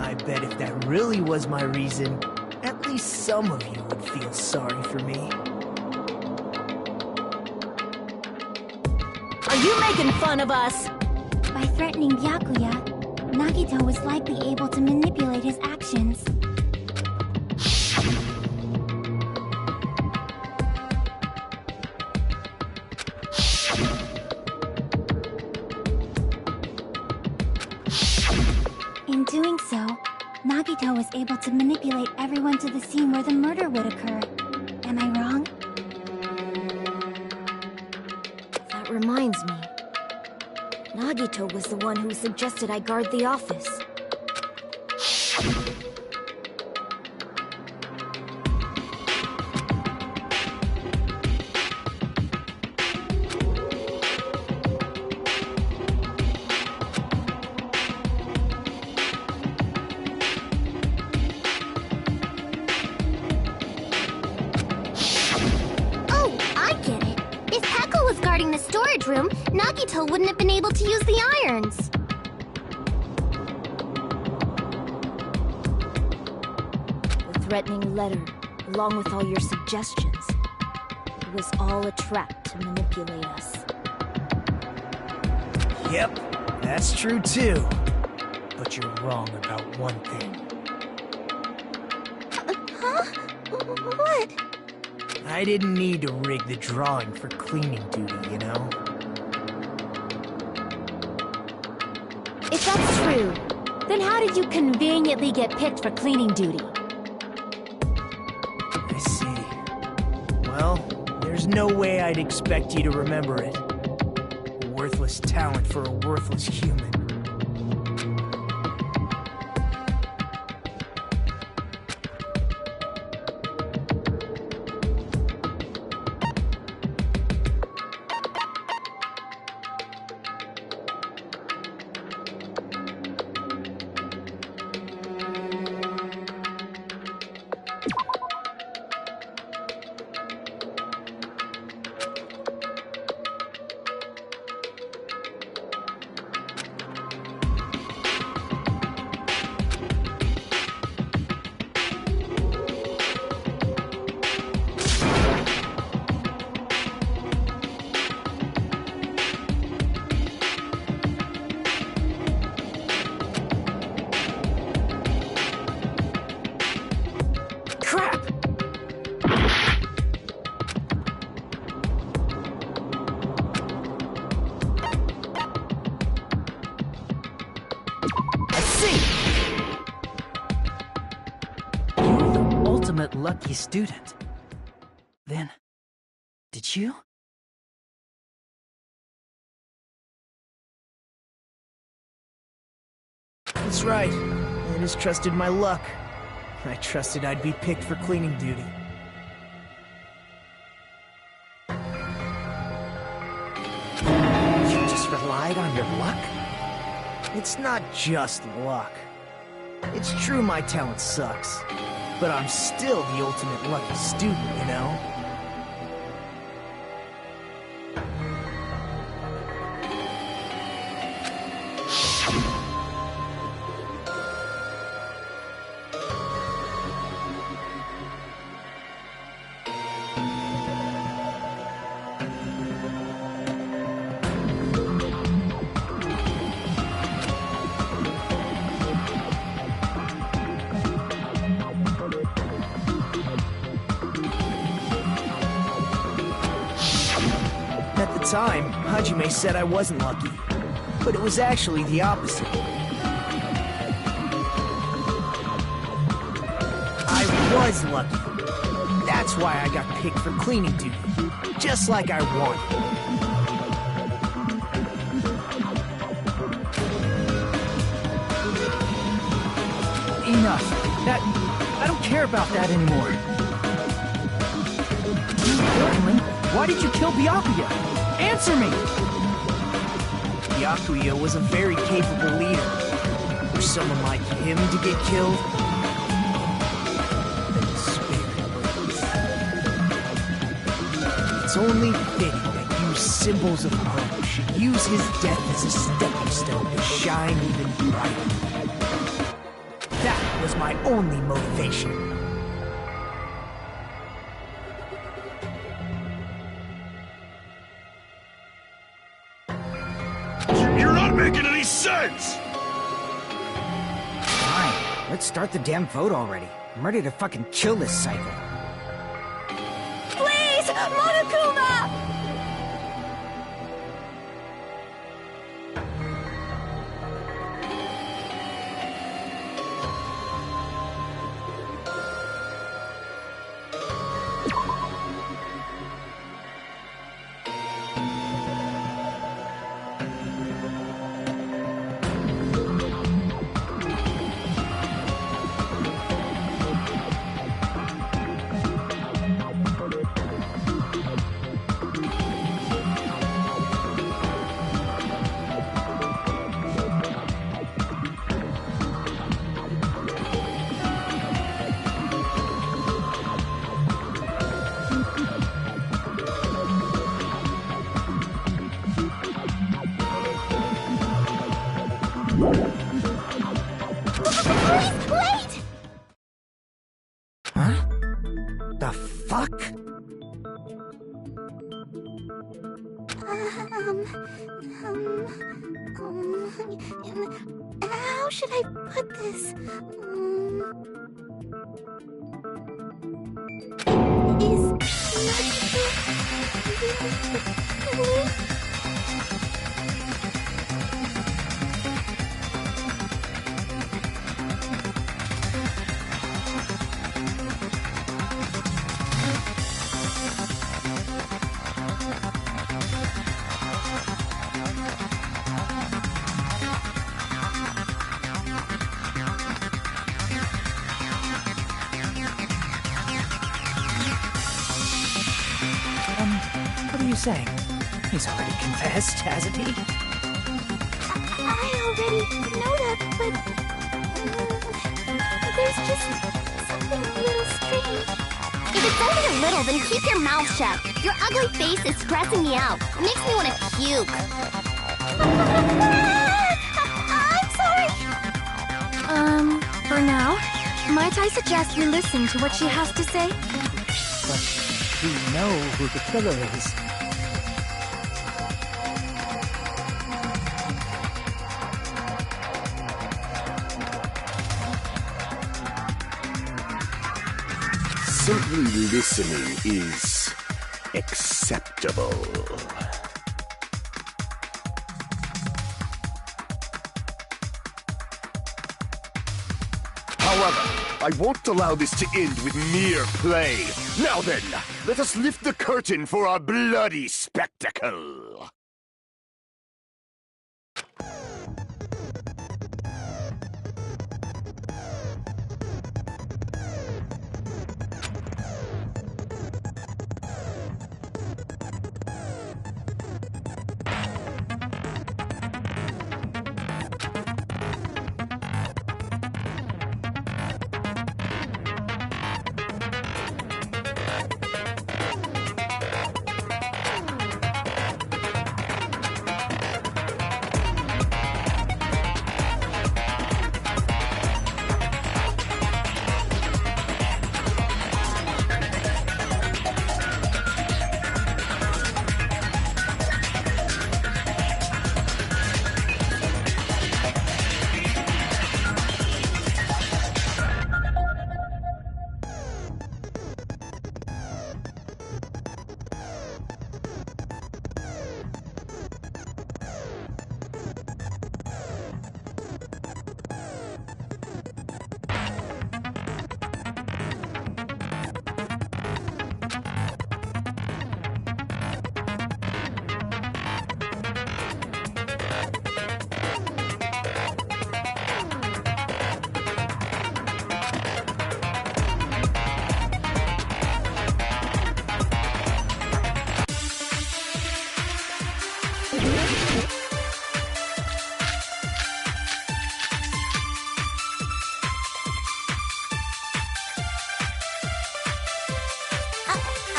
I bet if that really was my reason, at least some of you would feel sorry for me. Are you making fun of us? By threatening Byakuya, Nagito was likely able to manipulate his actions. In doing so, Nagito was able to manipulate everyone to the scene where the murder would occur. Am I wrong? That reminds me. Nagito was the one who suggested I guard the office. Oh, I get it. If Peko was guarding the storage room, Nagito wouldn't have been able to use the irons. The threatening letter, along with all your suggestions, it was all a trap to manipulate us. Yep, that's true too. But you're wrong about one thing. Huh? What? I didn't need to rig the drawing for cleaning duty, you know? If that's true, then how did you conveniently get picked for cleaning duty? I see. Well, there's no way I'd expect you to remember it. worthless talent for a worthless human. Lucky student. Then, did you? That's right. I just trusted my luck. I trusted I'd be picked for cleaning duty. You just relied on your luck? It's not just luck. It's true my talent sucks. But I'm still the ultimate lucky student, you know? At the time, Hajime said I wasn't lucky, but it was actually the opposite. I was lucky. That's why I got picked for cleaning duty, just like I wanted. Enough. I don't care about that anymore. Importantly, why did you kill Byakuya? Answer me! Byakuya was a very capable leader. For someone like him to get killed, then spare him. It's only fitting that you symbols of hope should use his death as a stepping stone to shine even brighter. That was my only motivation. You're not making any sense! Fine, let's start the damn vote already. I'm ready to fucking kill this cycle. Please, Monokuma! Wait! Huh? The fuck? How should I put this? you saying? He's already confessed, hasn't he? I already know that, but... there's just something a little strange. If it's only a little, then keep your mouth shut. Your ugly face is stressing me out. It makes me want to puke. I'm sorry. For now, might I suggest you listen to what she has to say? But we know who the killer is. Simply listening is acceptable. However, I won't allow this to end with mere play. Now then, let us lift the curtain for our bloody spectacle.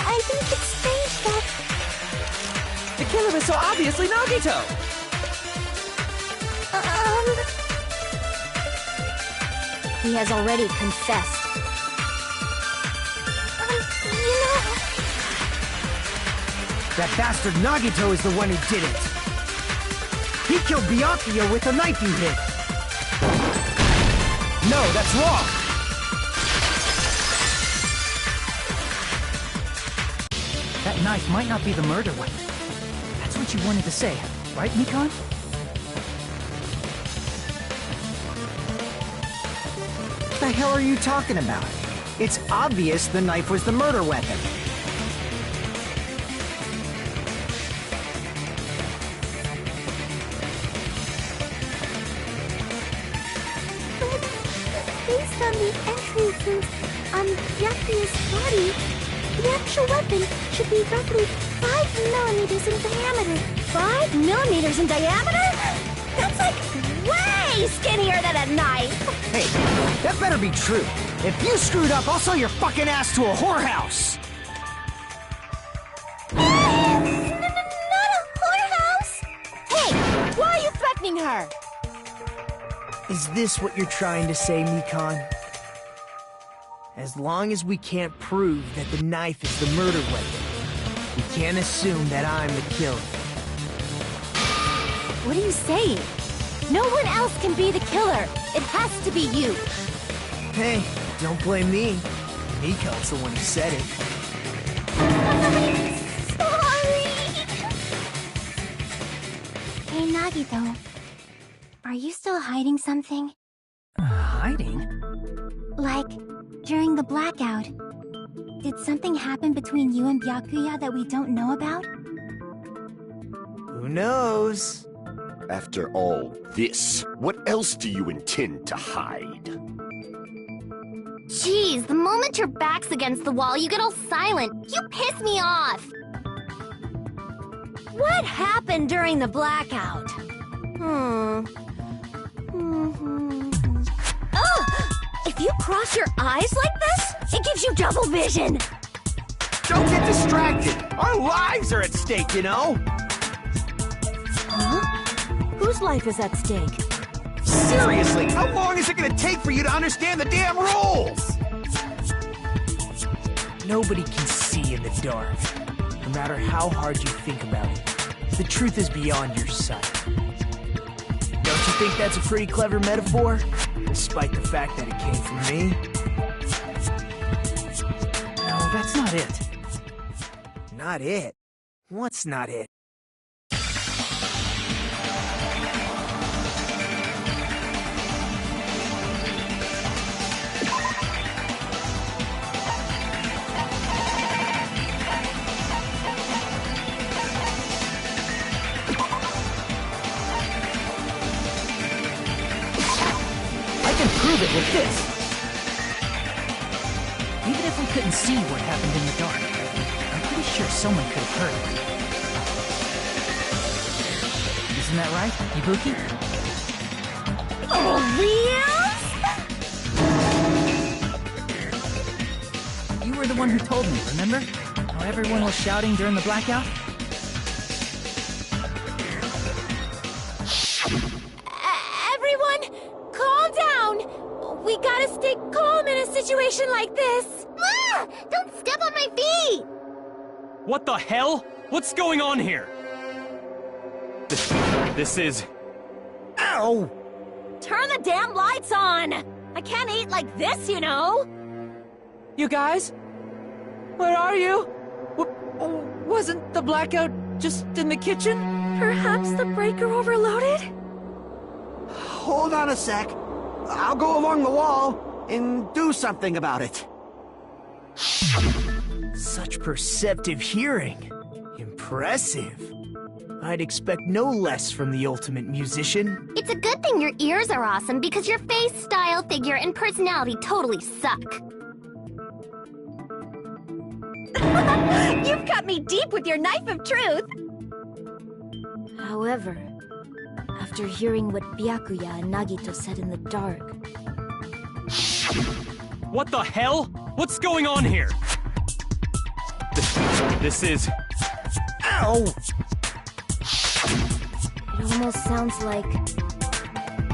I think it's strange that... The killer is so obviously Nagito! He has already confessed. You know... That bastard Nagito is the one who did it. He killed Byakuya with the knife you hid. No, that's wrong. That knife might not be the murder weapon. That's what you wanted to say, right, Mikan? What the hell are you talking about? It's obvious the knife was the murder weapon. Based on the entry on Byakuya's body, the actual weapon should be roughly 5 millimeters in diameter. 5 millimeters in diameter? That's like way skinnier than a knife! Hey, that better be true. If you screwed up, I'll sell your fucking ass to a whorehouse! Not a whorehouse! Hey, why are you threatening her? Is this what you're trying to say, Mikan? As long as we can't prove that the knife is the murder weapon, we can't assume that I'm the killer. What are you saying? No one else can be the killer. It has to be you. Hey, don't blame me. Mikan's the one who said it. Sorry! Hey, Nagito. Are you still hiding something? Hiding? Like, during the blackout, did something happen between you and Byakuya that we don't know about? Who knows? After all this, what else do you intend to hide? Jeez, the moment your back's against the wall, you get all silent. You piss me off. What happened during the blackout? Oh! If you cross your eyes like this, it gives you double vision! Don't get distracted! Our lives are at stake, you know? Huh? Whose life is at stake? Seriously, how long is it gonna take for you to understand the damn rules? Nobody can see in the dark, no matter how hard you think about it. The truth is beyond your sight. Don't you think that's a pretty clever metaphor? Despite the fact that it came from me? No, that's not it. Not it? What's not it? Prove it with this. Even if we couldn't see what happened in the dark, I'm pretty sure someone could have heard it. Isn't that right, Ibuki? Oh, real? You were the one who told me, remember? How everyone was shouting during the blackout? We gotta stay calm in a situation like this! Ah! Don't step on my feet! What the hell? What's going on here? This is... Ow! Turn the damn lights on! I can't eat like this, you know! You guys? Where are you? Wasn't the blackout just in the kitchen? Perhaps the breaker overloaded? Hold on a sec. I'll go along the wall and do something about it. Such perceptive hearing. Impressive. I'd expect no less from the ultimate musician. It's a good thing your ears are awesome because your face, style, figure, and personality totally suck. You've cut me deep with your knife of truth! However, after hearing what Byakuya and Nagito said in the dark... What the hell? What's going on here? This is... Ow! It almost sounds like...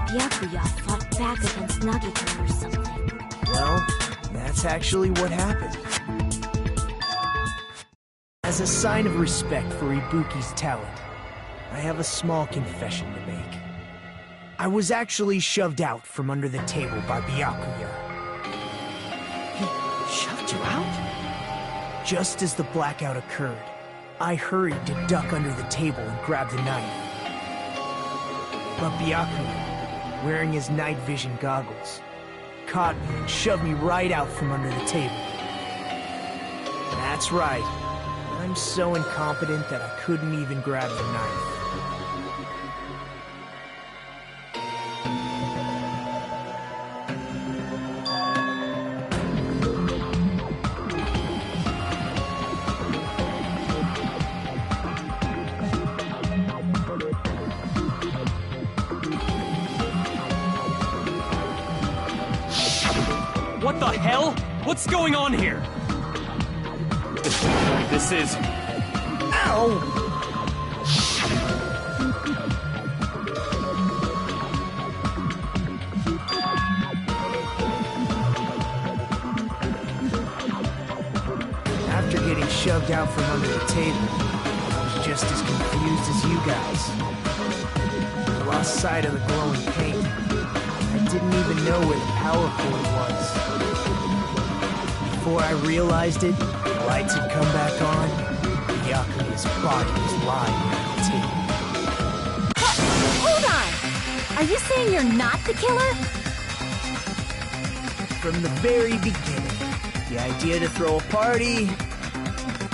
Byakuya fought back against Nagito or something. Well, that's actually what happened. As a sign of respect for Ibuki's talent, I have a small confession to make. I was actually shoved out from under the table by Byakuya. He shoved you out? Just as the blackout occurred, I hurried to duck under the table and grab the knife. But Byakuya, wearing his night vision goggles, caught me and shoved me right out from under the table. That's right. I'm so incompetent that I couldn't even grab the knife. What the hell? What's going on here? This is... Ow! After getting shoved out from under the table, I was just as confused as you guys. I lost sight of the glowing paint. I didn't even know where the power cord was. Before I realized it, the lights had come back on. Byakuya's body was lying on the table. Hold on! Are you saying you're not the killer? From the very beginning, the idea to throw a party,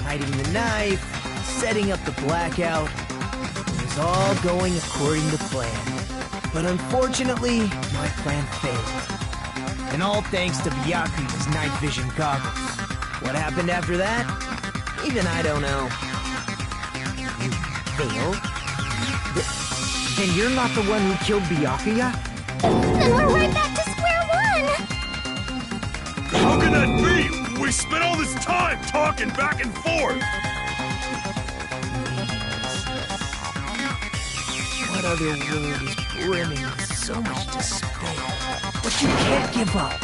hiding the knife, setting up the blackout, it was all going according to plan. But unfortunately, my plan failed. And all thanks to Byakuya's night vision goggles. What happened after that? Even I don't know. failed? Then you're not the one who killed Byakuya? Then we're right back to square one! How can that be? We spent all this time talking back and forth! What other world is brimming with so much despair? But you can't give up.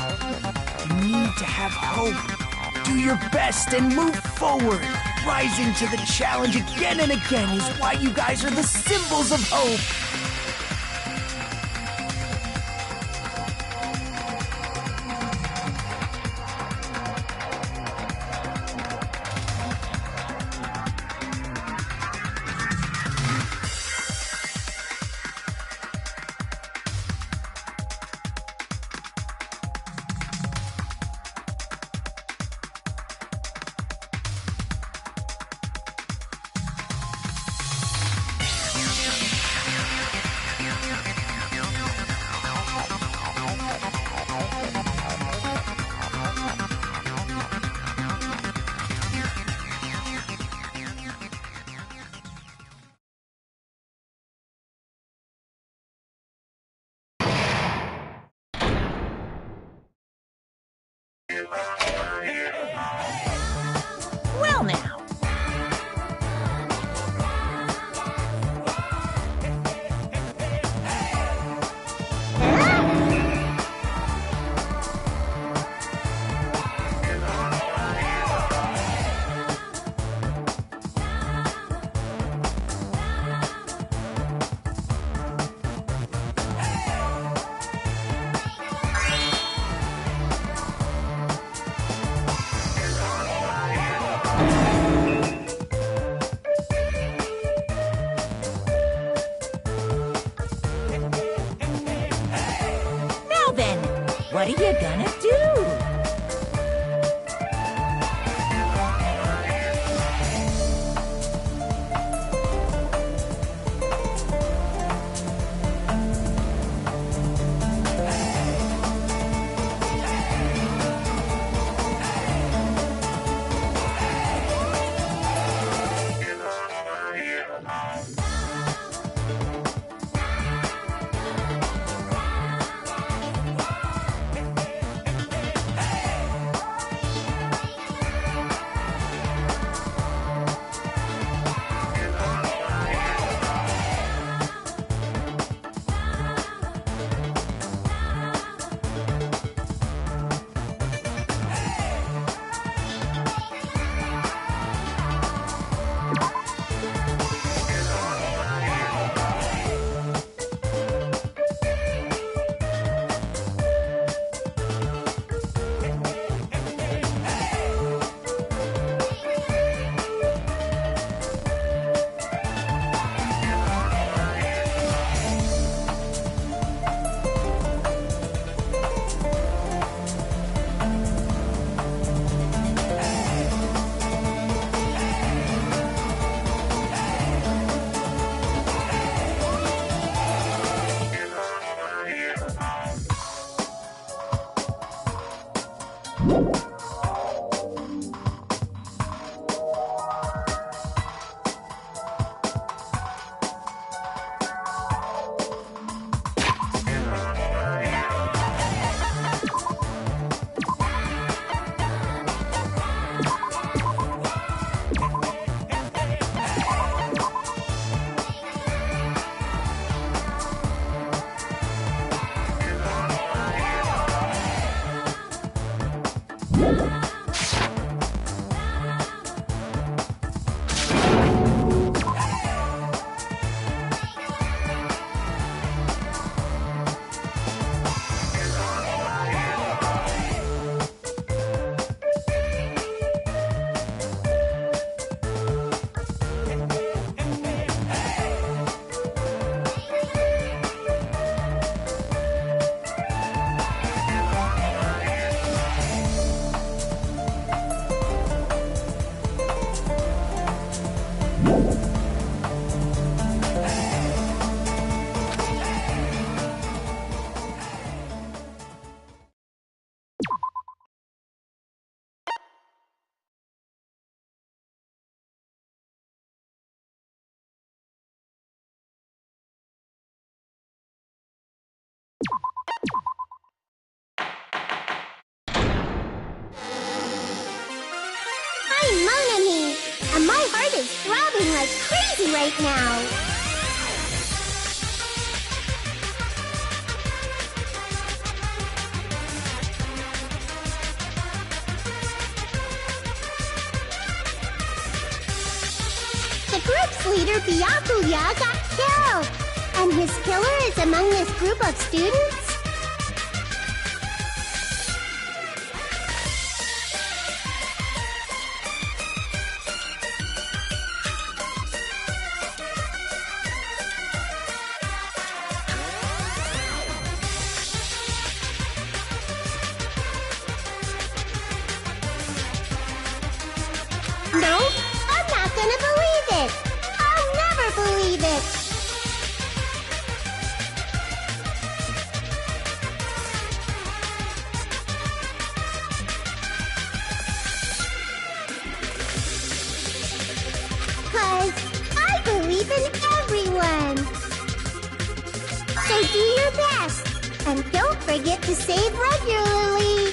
You need to have hope. Do your best and move forward. Rising to the challenge again and again is why you guys are the symbols of hope. Well now. Now then, what are you gonna do? mon ami, and my heart is throbbing like crazy right now. The group's leader, Byakuya, got killed, and his killer is among this group of students? No, I'm not gonna believe it! I'll never believe it! Cause I believe in everyone! So do your best, and don't forget to save regularly!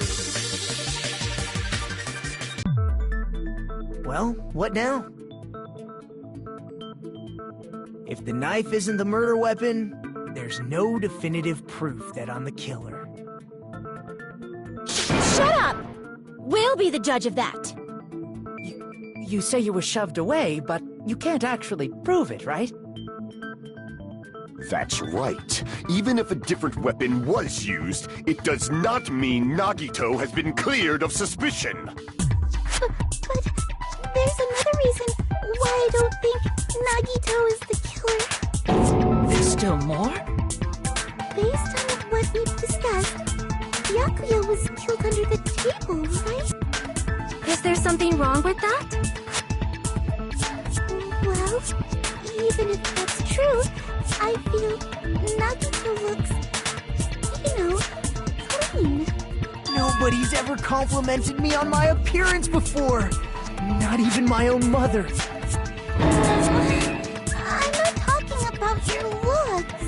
Well, what now? If the knife isn't the murder weapon, there's no definitive proof that I'm the killer. Shut up! We'll be the judge of that. You say you were shoved away, but you can't actually prove it, right? That's right. Even if a different weapon was used, it does not mean Nagito has been cleared of suspicion. But there's another reason why I don't think Nagito is the killer. There's still more? Based on what we've discussed, Byakuya was killed under the table, right? Is there something wrong with that? Well, even if that's true, I feel Nagito looks, clean. Nobody's ever complimented me on my appearance before. Not even my own mother. I'm not talking about your looks.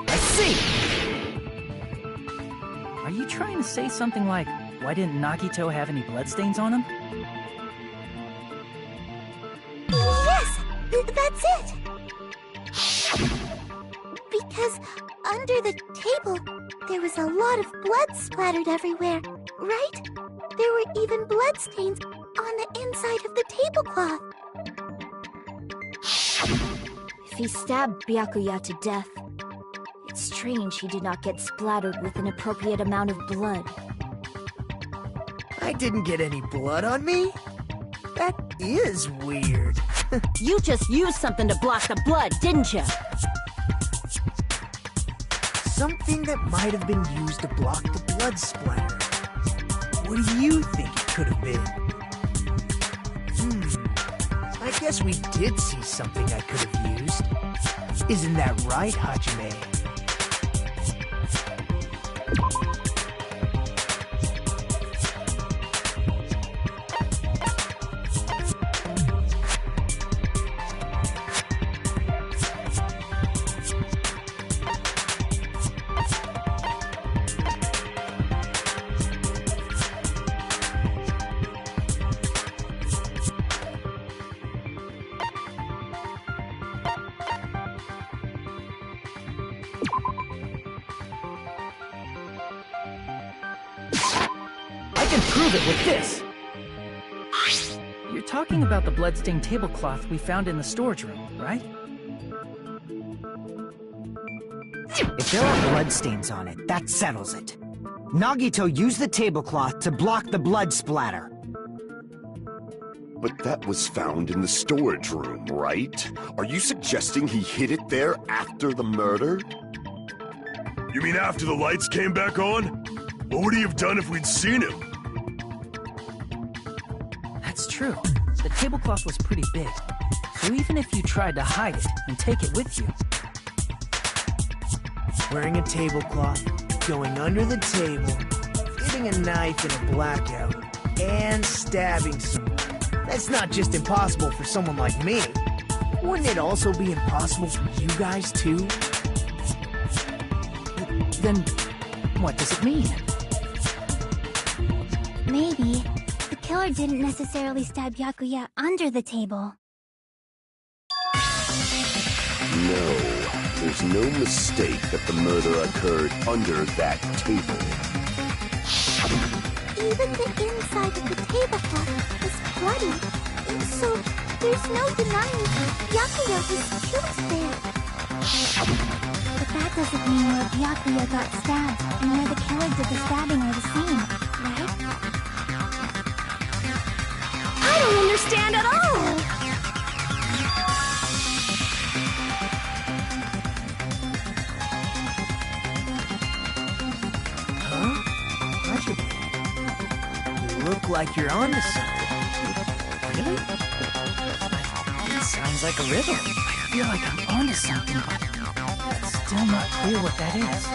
I see! Are you trying to say something like, why didn't Nagito have any bloodstains on him? Yes, that's it. Because under the table, there was a lot of blood splattered everywhere, right? There were even bloodstains on the inside of the tablecloth. If he stabbed Byakuya to death, it's strange he did not get splattered with an appropriate amount of blood. I didn't get any blood on me? That is weird. You just used something to block the blood, didn't you? Something that might have been used to block the blood splatter. What do you think it could have been? I guess we did see something I could have used. Isn't that right, Hajime? Prove it with this! You're talking about the bloodstained tablecloth we found in the storage room, right? If there are bloodstains on it, that settles it. Nagito used the tablecloth to block the blood splatter. But that was found in the storage room, right? Are you suggesting he hid it there after the murder? You mean after the lights came back on? What would he have done if we'd seen him? That's true. The tablecloth was pretty big. So even if you tried to hide it and take it with you... Wearing a tablecloth, going under the table, fitting a knife in a blackout, and stabbing someone. That's not just impossible for someone like me. Wouldn't it also be impossible for you guys, too? Then, what does it mean? Maybe the killer didn't necessarily stab Byakuya under the table. No, there's no mistake that the murder occurred under that table. Even the inside of the tablecloth is bloody, so there's no denying Byakuya was killed there. But that doesn't mean where Byakuya got stabbed and where the killer did the stabbing are the same, right? I don't understand at all! Huh? Hachibi? You look like you're onto something. Really? That sounds like a riddle. I feel like I'm onto something, but it's still not clear what that is.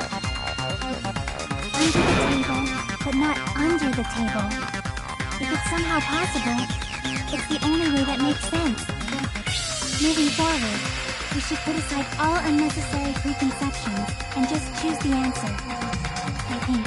Under the table, but not under the table. If it's somehow possible, it's the only way that makes sense. Moving forward, we should put aside all unnecessary preconceptions and just choose the answer. I think.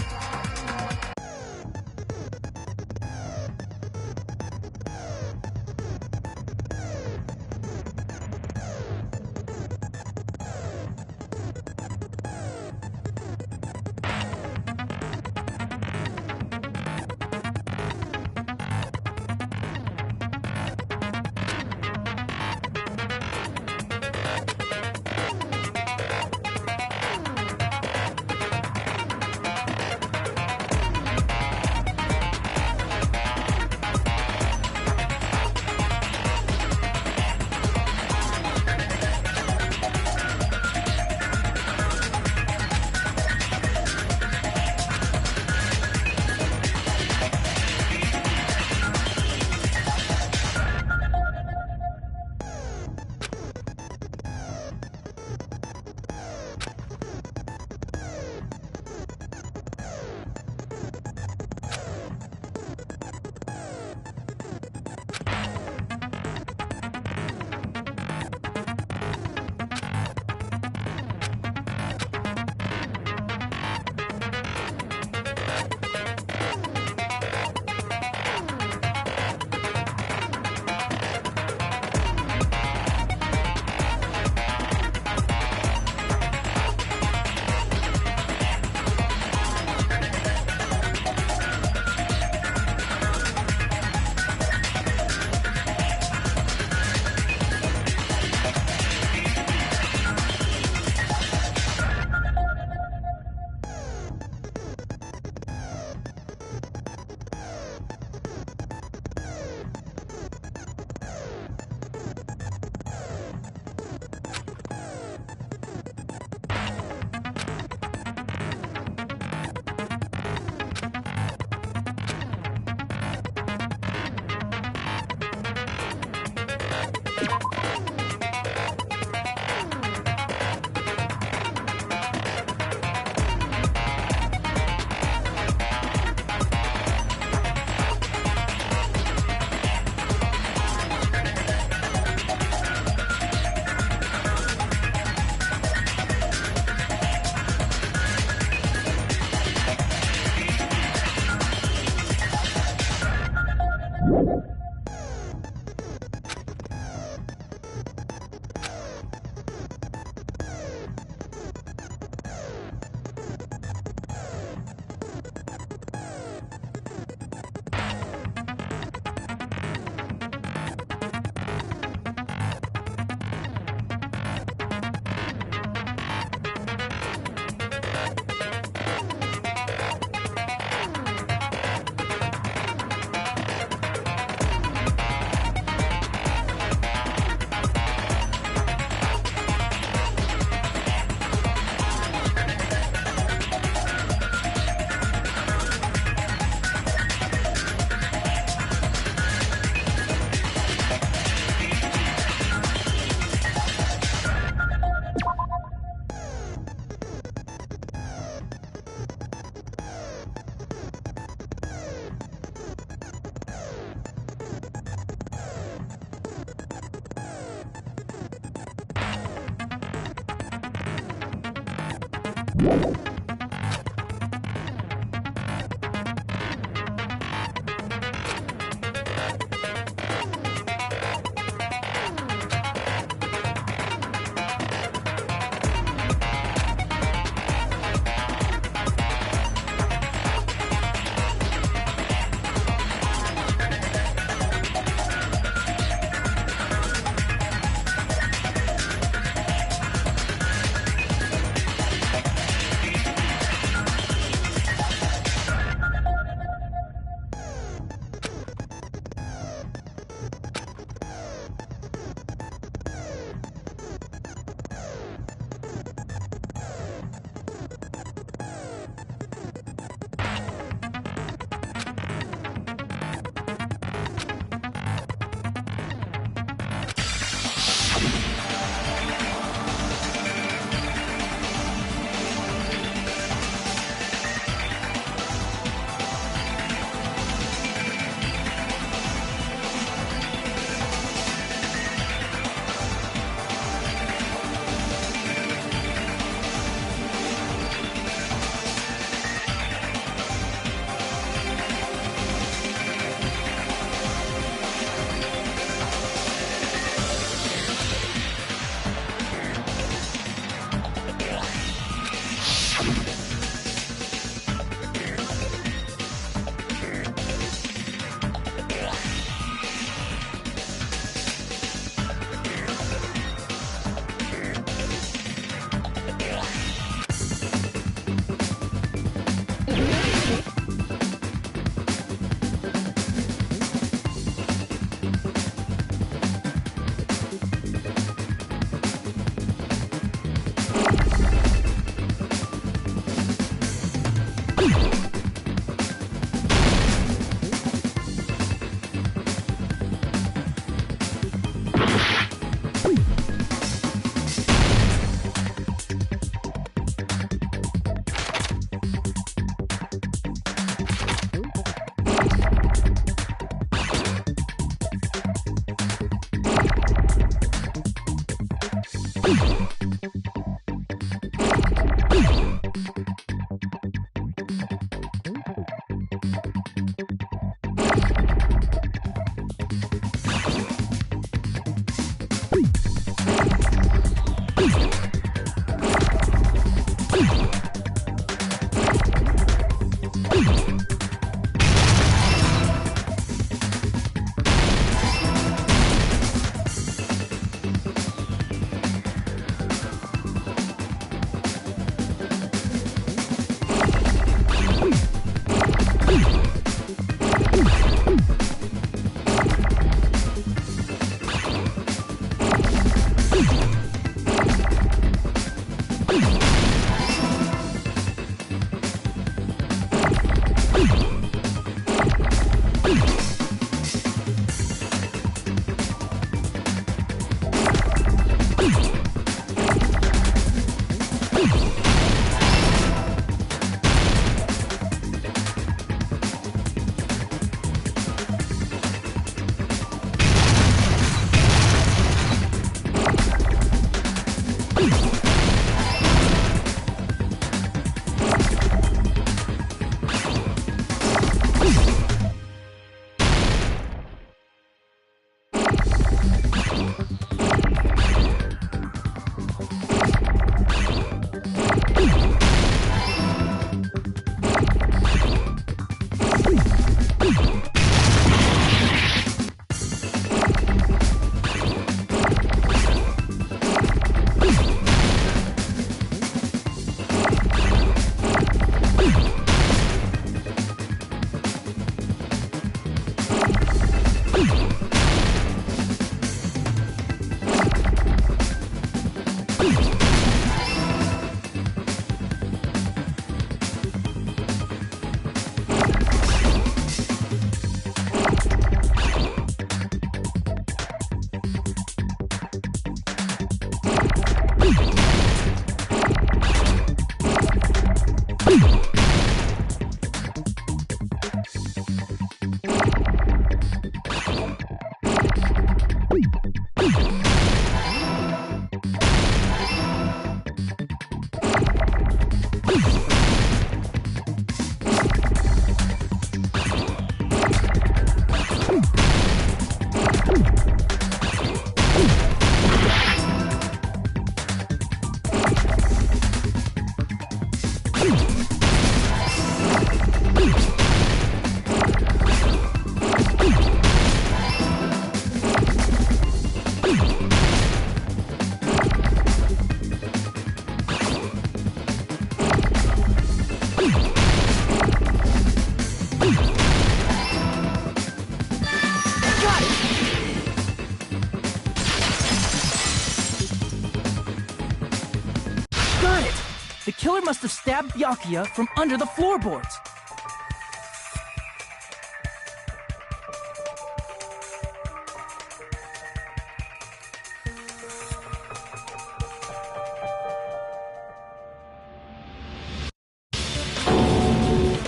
The killer must have stabbed Byakuya from under the floorboards.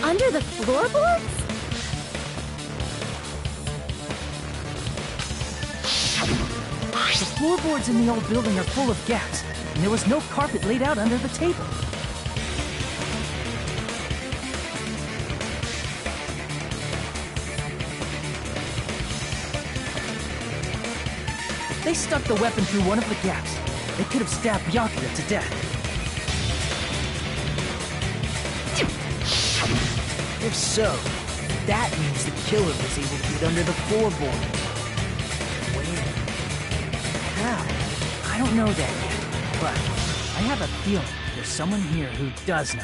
Under the floorboards? The floorboards in the old building are full of gaps, and there was no carpet laid out under the table. If they stuck the weapon through one of the gaps, they could have stabbed Byakuya to death. If so, that means the killer was able to get under the floorboard. Where? How? I don't know that yet, but I have a feeling there's someone here who does know.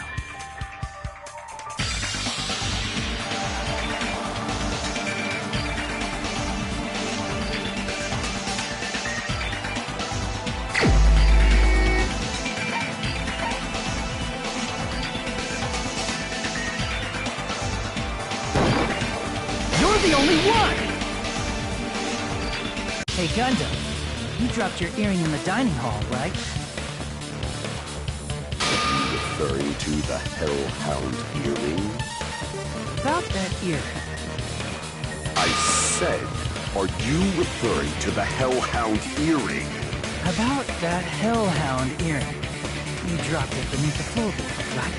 You're the only one! Hey, Gundam. You dropped your earring in the dining hall, right? Are you referring to the Hellhound earring? About that earring. I said, are you referring to the Hellhound earring? About that Hellhound earring. You dropped it beneath the floorboard, right?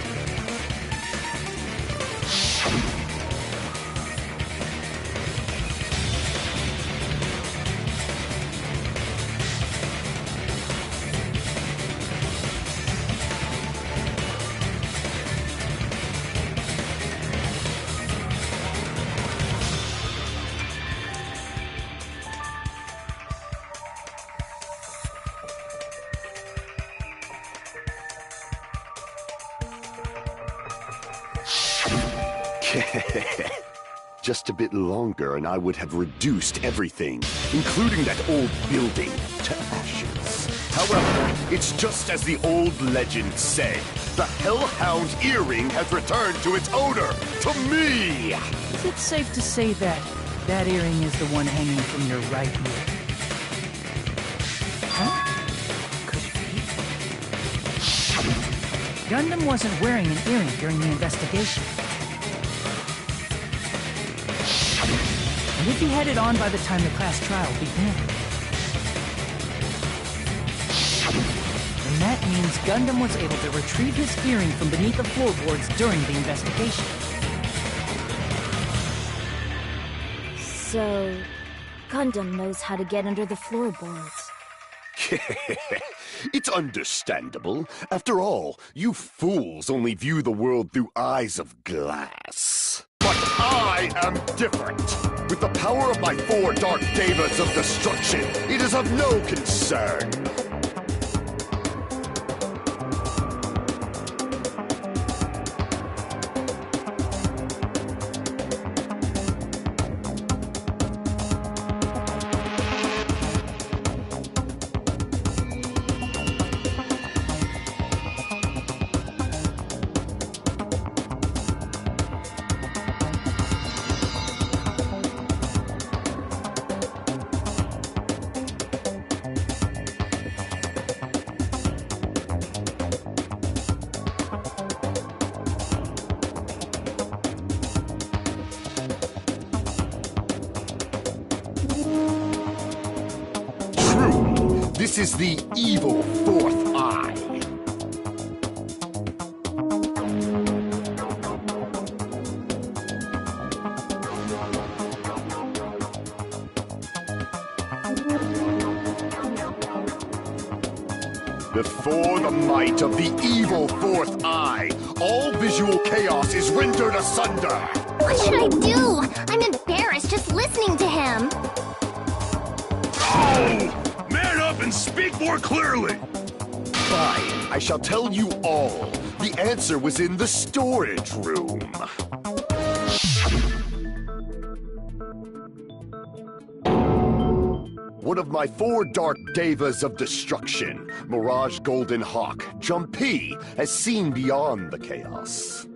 Just a bit longer and I would have reduced everything, including that old building, to ashes. However, it's just as the old legend said. The Hellhound earring has returned to its owner, to me! Is it safe to say that that earring is the one hanging from your right ear? Huh? Could it be? Gundam wasn't wearing an earring during the investigation. And if he had it on by the time the class trial began, then that means Gundam was able to retrieve his earring from beneath the floorboards during the investigation. So, Gundam knows how to get under the floorboards. It's understandable. After all, you fools only view the world through eyes of glass. But I am different. With the power of my 4 dark devas of destruction, it is of no concern. This is the evil 4th eye. Before the might of the evil 4th eye, all visual chaos is rendered asunder. What should I do? I'm embarrassed just listening to him. Oh! Man up and speak more clearly! Fine, I shall tell you all. The answer was in the storage room. one of my 4 dark devas of destruction, Mirage Golden Hawk, Jumpy, has seen beyond the chaos.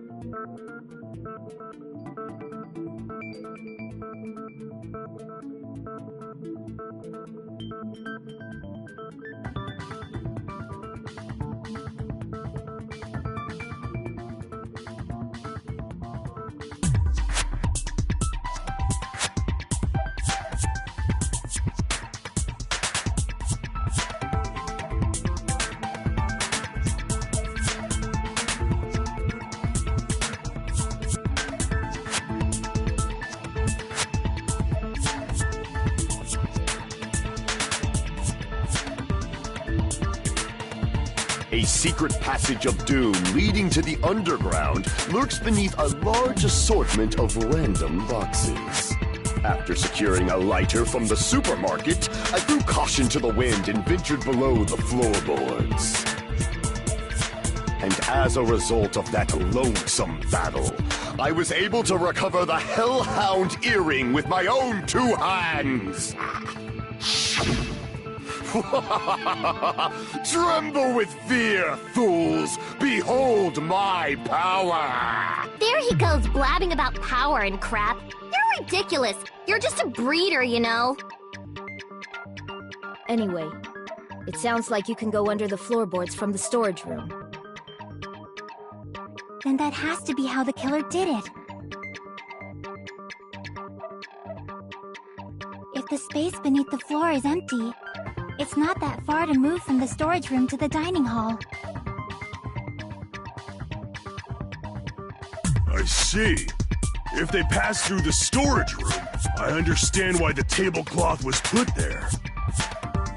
A secret passage of doom leading to the underground lurks beneath a large assortment of random boxes. After securing a lighter from the supermarket, I threw caution to the wind and ventured below the floorboards. And as a result of that lonesome battle, I was able to recover the Hellhound earring with my own 2 hands! Tremble with fear, fools! Behold my power! There he goes blabbing about power and crap. You're ridiculous. You're just a breeder, you know. Anyway, it sounds like you can go under the floorboards from the storage room. Then that has to be how the killer did it. If the space beneath the floor is empty, it's not that far to move from the storage room to the dining hall. I see. If they passed through the storage room, I understand why the tablecloth was put there.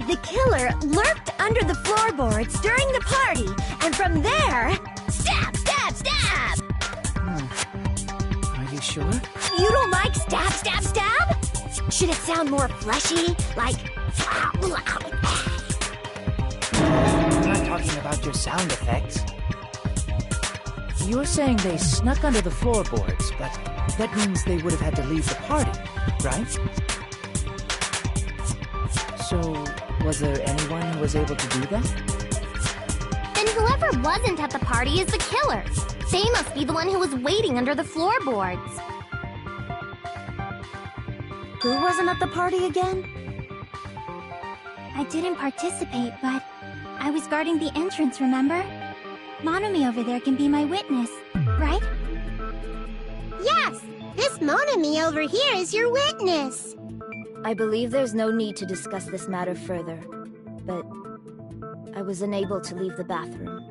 The killer lurked under the floorboards during the party, and from there, stab, stab, stab! Are you sure? You don't like stab, stab, stab? Should it sound more fleshy, like... I'm not talking about your sound effects. You're saying they snuck under the floorboards, but that means they would have had to leave the party, right? So, was there anyone who was able to do that? Then whoever wasn't at the party is the killer. They must be the one who was waiting under the floorboards. Who wasn't at the party again? I didn't participate, but I was guarding the entrance, remember? Monami over there can be my witness, right? Yes! This Monami over here is your witness! I believe there's no need to discuss this matter further, but I was unable to leave the bathroom.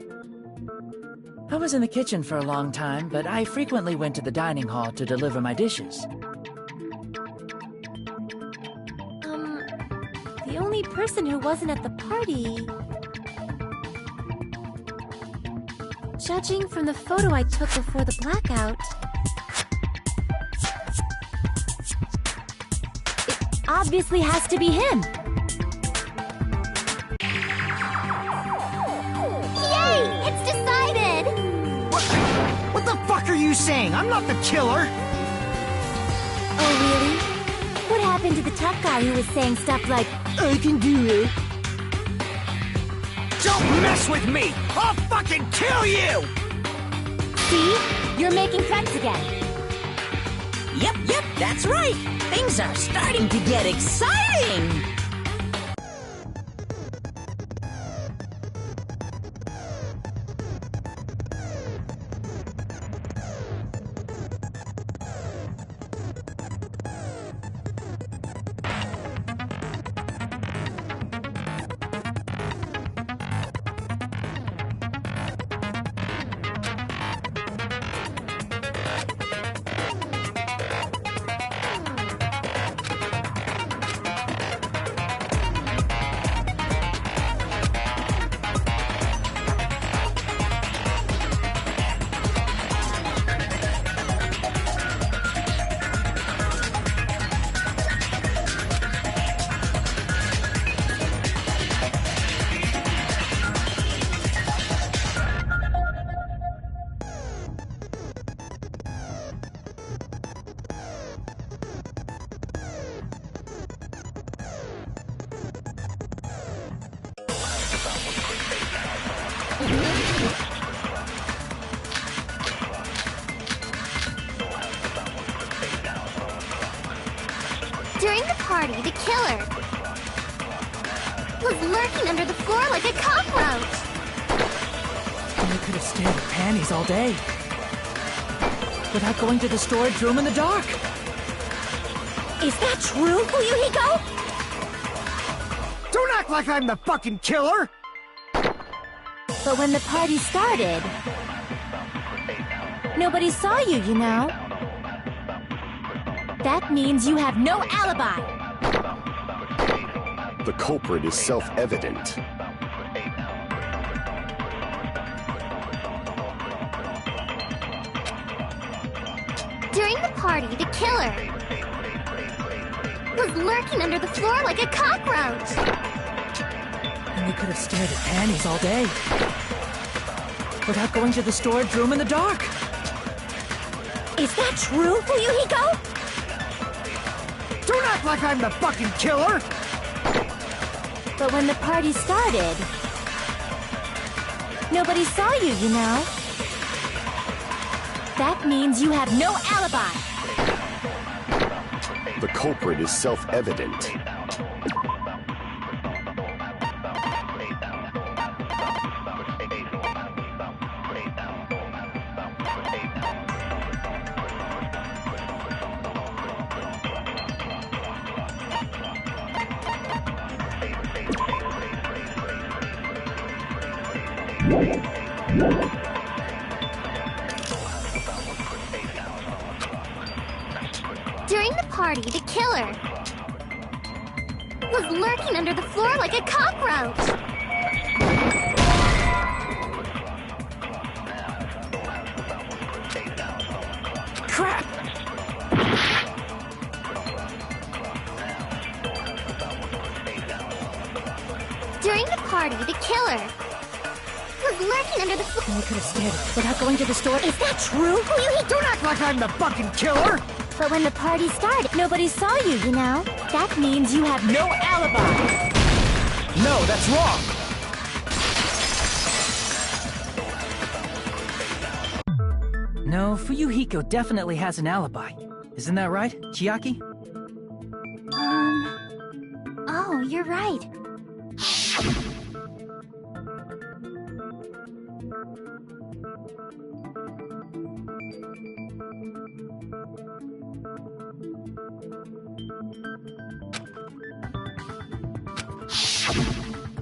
I was in the kitchen for a long time, but I frequently went to the dining hall to deliver my dishes. The only person who wasn't at the party... Judging from the photo I took before the blackout... it obviously has to be him! Yay! It's decided! What the fuck are you saying? I'm not the killer! Oh, really? What happened to the tough guy who was saying stuff like, I can do it. Don't mess with me! I'll fucking kill you! See? You're making threats again. Yep, that's right. Things are starting to get exciting. party, the killer was lurking under the floor like a cockroach. And they could have stared at panties all day. Without going to the storage room in the dark. Is that true, Fuyuhiko? Don't act like I'm the fucking killer! But when the party started, nobody saw you, you know. That means you have no alibi. The culprit is self-evident. During the party, the killer was lurking under the floor like a cockroach. And they could have stared at panties all day. Without going to the storage room in the dark. Is that true, Fuyuhiko? Don't act like I'm the fucking killer! But when the party started, nobody saw you, you know. That means you have no alibi. The culprit is self-evident. During the party, the killer was lurking under the floor like a cockroach. Crap! During the party, the killer was lurking under the floor. And they could have stared without going to the store. Is that true, Fuyuhiko? Don't act like I'm the fucking killer! But when the party started, nobody saw you, you know. That means you have no alibi. No, that's wrong! No, Fuyuhiko definitely has an alibi. Isn't that right, Chiaki? Oh, you're right.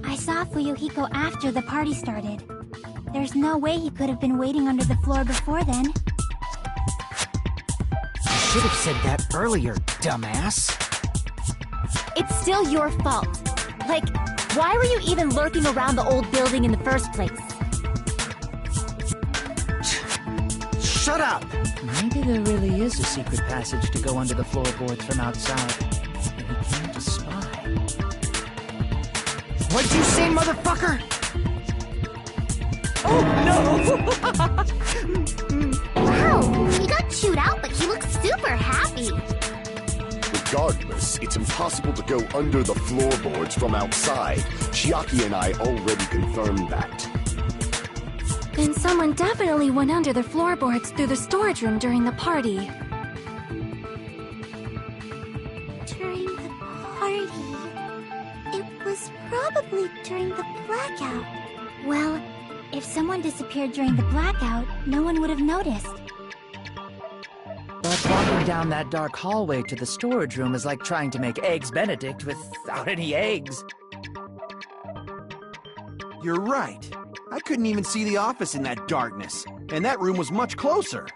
I saw Fuyuhiko after the party started. There's no way he could have been waiting under the floor before then. You should have said that earlier, dumbass. It's still your fault. Like, why were you even lurking around the old building in the first place? Shut up! Maybe there really is a secret passage to go under the floorboards from outside. And he came to spy. What'd you say, motherfucker? Oh, no! Wow, he got chewed out, but he looks super happy. Regardless, it's impossible to go under the floorboards from outside. Chiaki and I already confirmed that. Then someone definitely went under the floorboards through the storage room during the party. During the party. It was probably during the blackout. Well, if someone disappeared during the blackout, no one would have noticed. But walking down that dark hallway to the storage room is like trying to make Eggs Benedict without any eggs. You're right. I couldn't even see the office in that darkness, and that room was much closer.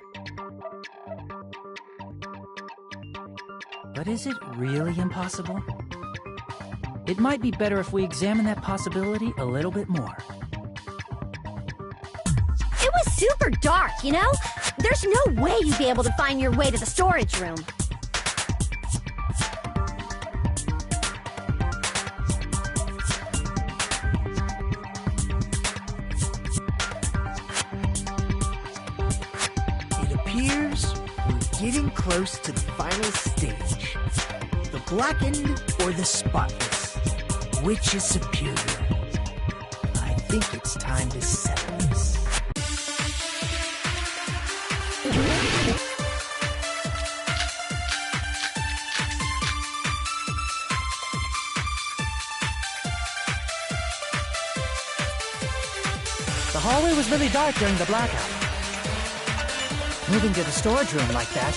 But is it really impossible? It might be better if we examine that possibility a little bit more. It was super dark, you know? There's no way you'd be able to find your way to the storage room. It appears we're getting close to the final stage. The blackened or the spotless? Which is superior? I think it's time to settle this. The hallway was really dark during the blackout. Moving to the storage room like that,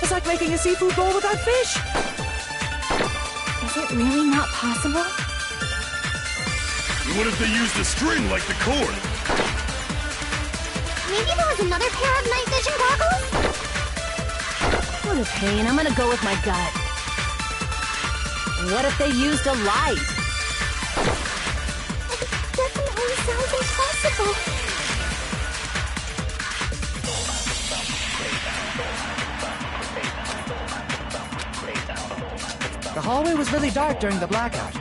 it's like making a seafood bowl without fish. Is it really not possible? What if they used a string like the cord? Maybe there was another pair of night vision goggles? What a pain. I'm gonna go with my gut. What if they used a light? It definitely sounds impossible. The hallway was really dark during the blackout.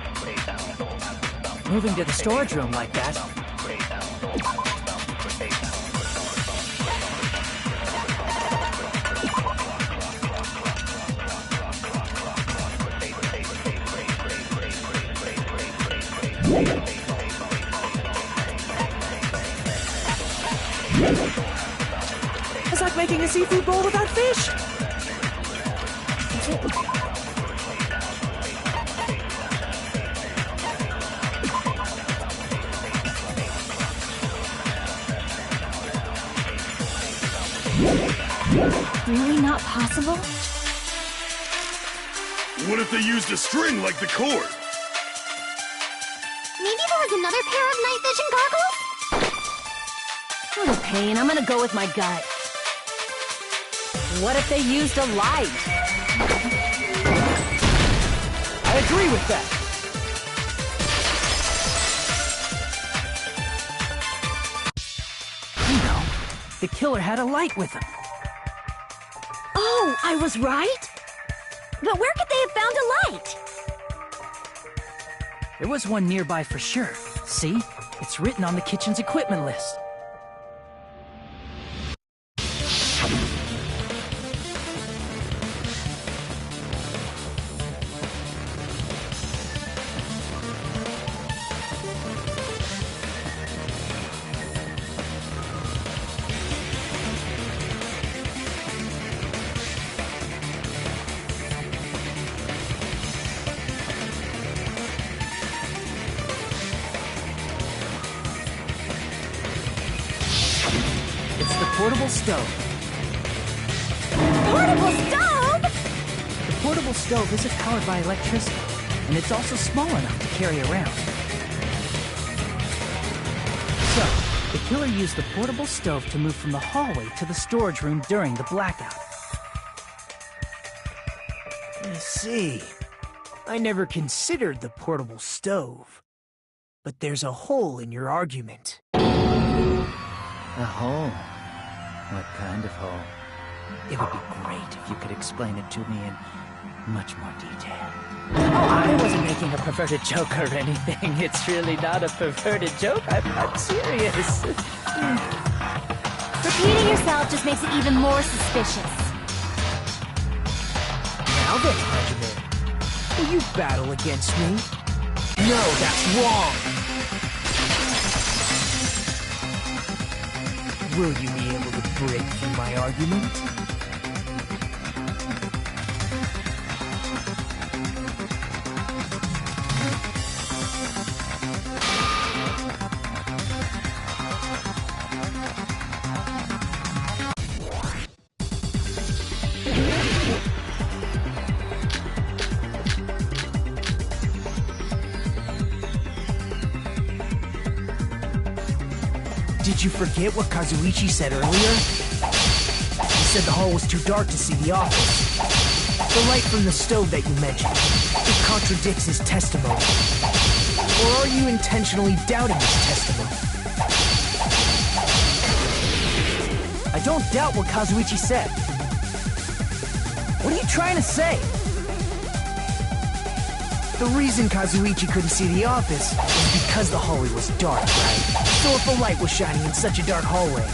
Moving to the storage room like that, it's like making a seafood bowl without fish. Really not possible? What if they used a string like the cord? Maybe there was another pair of night vision goggles? What a pain. I'm gonna go with my gut. What if they used a light? I agree with that. You know, the killer had a light with him. Oh, I was right? But where could they have found a light? There was one nearby for sure. See? It's written on the kitchen's equipment list. Portable stove. Portable stove? The portable stove isn't powered by electricity, and it's also small enough to carry around. So, the killer used the portable stove to move from the hallway to the storage room during the blackout. I see. I never considered the portable stove. But there's a hole in your argument. A hole? What kind of hole? It would be great if you could explain it to me in much more detail. Oh, I wasn't making a perverted joke or anything. It's really not a perverted joke. I'm serious. Repeating yourself just makes it even more suspicious. Now then, Benjamin, will you battle against me? No, that's wrong! Will you be able to break through my argument? Did you forget what Kazuichi said earlier? He said the hall was too dark to see the office. The light from the stove that you mentioned, it contradicts his testimony. Or are you intentionally doubting his testimony? I don't doubt what Kazuichi said. What are you trying to say? The reason Kazuichi couldn't see the office was because the hallway was dark, right? So if a light was shining in such a dark hallway,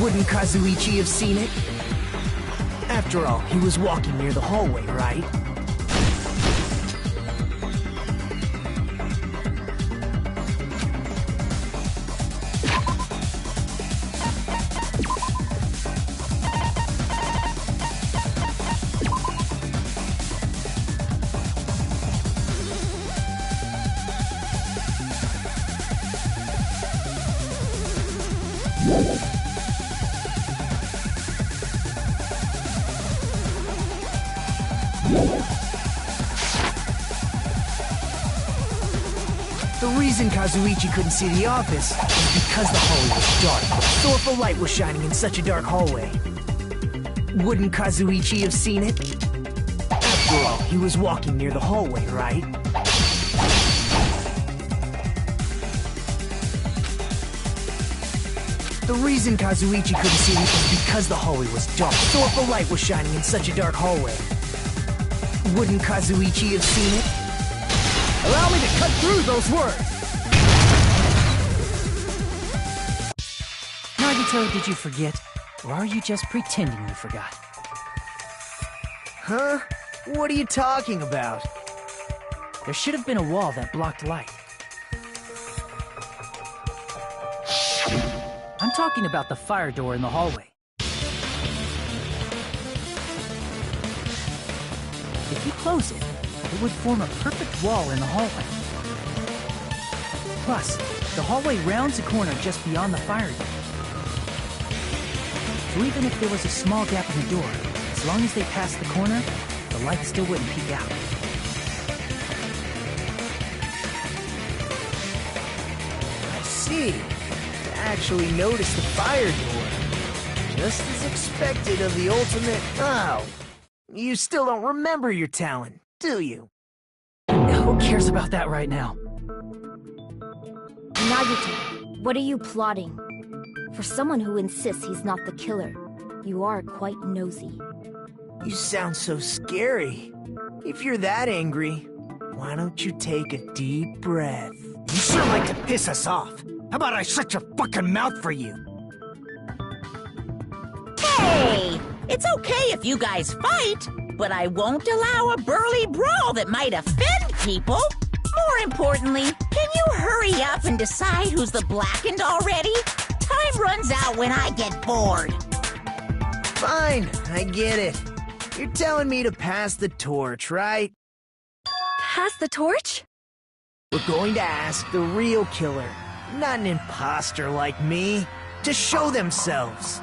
wouldn't Kazuichi have seen it? After all, he was walking near the hallway, right? The reason Kazuichi couldn't see the office was because the hallway was dark. So if a light was shining in such a dark hallway, wouldn't Kazuichi have seen it? After all, he was walking near the hallway, right? The reason Kazuichi couldn't see it was because the hallway was dark. So if a light was shining in such a dark hallway, wouldn't Kazuichi have seen it? Allow me to cut through those words! Nagito, did you forget? Or are you just pretending you forgot? Huh? What are you talking about? There should have been a wall that blocked light. I'm talking about the fire door in the hallway. If you close it, it would form a perfect wall in the hallway. Plus, the hallway rounds a corner just beyond the fire door. So even if there was a small gap in the door, as long as they passed the corner, the light still wouldn't peek out. I see. To actually notice the fire door. Just as expected of the ultimate... Oh, you still don't remember your talent, do you? Who cares about that right now? Nagito, what are you plotting? For someone who insists he's not the killer, you are quite nosy. You sound so scary. If you're that angry, why don't you take a deep breath? You sure like to piss us off. How about I shut your fucking mouth for you? Hey! It's okay if you guys fight, but I won't allow a burly brawl that might offend people. More importantly, can you hurry up and decide who's the blackened already? Time runs out when I get bored. Fine, I get it. You're telling me to pass the torch, right? Pass the torch? We're going to ask the real killer, not an imposter like me, to show themselves.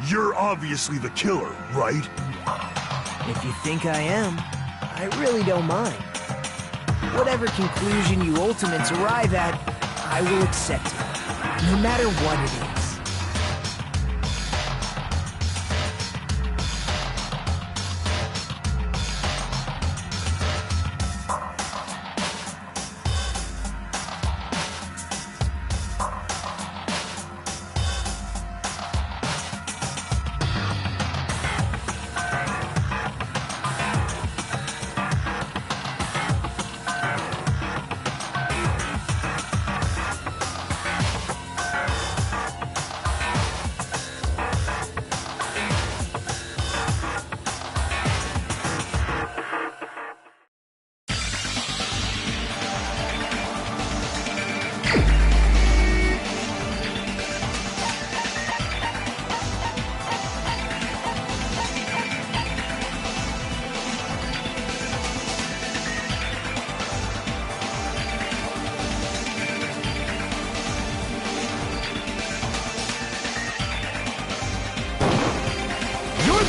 You're obviously the killer, right? If you think I am, I really don't mind. Whatever conclusion you ultimates arrive at, I will accept it, no matter what it is.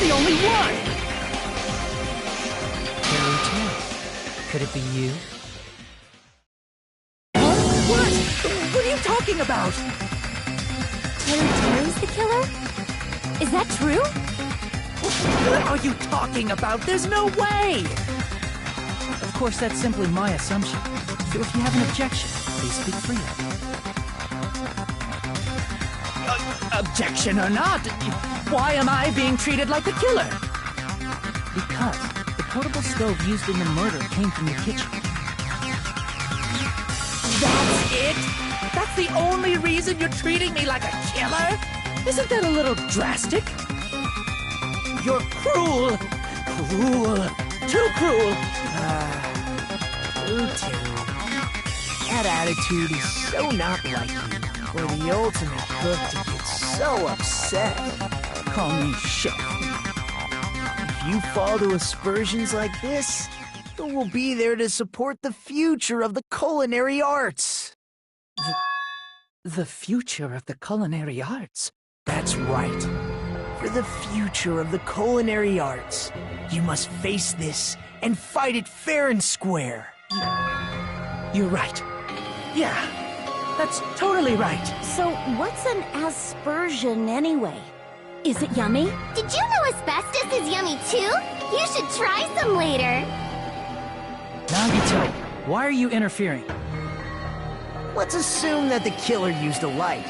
The only one! Could it be you? What? What are you talking about? Terry's the killer? Is that true? What are you talking about? There's no way! Of course, that's simply my assumption. So if you have an objection, please speak freely. Objection or not, why am I being treated like the killer? Because the portable stove used in the murder came from the kitchen. That's it? That's the only reason you're treating me like a killer? Isn't that a little drastic? You're cruel! Cruel! Too cruel! Terry. That attitude is so not like you. For the ultimate cook to get so upset. Call me chef. If you fall to aspersions like this, who will be there to support the future of the culinary arts? The future of the culinary arts? That's right. For the future of the culinary arts, you must face this and fight it fair and square. You're right. Yeah, that's totally right. So, what's an aspersion anyway? Is it yummy? Did you know asbestos is yummy too? You should try some later. Nagito, why are you interfering? Let's assume that the killer used a light,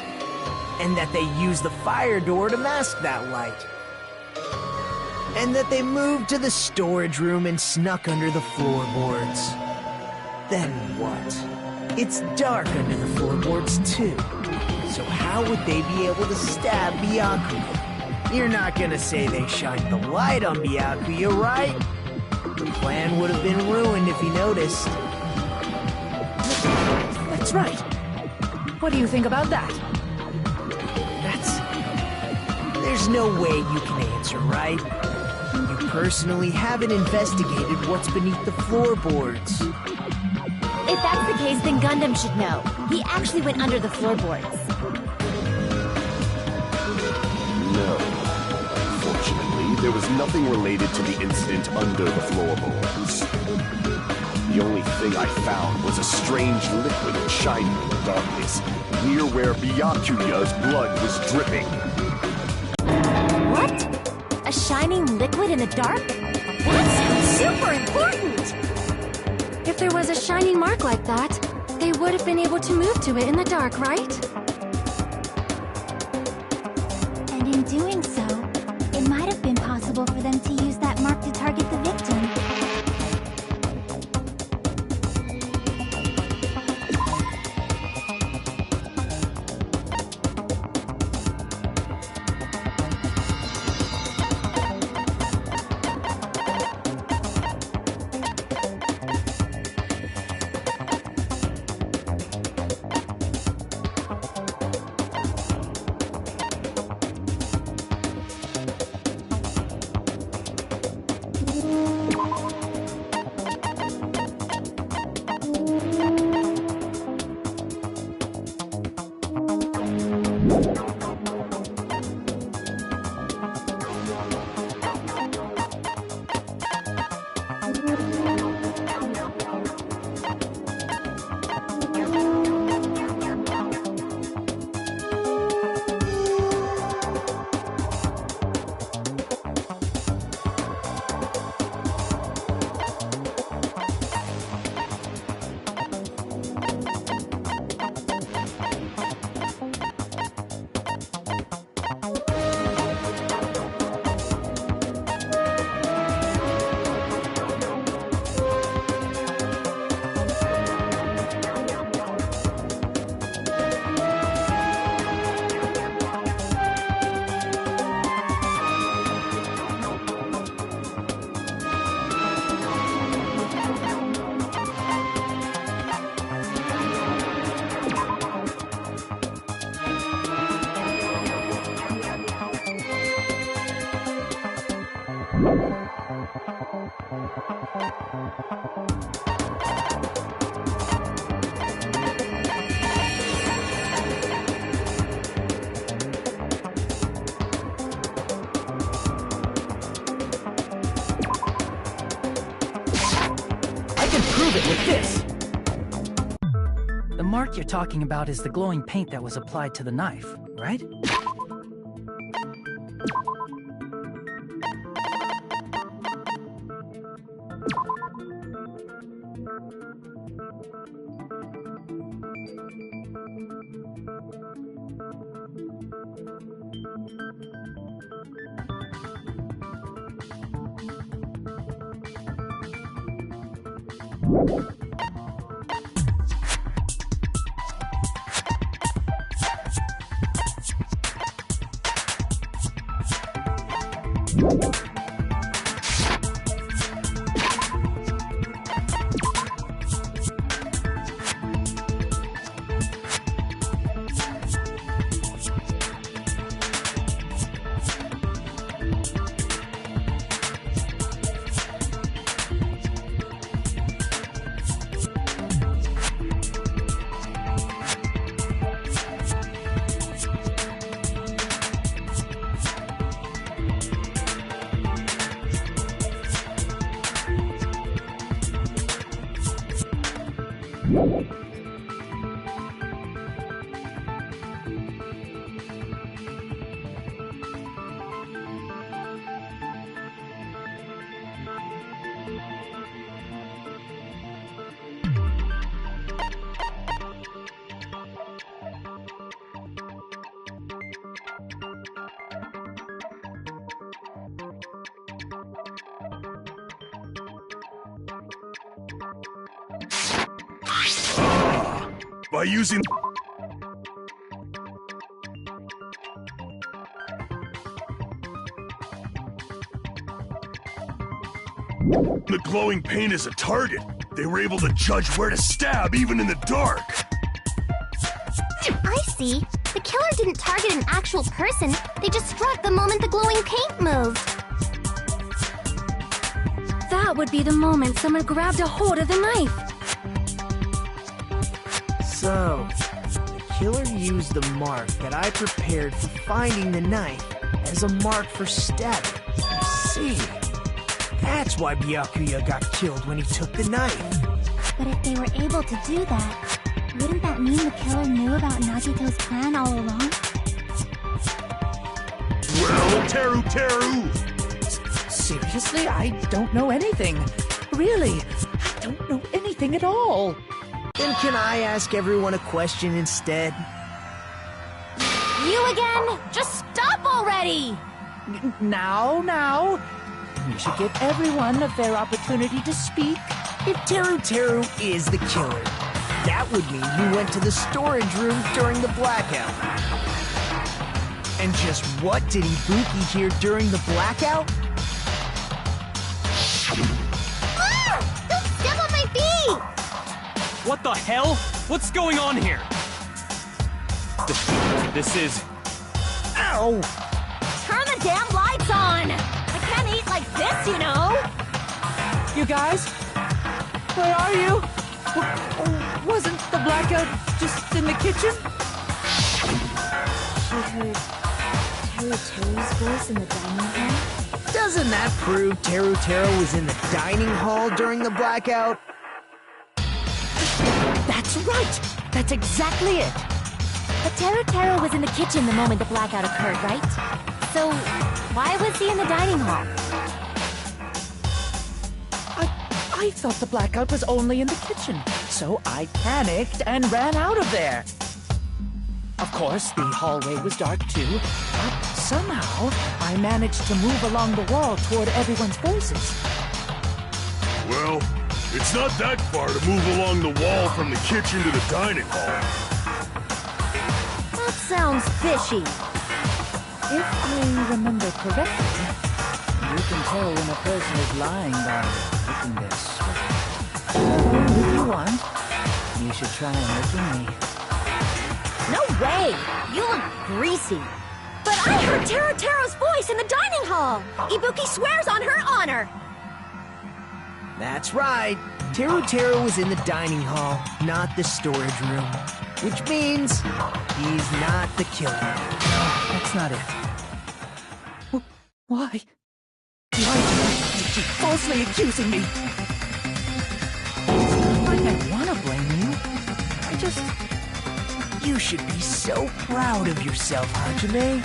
and that they used the fire door to mask that light. And that they moved to the storage room and snuck under the floorboards. Then what? It's dark under the floorboards too. So how would they be able to stab Byakuya? You're not gonna say they shined the light on Byakuya, right? The plan would have been ruined if he noticed. That's right. What do you think about that? There's no way you can answer, right? You personally haven't investigated what's beneath the floorboards. If that's the case, then Gundam should know. He actually went under the floorboards. No. Unfortunately, there was nothing related to the incident under the floorboards. The only thing I found was a strange liquid shining in the darkness, near where Byakuya's blood was dripping. What? A shining liquid in the dark? That sounds super important! If there was a shining mark like that, they would have been able to move to it in the dark, right? And in doing so, it might have been possible for them to use that mark to target the victim. Prove it with this! The mark you're talking about is the glowing paint that was applied to the knife, right? by using the glowing paint as a target. They were able to judge where to stab even in the dark. I see. The killer didn't target an actual person. They just struck the moment the glowing paint moved. That would be the moment someone grabbed a hold of the knife. So, the killer used the mark that I prepared for finding the knife as a mark for stabbing. I see. That's why Byakuya got killed when he took the knife. But if they were able to do that, wouldn't that mean the killer knew about Nagito's plan all along? Well, Teru! Seriously, I don't know anything. Really, I don't know anything at all. Then can I ask everyone a question instead? You again? Just stop already! Now. We should give everyone a fair opportunity to speak. If Teru is the killer, that would mean he went to the storage room during the blackout. And just what did Ibuki hear during the blackout? Don't step on my feet! What the hell? What's going on here? This is... Ow! Turn the damn lights on! I can't eat like this, you know! You guys? Where are you? Wasn't the blackout just in the kitchen? She heard Teru's voice in the dining hall? Doesn't that prove Teru was in the dining hall during the blackout? That's right! That's exactly it! But Teru was in the kitchen the moment the blackout occurred, right? So, why was he in the dining hall? I thought the blackout was only in the kitchen, so I panicked and ran out of there. Of course, the hallway was dark too, but somehow I managed to move along the wall toward everyone's voices. Well, it's not that far to move along the wall from the kitchen to the dining hall. That sounds fishy. If I remember correctly, you can tell when a person is lying by looking their sweat. If you want, you should try looking me. No way! You look greasy. But I heard Teru's voice in the dining hall! Ibuki swears on her honor! That's right. Teru was in the dining hall, not the storage room. Which means he's not the killer. No, that's not it. Why? Why is she falsely accusing me? It's not like I want to blame you. I just... You should be so proud of yourself, Hajime.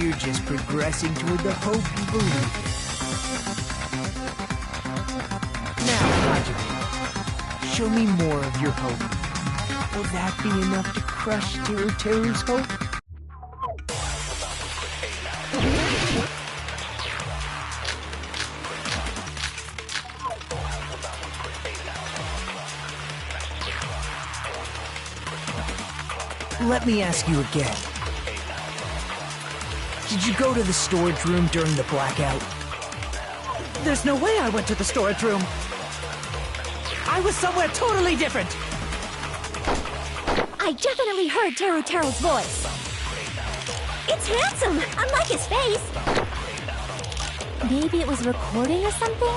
You're just progressing toward the hope you believe in. Now, Hajime, show me more of your hope. Will that be enough to crush Teru's hope? Let me ask you again. Did you go to the storage room during the blackout? There's no way I went to the storage room. I was somewhere totally different. I definitely heard Teru's voice. It's handsome, unlike his face. Maybe it was recording or something?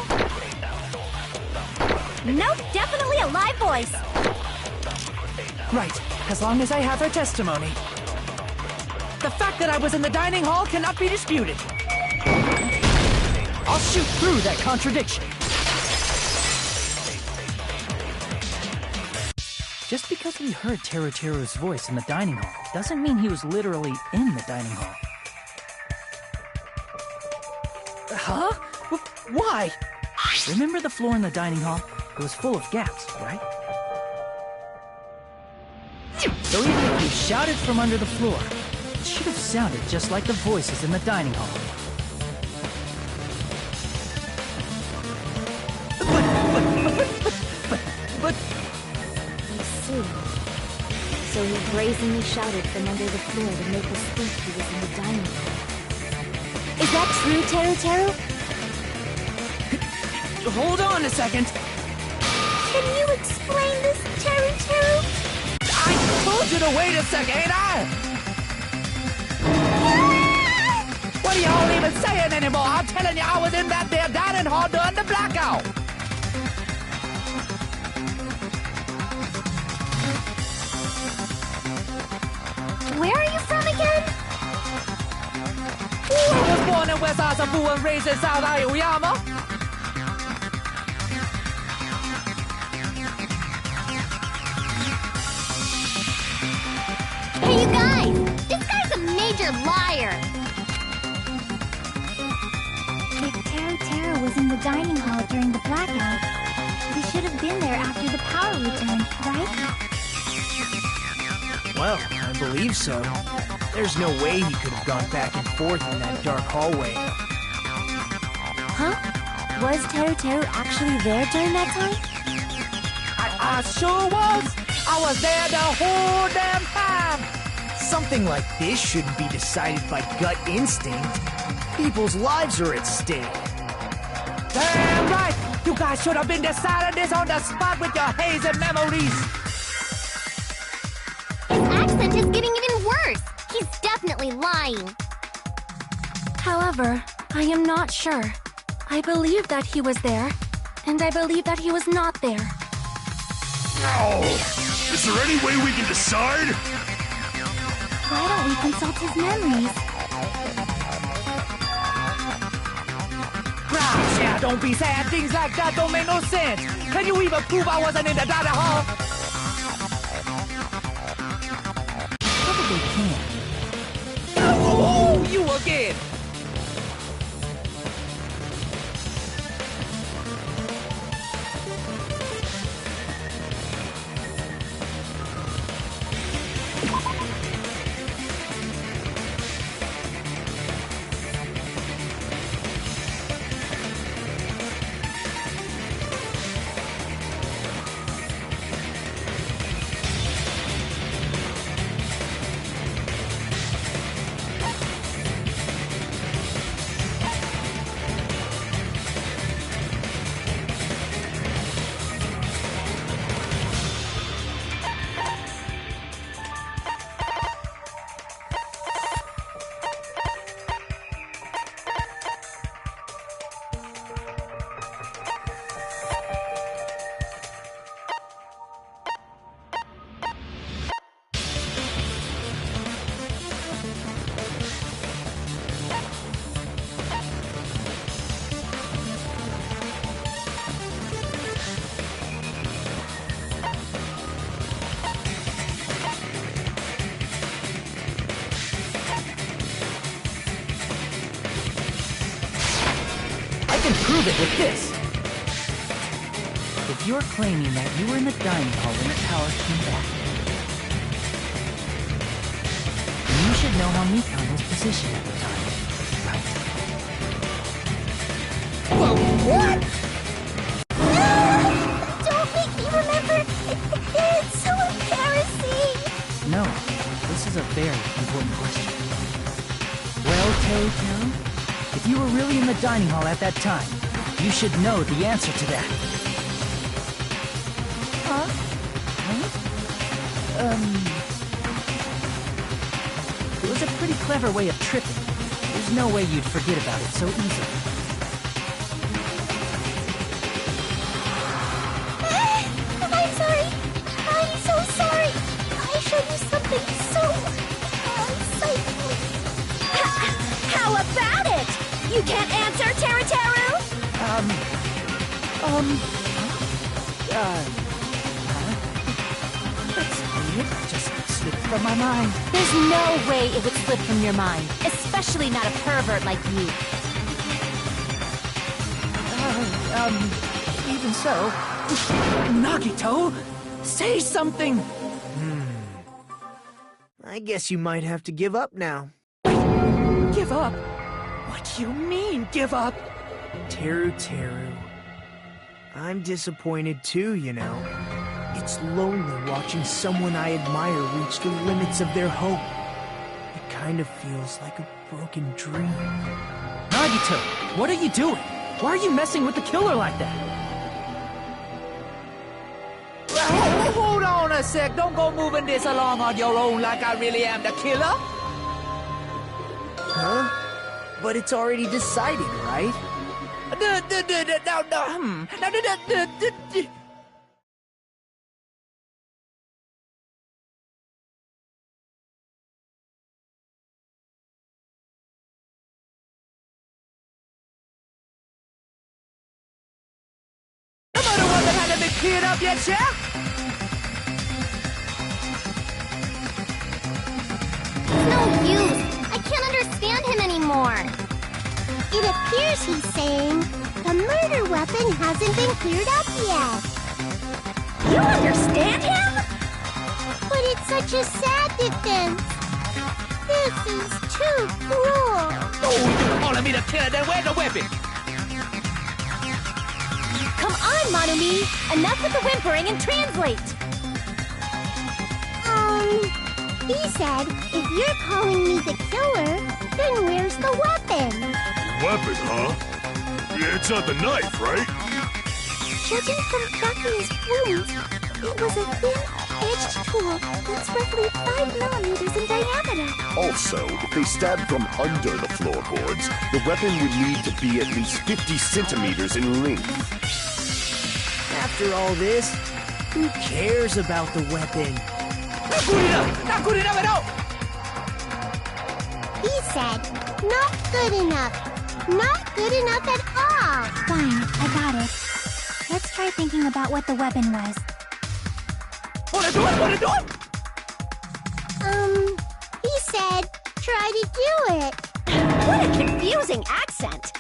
Nope, definitely a live voice. Right, as long as I have her testimony. The fact that I was in the dining hall cannot be disputed. I'll shoot through that contradiction. Just because we heard Teru's voice in the dining hall doesn't mean he was literally in the dining hall. Huh? Why? Remember the floor in the dining hall? It was full of gaps, right? So even if you shouted from under the floor, it should have sounded just like the voices in the dining hall. But... I see. So he brazenly shouted from under the floor to make us think he was in the dining hall. Is that true, Teru Teru? Hold on a second. Can you explain this, Teru Teru? I told you to wait a second, ain't I? What are y'all even saying anymore? I'm telling you, I was in that there dining hall during the blackout. Where are you from again? I was born in West Asabu and raised in South Aoyama. Hey, you guys! This guy's a major liar! If Teru Teru was in the dining hall during the blackout, he should have been there after the power returned, right? Well, I believe so. There's no way he could have gone back and forth in that dark hallway. Huh? Was Teru Teru actually there during that time? I sure was. I was there the whole damn time. Something like this shouldn't be decided by gut instinct. People's lives are at stake. Damn right. You guys should have been deciding this on the spot with your hazy memories. His accent is getting even worse! He's definitely lying! However, I am not sure. I believe that he was there, and I believe that he was not there. No! Is there any way we can decide? Why don't we consult his memories? Gosh, yeah, don't be sad. Things like that don't make no sense. Can you even prove I wasn't in the dining hall? Probably can't. Oh, you again! Prove it with this. If you're claiming that you were in the dining hall when the power came back, then you should know how Mikan was positioned at the time, right? Whoa, what? Don't make me remember! It's so embarrassing! No, this is a very important question. Well, Teru Teru, if you were really in the dining hall at that time, you should know the answer to that. Huh? It was a pretty clever way of tripping. There's no way you'd forget about it so easily. I'm sorry! I'm so sorry! I showed you something so... insightful. How about it? You can't answer, Teru Teru? That's weird. It just slipped from my mind. There's no way it would slip from your mind, especially not a pervert like you. Even so... Nagito, say something! I guess you might have to give up now. Give up? What do you mean, give up? Teru Teru. I'm disappointed too, you know. It's lonely watching someone I admire reach the limits of their hope. It kind of feels like a broken dream. Nagito, what are you doing? Why are you messing with the killer like that? Hold on a sec. Don't go moving this along on your own like I really am the killer. Huh? But it's already decided, right? Am I the one that hasn't been cleared up yet, Chef? No use. I can't understand him anymore. It appears he's saying the murder weapon hasn't been cleared up yet. You understand him? But it's such a sad defense. This is too cruel. Oh, you're calling me the killer, then where's the weapon? Come on, Monumi! Enough with the whimpering and translate! He said, if you're calling me the killer, then where's the weapon? Weapon, huh? Yeah, it's not the knife, right? Judging from Byakuya's wounds, it was a thin-edged tool that's roughly 5 millimeters in diameter. Also, if they stabbed from under the floorboards, the weapon would need to be at least 50 centimeters in length. After all this, who cares about the weapon? Not good enough! Not good enough at all! He said, not good enough. Not good enough at all. Fine, I got it. Let's try thinking about what the weapon was. Wanna do it? Wanna do it? He said, try to do it. What a confusing accent!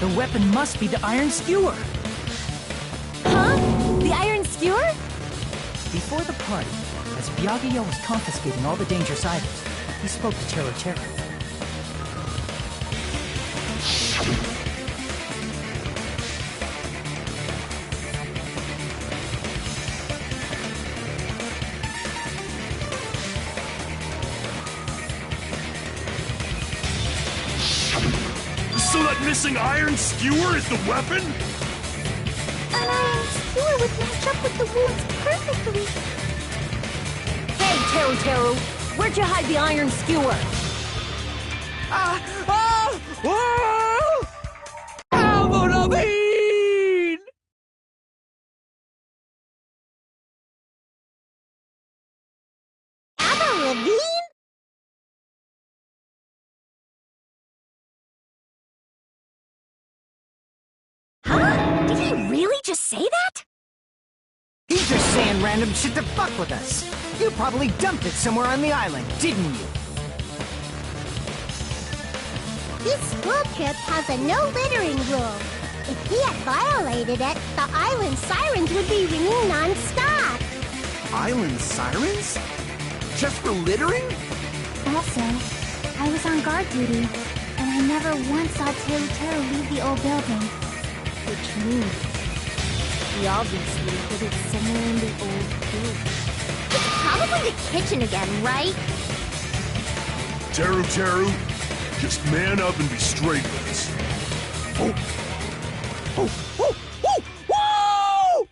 The weapon must be the iron skewer. Huh? The iron skewer? Before the party, as Byakuya was confiscating all the dangerous items, he spoke to Terra. That missing iron skewer is the weapon? An iron skewer would match up with the wounds perfectly. Hey, Teru Teru! Where'd you hide the iron skewer? Avril Lavigne! Avril Lavigne? Huh? Did he really just say that? He's just saying random shit to fuck with us. You probably dumped it somewhere on the island, didn't you? This school trip has a no littering rule. If he had violated it, the island sirens would be ringing non-stop. Island sirens? Just for littering? Also, I was on guard duty, and I never once saw Teru Teru leave the old building. Which means he obviously hid it somewhere in the old building. It's probably the kitchen again, right? Teru Teru, just man up and be straight with us. Oh! Oh! Oh! Oh! Whoa!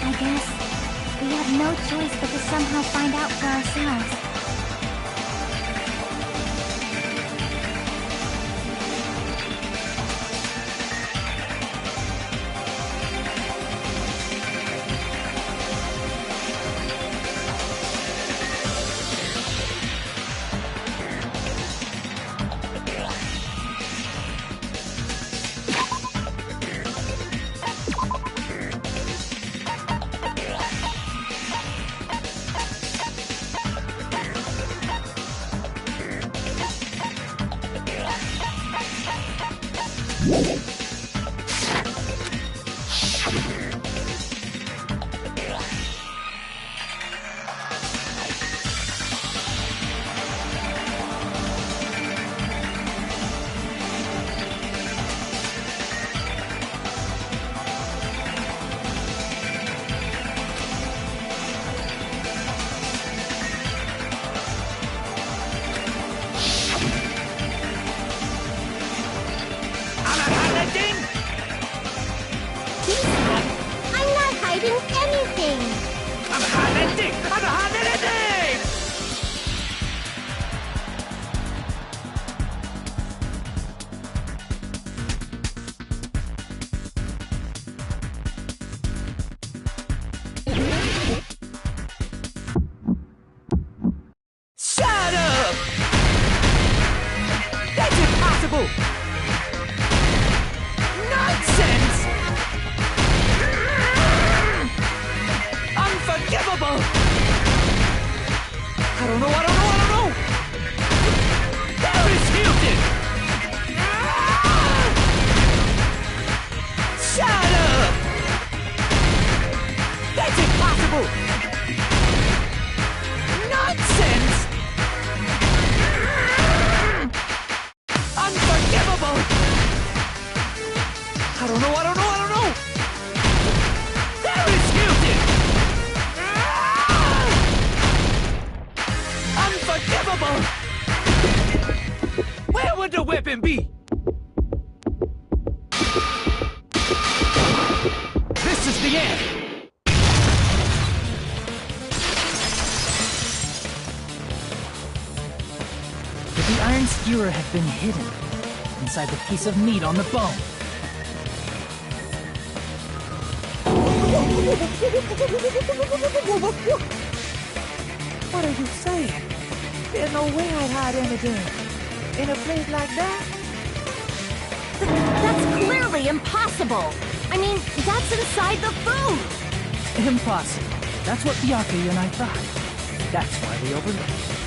I guess we have no choice but to somehow find out for ourselves. Weapon B! This is the end! Could the iron skewer have been hidden inside the piece of meat on the bone? What are you saying? There's no way I'd hide anything in a place like that. That's clearly impossible. I mean, that's inside the food. Impossible. That's what Byakuya and I thought. That's why we overlooked it.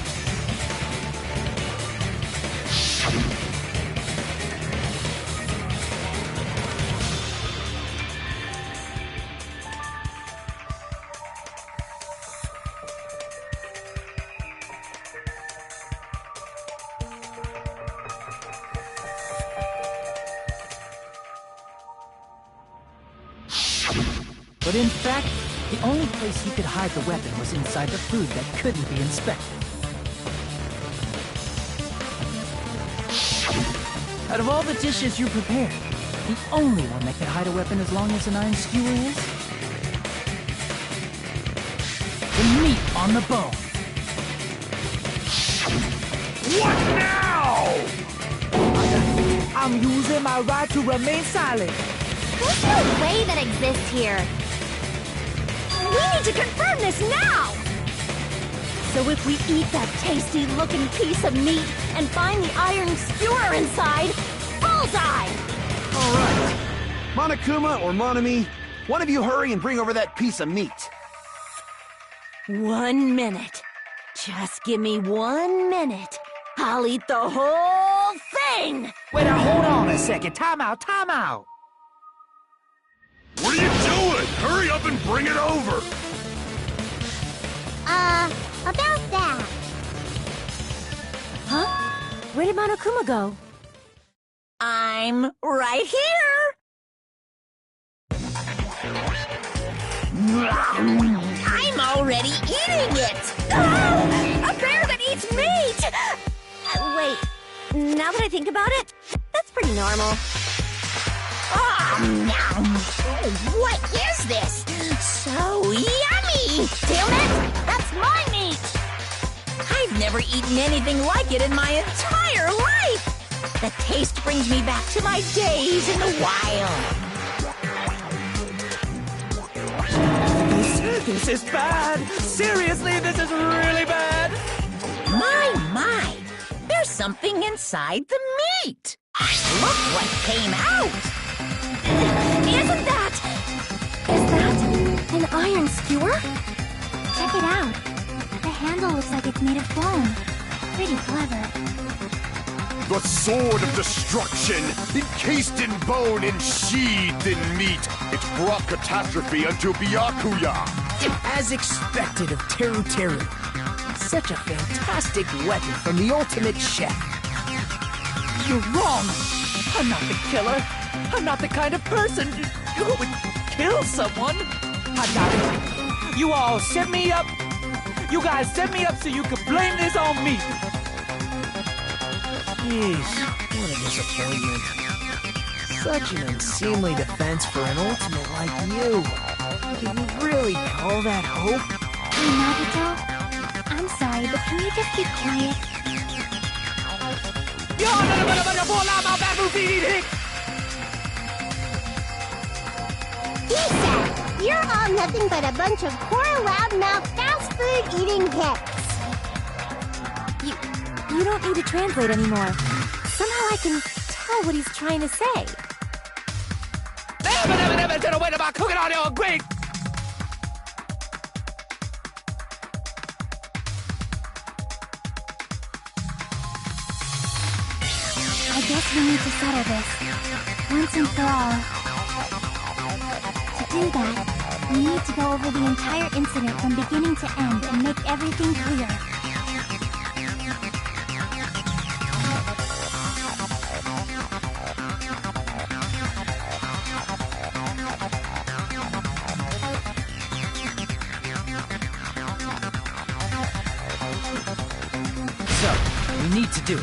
But in fact, the only place he could hide the weapon was inside the food that couldn't be inspected. Out of all the dishes you prepared, the only one that could hide a weapon as long as an iron skewer is... the meat on the bone. What now? I'm using my right to remain silent. There's no way that exists here. We need to confirm this now! So if we eat that tasty-looking piece of meat and find the iron skewer inside, bullseye! All right. Monokuma or Monami, one of you hurry and bring over that piece of meat. 1 minute. Just give me 1 minute. I'll eat the whole thing! Wait, now hold on a second. Time out, time out. What are you doing? Hurry up and bring it over! About that. Huh? Where did Monokuma go? I'm right here! I'm already eating it! A bear that eats meat! Wait, now that I think about it, that's pretty normal. What is this? So yummy! Damn it! That's my meat! I've never eaten anything like it in my entire life! The taste brings me back to my days in the wild. This is bad! Seriously, this is really bad! My! There's something inside the meat! Look what came out! Isn't that... Is that an iron skewer? Check it out. The handle looks like it's made of bone. Pretty clever. The sword of destruction, encased in bone and sheathed in meat, it brought catastrophe unto Byakuya. As expected of Teru Teru. Such a fantastic weapon from the ultimate chef. You're wrong! I'm not the killer! I'm not the kind of person who would kill someone! I got it! You all set me up! You guys set me up so you could blame this on me! Jeez, what a disappointment. Such an unseemly defense for an ultimate like you. Can you really call that hope? Hey, Nagito, I'm sorry, but can you just be quiet? He said, you're all nothing but a bunch of poor, loudmouth, fast food eating hicks. You don't need to translate anymore. Somehow I can tell what he's trying to say. Never said a word about cooking on your Greek! I guess we need to settle this, once and for all. To do that, we need to go over the entire incident from beginning to end and make everything clear. So, we need to do it.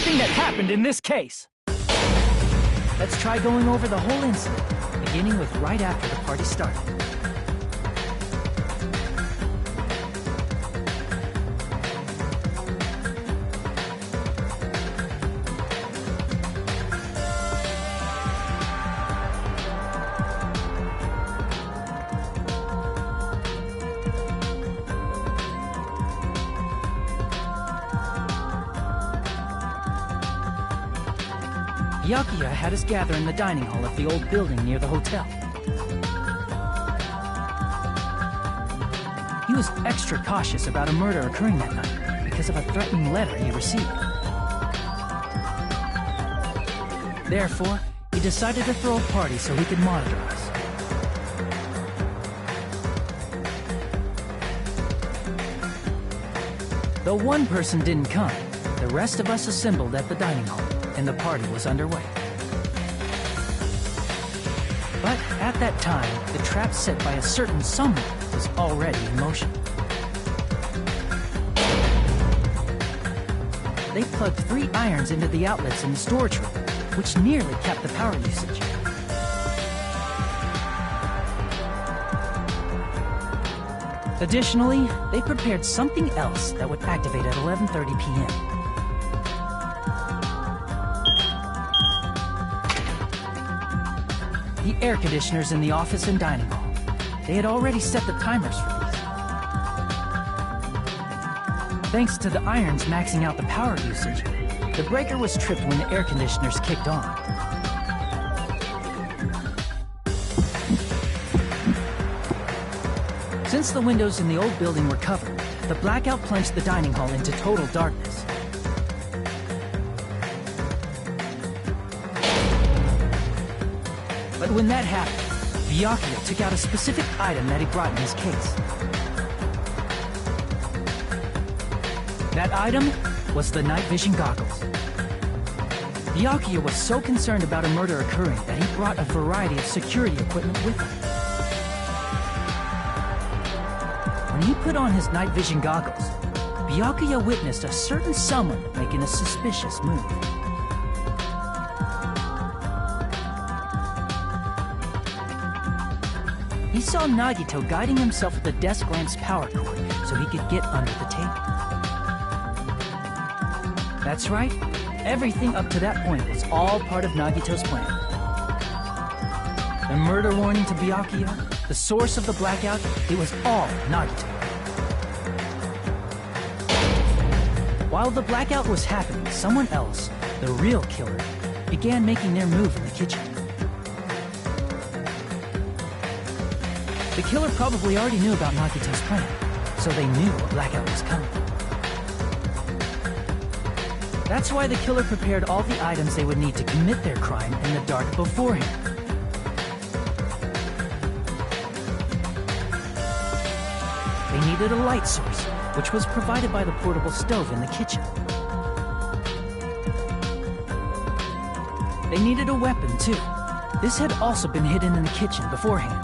everything that happened in this case. Let's try going over the whole incident, beginning with right after the party started. Byakuya had us gather in the dining hall of the old building near the hotel. He was extra cautious about a murder occurring that night because of a threatening letter he received. Therefore, he decided to throw a party so he could monitor us. Though one person didn't come, the rest of us assembled at the dining hall, and the party was underway. But at that time, the trap set by a certain someone was already in motion. They plugged 3 irons into the outlets in the storage room, which nearly capped the power usage. Additionally, they prepared something else that would activate at 11:30 p.m. The air conditioners in the office and dining hall. They had already set the timers for these. Thanks to the irons maxing out the power usage, the breaker was tripped when the air conditioners kicked on. Since the windows in the old building were covered, the blackout plunged the dining hall into total darkness. But when that happened, Byakuya took out a specific item that he brought in his case. That item was the night vision goggles. Byakuya was so concerned about a murder occurring that he brought a variety of security equipment with him. When he put on his night vision goggles, Byakuya witnessed a certain someone making a suspicious move. He saw Nagito guiding himself with the desk lamp's power cord so he could get under the table. That's right, everything up to that point was all part of Nagito's plan. The murder warning to Byakuya, the source of the blackout, it was all Nagito. While the blackout was happening, someone else, the real killer, began making their move in the kitchen. The killer probably already knew about Nagito's plan, so they knew a blackout was coming. That's why the killer prepared all the items they would need to commit their crime in the dark beforehand. They needed a light source, which was provided by the portable stove in the kitchen. They needed a weapon, too. This had also been hidden in the kitchen beforehand.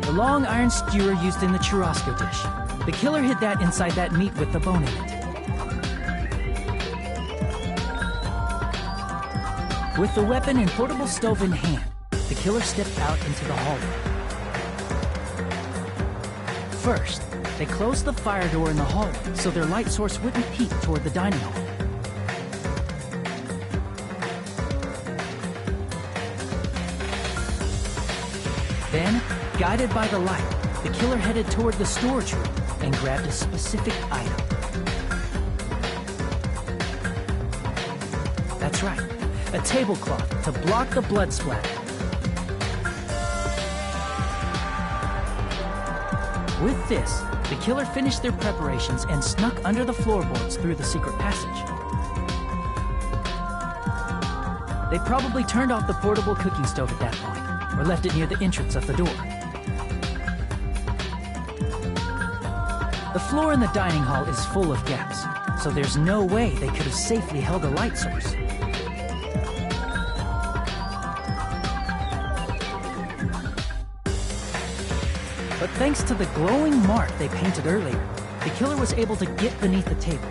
The long iron skewer used in the churrasco dish. The killer hid that inside that meat with the bone in it. With the weapon and portable stove in hand, the killer stepped out into the hallway. First, they closed the fire door in the hallway so their light source wouldn't peek toward the dining hall. Then, guided by the light, the killer headed toward the storage room and grabbed a specific item. That's right, a tablecloth to block the blood splatter. With this, the killer finished their preparations and snuck under the floorboards through the secret passage. They probably turned off the portable cooking stove at that point, or left it near the entrance of the door. The floor in the dining hall is full of gaps, so there's no way they could have safely held a light source. But thanks to the glowing mark they painted earlier, the killer was able to get beneath the table.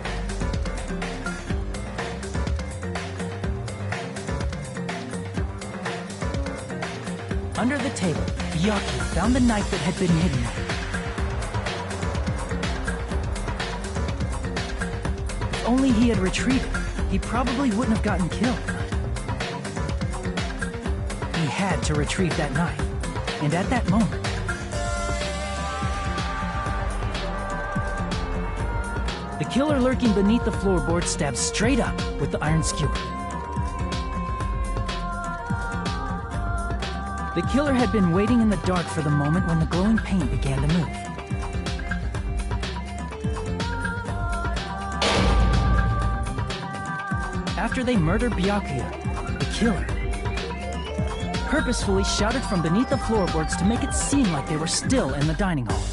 Under the table, Byakuya found the knife that had been hidden there. If only he had retrieved it, he probably wouldn't have gotten killed. He had to retrieve that knife, and at that moment, the killer lurking beneath the floorboard stabbed straight up with the iron skewer. The killer had been waiting in the dark for the moment when the glowing paint began to move. After they murdered Byakuya, the killer purposefully shouted from beneath the floorboards to make it seem like they were still in the dining hall.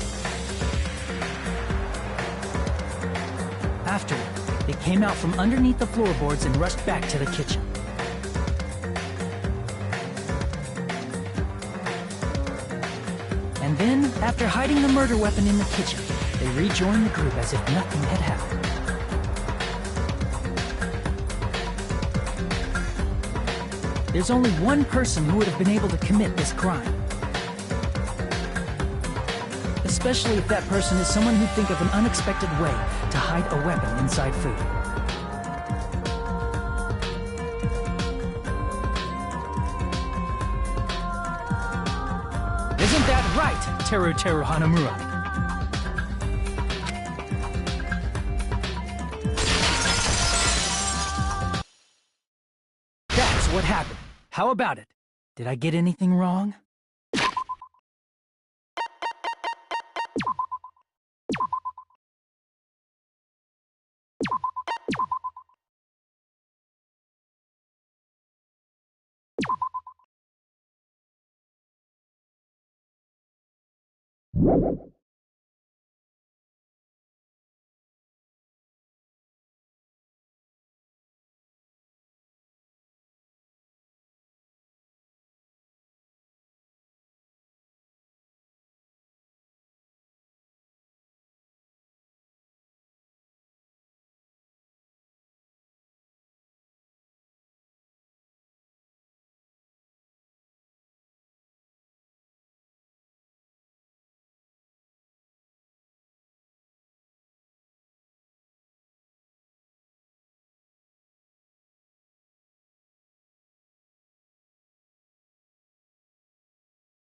Afterward, they came out from underneath the floorboards and rushed back to the kitchen. And then, after hiding the murder weapon in the kitchen, they rejoined the group as if nothing had happened. There's only one person who would have been able to commit this crime. Especially if that person is someone who'd think of an unexpected way to hide a weapon inside food. Isn't that right, Teru Teru Hanamura? That's what happened. How about it? Did I get anything wrong? You